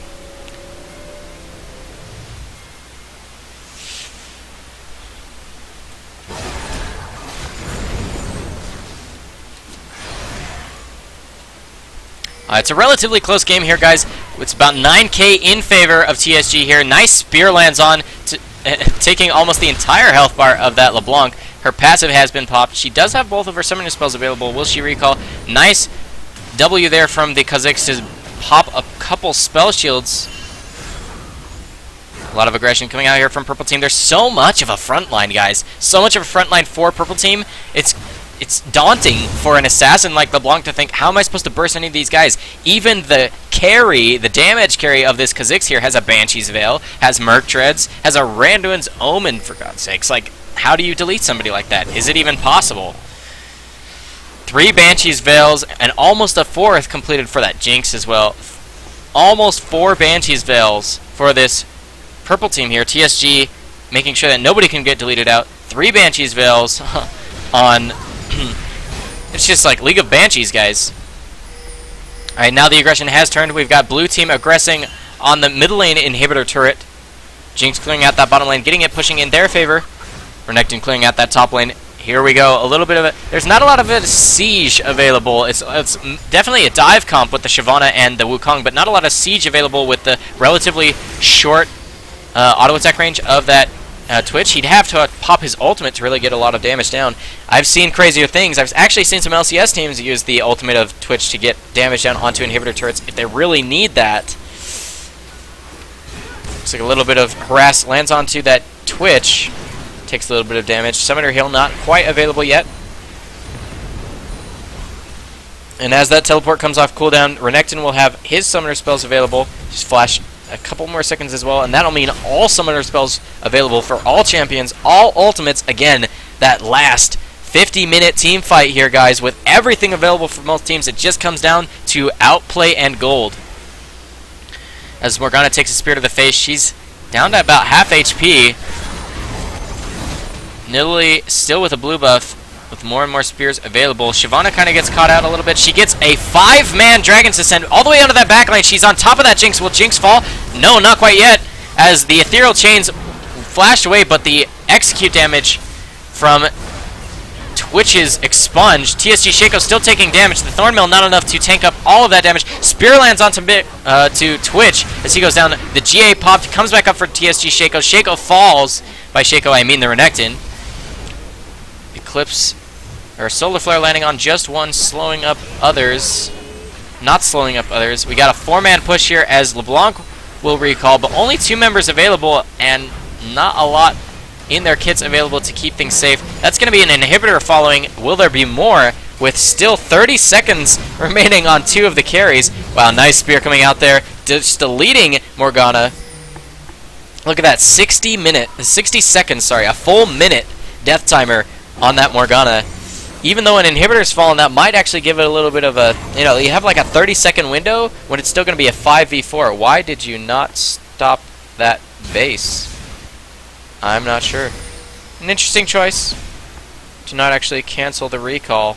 It's a relatively close game here, guys. It's about 9k in favor of TSG here. Nice spear lands on, taking almost the entire health bar of that LeBlanc. Her passive has been popped. She does have both of her summoning spells available. Will she recall? Nice W there from the Kazakhs to pop a couple spell shields. A lot of aggression coming out here from Purple Team. There's so much of a front line, guys. So much of a front line for Purple Team. It's daunting for an assassin like LeBlanc to think, how am I supposed to burst any of these guys? Even the carry, the damage carry of this Kha'Zix here has a Banshee's Veil, has Merc Treads, has a Randuin's Omen, for God's sakes. Like, how do you delete somebody like that? Is it even possible? 3 Banshee's Veils, and almost a 4th completed for that Jinx as well. Almost 4 Banshee's Veils for this Purple Team here. TSG making sure that nobody can get deleted out. 3 Banshee's Veils on... It's just like League of Banshees, guys. Alright, now the aggression has turned. We've got blue team aggressing on the middle lane inhibitor turret. Jinx clearing out that bottom lane, getting it, pushing in their favor. Renekton clearing out that top lane. Here we go. A little bit of it. There's not a lot of a siege available. It's definitely a dive comp with the Shyvana and the Wukong, but not a lot of siege available with the relatively short auto attack range of that Twitch. He'd have to pop his ultimate to really get a lot of damage down. I've seen crazier things. I've actually seen some LCS teams use the ultimate of Twitch to get damage down onto inhibitor turrets if they really need that. Looks like a little bit of harass lands onto that Twitch. Takes a little bit of damage. Summoner heal not quite available yet. And as that teleport comes off cooldown, Renekton will have his summoner spells available. Just flash a couple more seconds as well, and that'll mean all summoner spells available for all champions, all ultimates. Again, that last 50-minute team fight here, guys, with everything available for most teams. It just comes down to outplay and gold. As Morgana takes a spear to the face, she's down to about half HP. Nidalee still with a blue buff, with more and more spears available. Shyvana kind of gets caught out a little bit. She gets a 5-man Dragon's Ascent all the way onto that back lane. She's on top of that Jinx. Will Jinx fall? No, not quite yet, as the Ethereal Chains flashed away, but the execute damage from Twitch is expunged. TSG Shaco still taking damage. The Thornmill not enough to tank up all of that damage. Spear lands onto to Twitch as he goes down. The GA popped, comes back up for TSG Shaco. Shaco falls. By Shaco, I mean the Renekton. Eclipse, or Solar Flare landing on just one, slowing up others. Not slowing up others. We got a 4-man push here as LeBlanc will recall, but only 2 members available and not a lot in their kits available to keep things safe. That's going to be an inhibitor following. Will there be more? With still 30 seconds remaining on 2 of the carries. Wow, nice spear coming out there. Just deleting Morgana. Look at that, 60 seconds, sorry, a full minute death timer on that Morgana. Even though an inhibitor's fallen, that might actually give it a little bit of a, you know, you have like a 30-second window when it's still going to be a 5v4. Why did you not stop that base? I'm not sure. An interesting choice to not actually cancel the recall.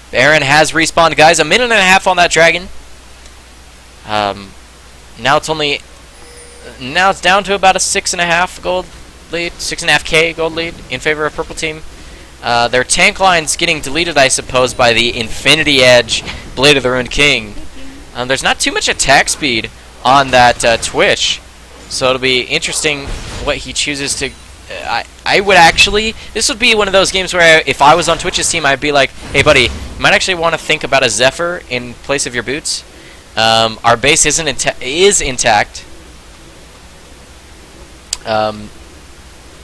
Baron has respawned, guys. A minute and a half on that dragon. Now it's down to about a 6.5 gold lead, 6.5k gold lead in favor of Purple Team. Their tank line's getting deleted, I suppose, by the Infinity Edge Blade of the Ruined King. There's not too much attack speed on that Twitch, so it'll be interesting what he chooses to... I would actually... This would be one of those games where if I was on Twitch's team, I'd be like, hey, buddy, you might actually want to think about a Zephyr in place of your boots. Our base is intact.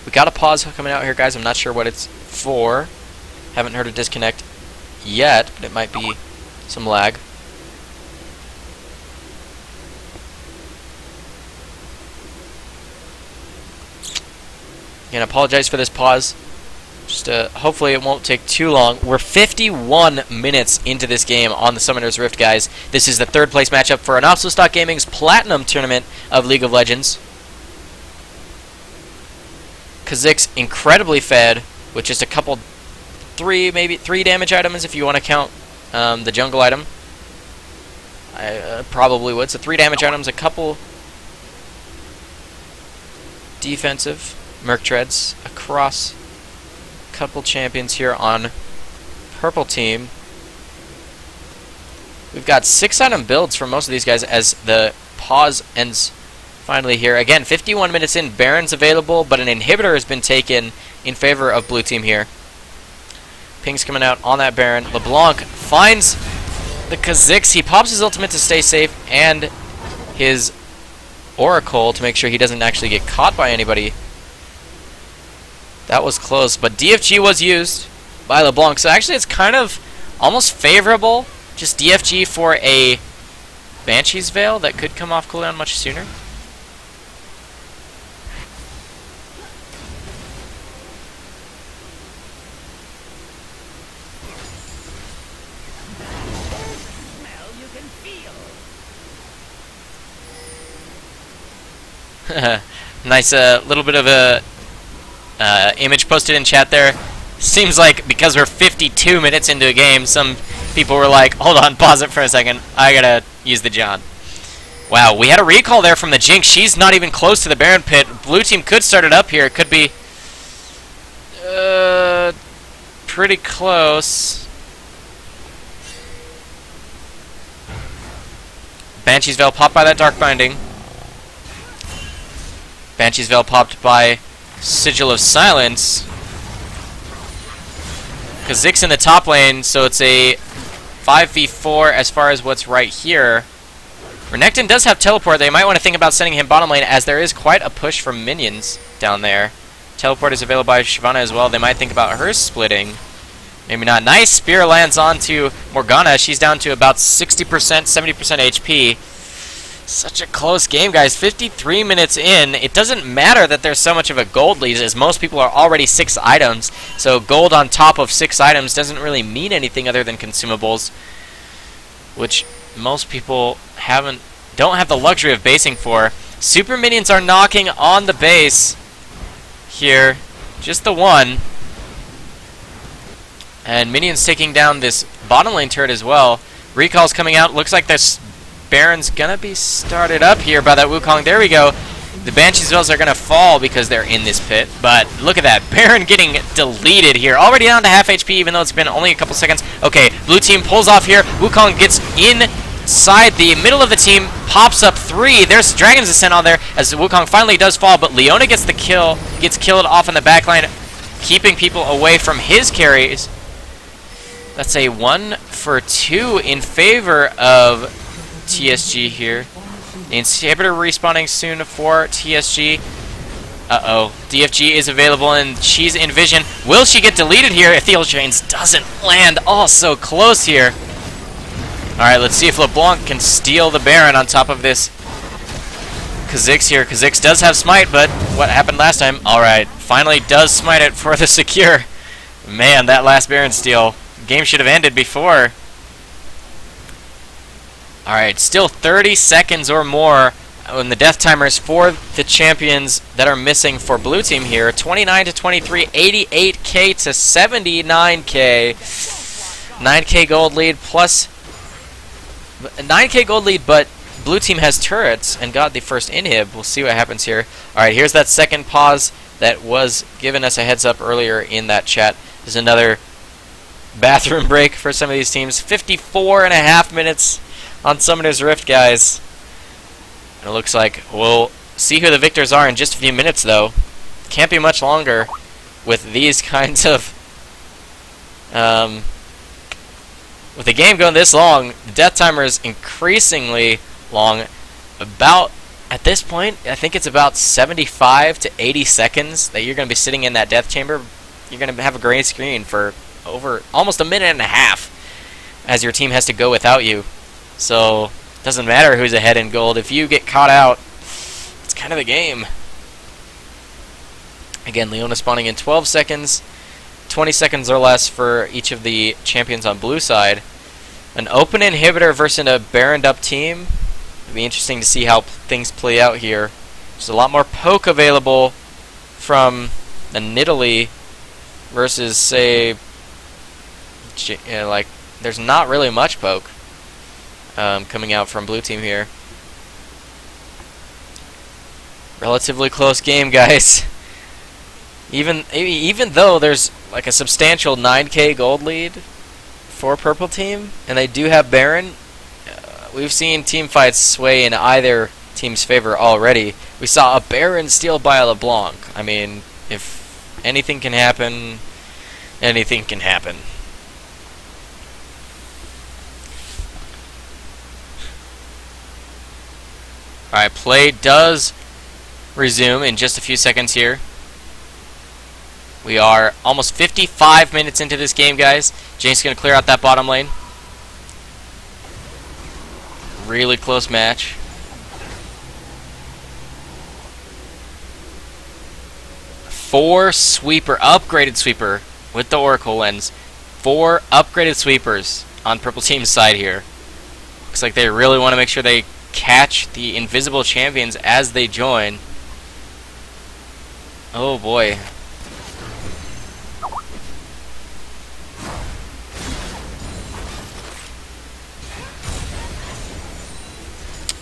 We got a pause coming out here, guys. I'm not sure what it's for. Haven't heard a disconnect yet, but it might be some lag. Again, apologize for this pause. Just hopefully it won't take too long. We're 51 minutes into this game on the Summoner's Rift, guys. This is the 3rd place matchup for NotSoStockGaming's Platinum Tournament of League of Legends. Kha'Zix incredibly fed with just a couple, maybe three damage items if you want to count the jungle item. I probably would. So 3 damage items, a couple defensive Merc Treads across a couple champions here on purple team. We've got 6-item builds for most of these guys as the pause ends finally here. Again, 51 minutes in, Baron's available, but an inhibitor has been taken in favor of blue team here. Ping's coming out on that Baron. LeBlanc finds the Kha'Zix. He pops his ultimate to stay safe and his Oracle to make sure he doesn't actually get caught by anybody. That was close, but DFG was used by LeBlanc, so actually it's kind of almost favorable. Just DFG for a Banshee's Veil that could come off cooldown much sooner. Nice little bit of a image posted in chat there. Seems like because we're 52 minutes into a game, some people were like, hold on, pause it for a second. I gotta use the John. Wow, we had a recall there from the Jinx. She's not even close to the Baron pit. Blue team could start it up here. It could be pretty close. Banshee's Veil popped by that Dark Binding. Banshee's Veil popped by Sigil of Silence. Kha'Zix in the top lane, so it's a 5v4 as far as what's right here. Renekton does have teleport. They might want to think about sending him bottom lane, as there is quite a push from minions down there. Teleport is available by Shyvana as well. They might think about her splitting. Maybe not. Nice spear lands onto Morgana. She's down to about 60%, 70% HP. Such a close game, guys. 53 minutes in. It doesn't matter that there's so much of a gold lead, as most people are already 6 items. So gold on top of 6 items doesn't really mean anything other than consumables, which most people don't have the luxury of basing for. Super minions are knocking on the base here. Just the one. And minions taking down this bottom lane turret as well. Recall's coming out. Looks like this Baron's gonna be started up here by that Wukong. There we go. The Banshee's Veils are gonna fall because they're in this pit. But look at that. Baron getting deleted here. Already down to half HP, even though it's been only a couple seconds. Okay, blue team pulls off here. Wukong gets inside the middle of the team, pops up 3. There's Dragon's Descent on there as Wukong finally does fall, but Leona gets the kill, gets killed off in the backline, keeping people away from his carries. That's a 1 for 2 in favor of TSG here. The inhibitor respawning soon for TSG. Uh-oh. DFG is available and she's in vision. Will she get deleted here? Ethereal Chains doesn't land. Oh, so close here. Alright, let's see if LeBlanc can steal the Baron on top of this Kha'Zix here. Kha'Zix does have smite, but what happened last time? Alright, finally does smite it for the secure. Man, that last Baron steal. Game should have ended before. Alright, still 30 seconds or more when the death timers for the champions that are missing for blue team here. 29 to 23, 88k to 79k. 9k gold lead plus 9k gold lead, but blue team has turrets and got the first inhib. We'll see what happens here. Alright, here's that second pause that was giving us a heads up earlier in that chat. There's another bathroom break for some of these teams. 54.5 minutes on Summoner's Rift, guys. And it looks like we'll see who the victors are in just a few minutes, though. Can't be much longer with these kinds of... with the game going this long, the death timer is increasingly long. About, at this point, I think it's about 75 to 80 seconds that you're going to be sitting in that death chamber. You're going to have a green screen for over almost a minute and a half as your team has to go without you. So, it doesn't matter who's ahead in gold. If you get caught out, it's kind of the game. Again, Leona spawning in 12 seconds. 20 seconds or less for each of the champions on blue side. An open inhibitor versus a Baroned up team. It'll be interesting to see how things play out here. There's a lot more poke available from the Nidalee versus, say, like, there's not really much poke. coming out from blue team here. Relatively close game, guys. Even though there's like a substantial 9k gold lead for purple team, and they do have Baron, we've seen team fights sway in either team's favor already. We saw a Baron steal by a LeBlanc. I mean, if anything can happen, anything can happen. Alright, play does resume in just a few seconds here. We are almost 55 minutes into this game, guys. Jinx going to clear out that bottom lane. Really close match. Upgraded sweeper with the Oracle lens. 4 upgraded sweepers on purple team's side here. Looks like they really want to make sure they catch the invisible champions as they join. Oh boy.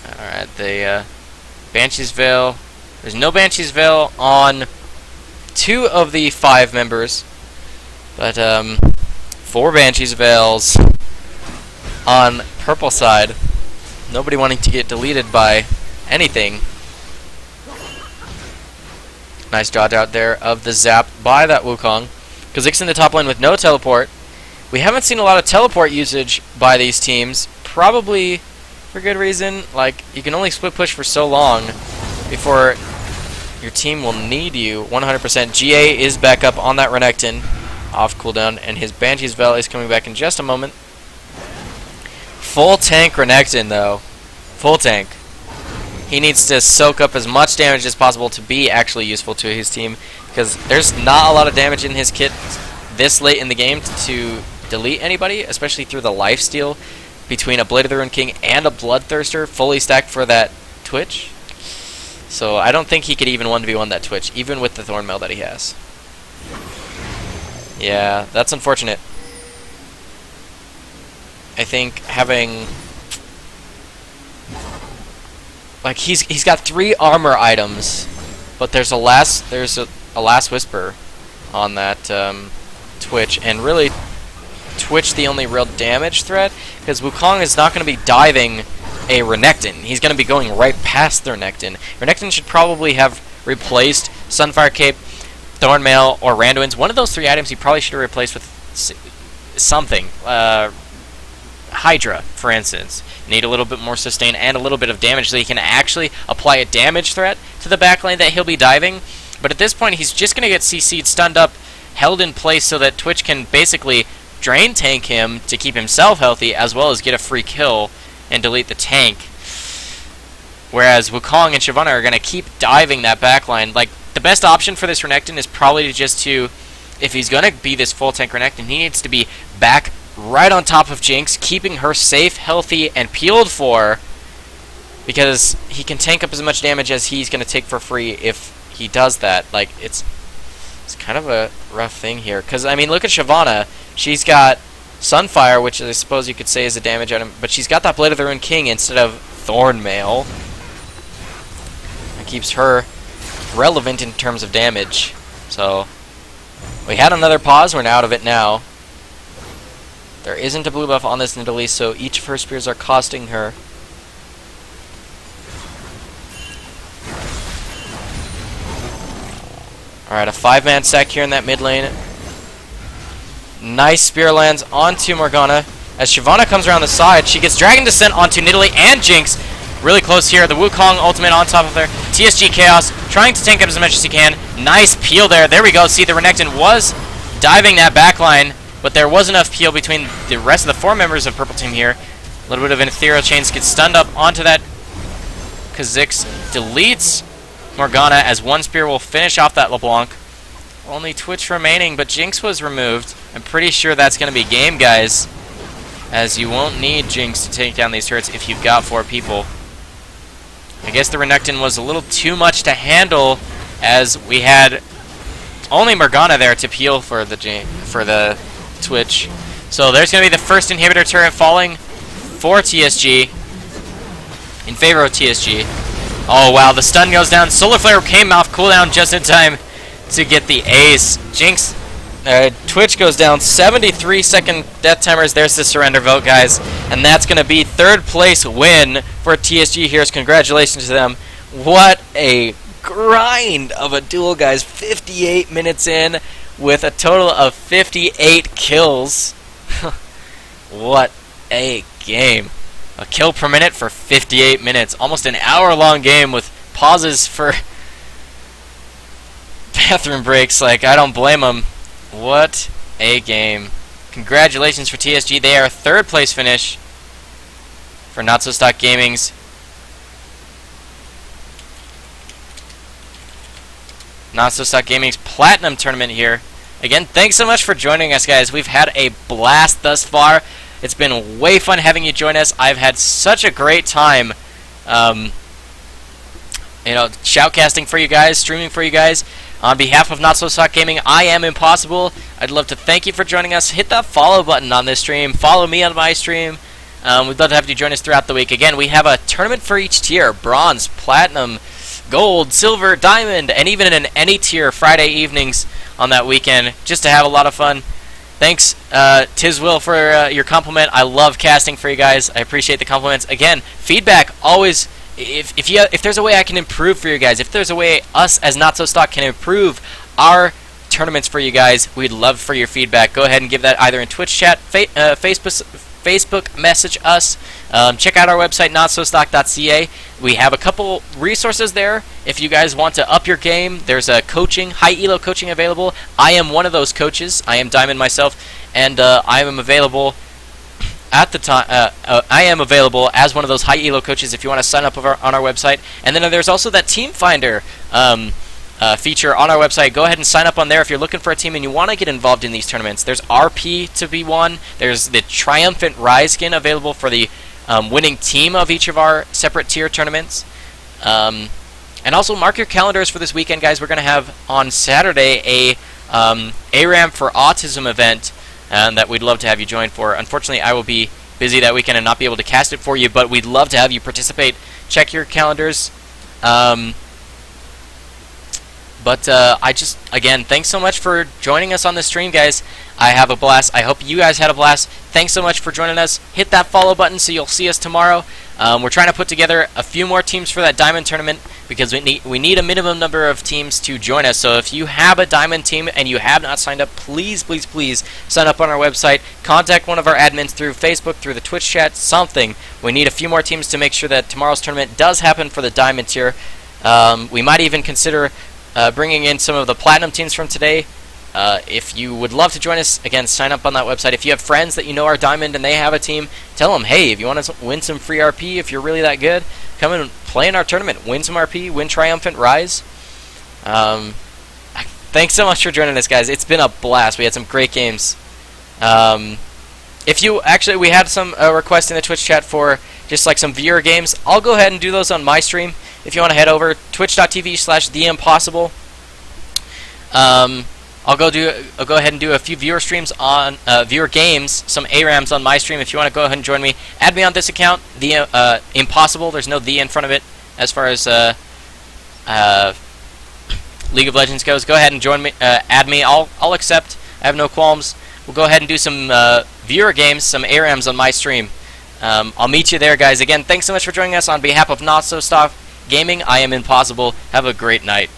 Alright, the Banshee's Veil. There's no Banshee's Veil on 2 of the 5 members, but 4 Banshee's Veils on purple side. Nobody wanting to get deleted by anything. Nice dodge out there of the zap by that Wukong. Kha'Zix in the top lane with no teleport. We haven't seen a lot of teleport usage by these teams, probably for good reason. Like, you can only split push for so long before your team will need you 100%. GA is back up on that Renekton, off cooldown, and his Banshee's Veil is coming back in just a moment. Full tank Renekton, though. Full tank. He needs to soak up as much damage as possible to be actually useful to his team, because there's not a lot of damage in his kit this late in the game to delete anybody, especially through the lifesteal between a Blade of the Ruined King and a Bloodthirster fully stacked for that Twitch. So I don't think he could even 1v1 that Twitch, even with the Thorn Mail that he has. Yeah, that's unfortunate. I think having... like, he's got 3 armor items, but there's a last Whisper on that Twitch, and really Twitch the only real damage threat, because Wukong is not going to be diving a Renekton. He's going to be going right past the Renekton. Renekton should probably have replaced Sunfire Cape, Thorn Mail, or Randuin's. One of those 3 items he probably should have replaced with something. Hydra, for instance. Need a little bit more sustain and a little bit of damage so he can actually apply a damage threat to the backline that he'll be diving. But at this point, he's just going to get CC'd, stunned up, held in place so that Twitch can basically drain tank him to keep himself healthy, as well as get a free kill and delete the tank. Whereas Wukong and Shyvana are going to keep diving that backline. Like, the best option for this Renekton is probably just to, if he's going to be this full tank Renekton, he needs to be back right on top of Jinx, keeping her safe, healthy, and peeled for, because he can tank up as much damage as he's going to take for free if he does that. Like, it's kind of a rough thing here, because, I mean, look at Shyvana. She's got Sunfire, which I suppose you could say is a damage item, but she's got that Blade of the Ruined King instead of Thorn Mail. That keeps her relevant in terms of damage. So, we had another pause, we're out of it now. There isn't a blue buff on this Nidalee, so each of her spears are costing her. Alright, a 5-man sack here in that mid lane. Nice spear lands onto Morgana. As Shyvana comes around the side, she gets Dragon Descent onto Nidalee and Jinx. Really close here. The Wukong ultimate on top of her. TSG Chaos trying to tank up as much as he can. Nice peel there. There we go. See, the Renekton was diving that backline, but there was enough peel between the rest of the 4 members of Purple Team here. A little bit of an Ethereal Chains gets stunned up onto that. Kha'Zix deletes Morgana as one spear will finish off that LeBlanc. Only Twitch remaining, but Jinx was removed. I'm pretty sure that's going to be game, guys, as you won't need Jinx to take down these turrets if you've got 4 people. I guess the Renekton was a little too much to handle, as we had only Morgana there to peel for the Twitch. So there's going to be the first inhibitor turret falling for TSG. In favor of TSG. Oh wow, the stun goes down. Solar Flare came off cooldown just in time to get the ace. Jinx, Twitch goes down. 73-second death timers. There's the surrender vote, guys. And that's going to be third place win for TSG here. Congratulations to them. What a grind of a duel, guys. 58 minutes in with a total of 58 kills. What a game. A kill per minute for 58 minutes. Almost an hour-long game with pauses for bathroom breaks. Like, I don't blame them. What a game. Congratulations for TSG. They are third place finish for NotSoStockGaming's NotSoStockGaming's Platinum Tournament here. Again, thanks so much for joining us, guys. We've had a blast thus far. It's been way fun having you join us. I've had such a great time, shoutcasting for you guys, streaming for you guys. On behalf of NotSoStockGaming, I am Impossible. I'd love to thank you for joining us. Hit that follow button on this stream. Follow me on my stream. We'd love to have you join us throughout the week. Again, we have a tournament for each tier: bronze, platinum, gold, silver, diamond, and even in any tier Friday evenings on that weekend, just to have a lot of fun. Thanks, Tizwill, for your compliment. I love casting for you guys. I appreciate the compliments. Again, feedback always. If there's a way I can improve for you guys, if there's a way us as NotSoStock can improve our tournaments for you guys, we'd love for your feedback. Go ahead and give that either in Twitch chat, Facebook message us. Check out our website, NotSoStock.ca. We have a couple resources there. If you guys want to up your game, there's a coaching, high elo coaching available. I am one of those coaches. I am Diamond myself, and I am available at the time. I am available as one of those high elo coaches if you want to sign up on our website. And then there's also that Team Finder feature on our website. Go ahead and sign up on there if you're looking for a team and you want to get involved in these tournaments. There's RP to be won. There's the Triumphant Rise skin available for the winning team of each of our separate tier tournaments. And also mark your calendars for this weekend, guys. We're going to have on Saturday a ARAM for Autism event that we'd love to have you join for. Unfortunately, I will be busy that weekend and not be able to cast it for you, but we'd love to have you participate. Check your calendars. Again, thanks so much for joining us on the stream, guys. I have a blast. I hope you guys had a blast. Thanks so much for joining us. Hit that follow button so you'll see us tomorrow. We're trying to put together a few more teams for that Diamond tournament because we need a minimum number of teams to join us. So if you have a Diamond team and you have not signed up, please, please, please sign up on our website. Contact one of our admins through Facebook, through the Twitch chat, something. We need a few more teams to make sure that tomorrow's tournament does happen for the Diamond tier. We might even consider bringing in some of the Platinum teams from today. If you would love to join us, again, sign up on that website. If you have friends that you know are Diamond and they have a team, tell them, hey, if you want to win some free RP, if you're really that good, come and play in our tournament. Win some RP, win Triumphant Rise. Thanks so much for joining us, guys. It's been a blast. We had some great games. We had some requests in the Twitch chat for just like some viewer games. I'll go ahead and do those on my stream. If you want to head over, twitch.tv/theimpossible. I'll go ahead and do a few viewer streams on viewer games, some ARAMs on my stream. If you want to go ahead and join me, add me on this account, the Impossible. There's no the in front of it as far as League of Legends goes. Go ahead and join me, add me. I'll accept. I have no qualms. We'll go ahead and do some viewer games, some ARAMs on my stream. I'll meet you there, guys. Again, thanks so much for joining us. On behalf of NotSoStockGaming, I am Impossible. Have a great night.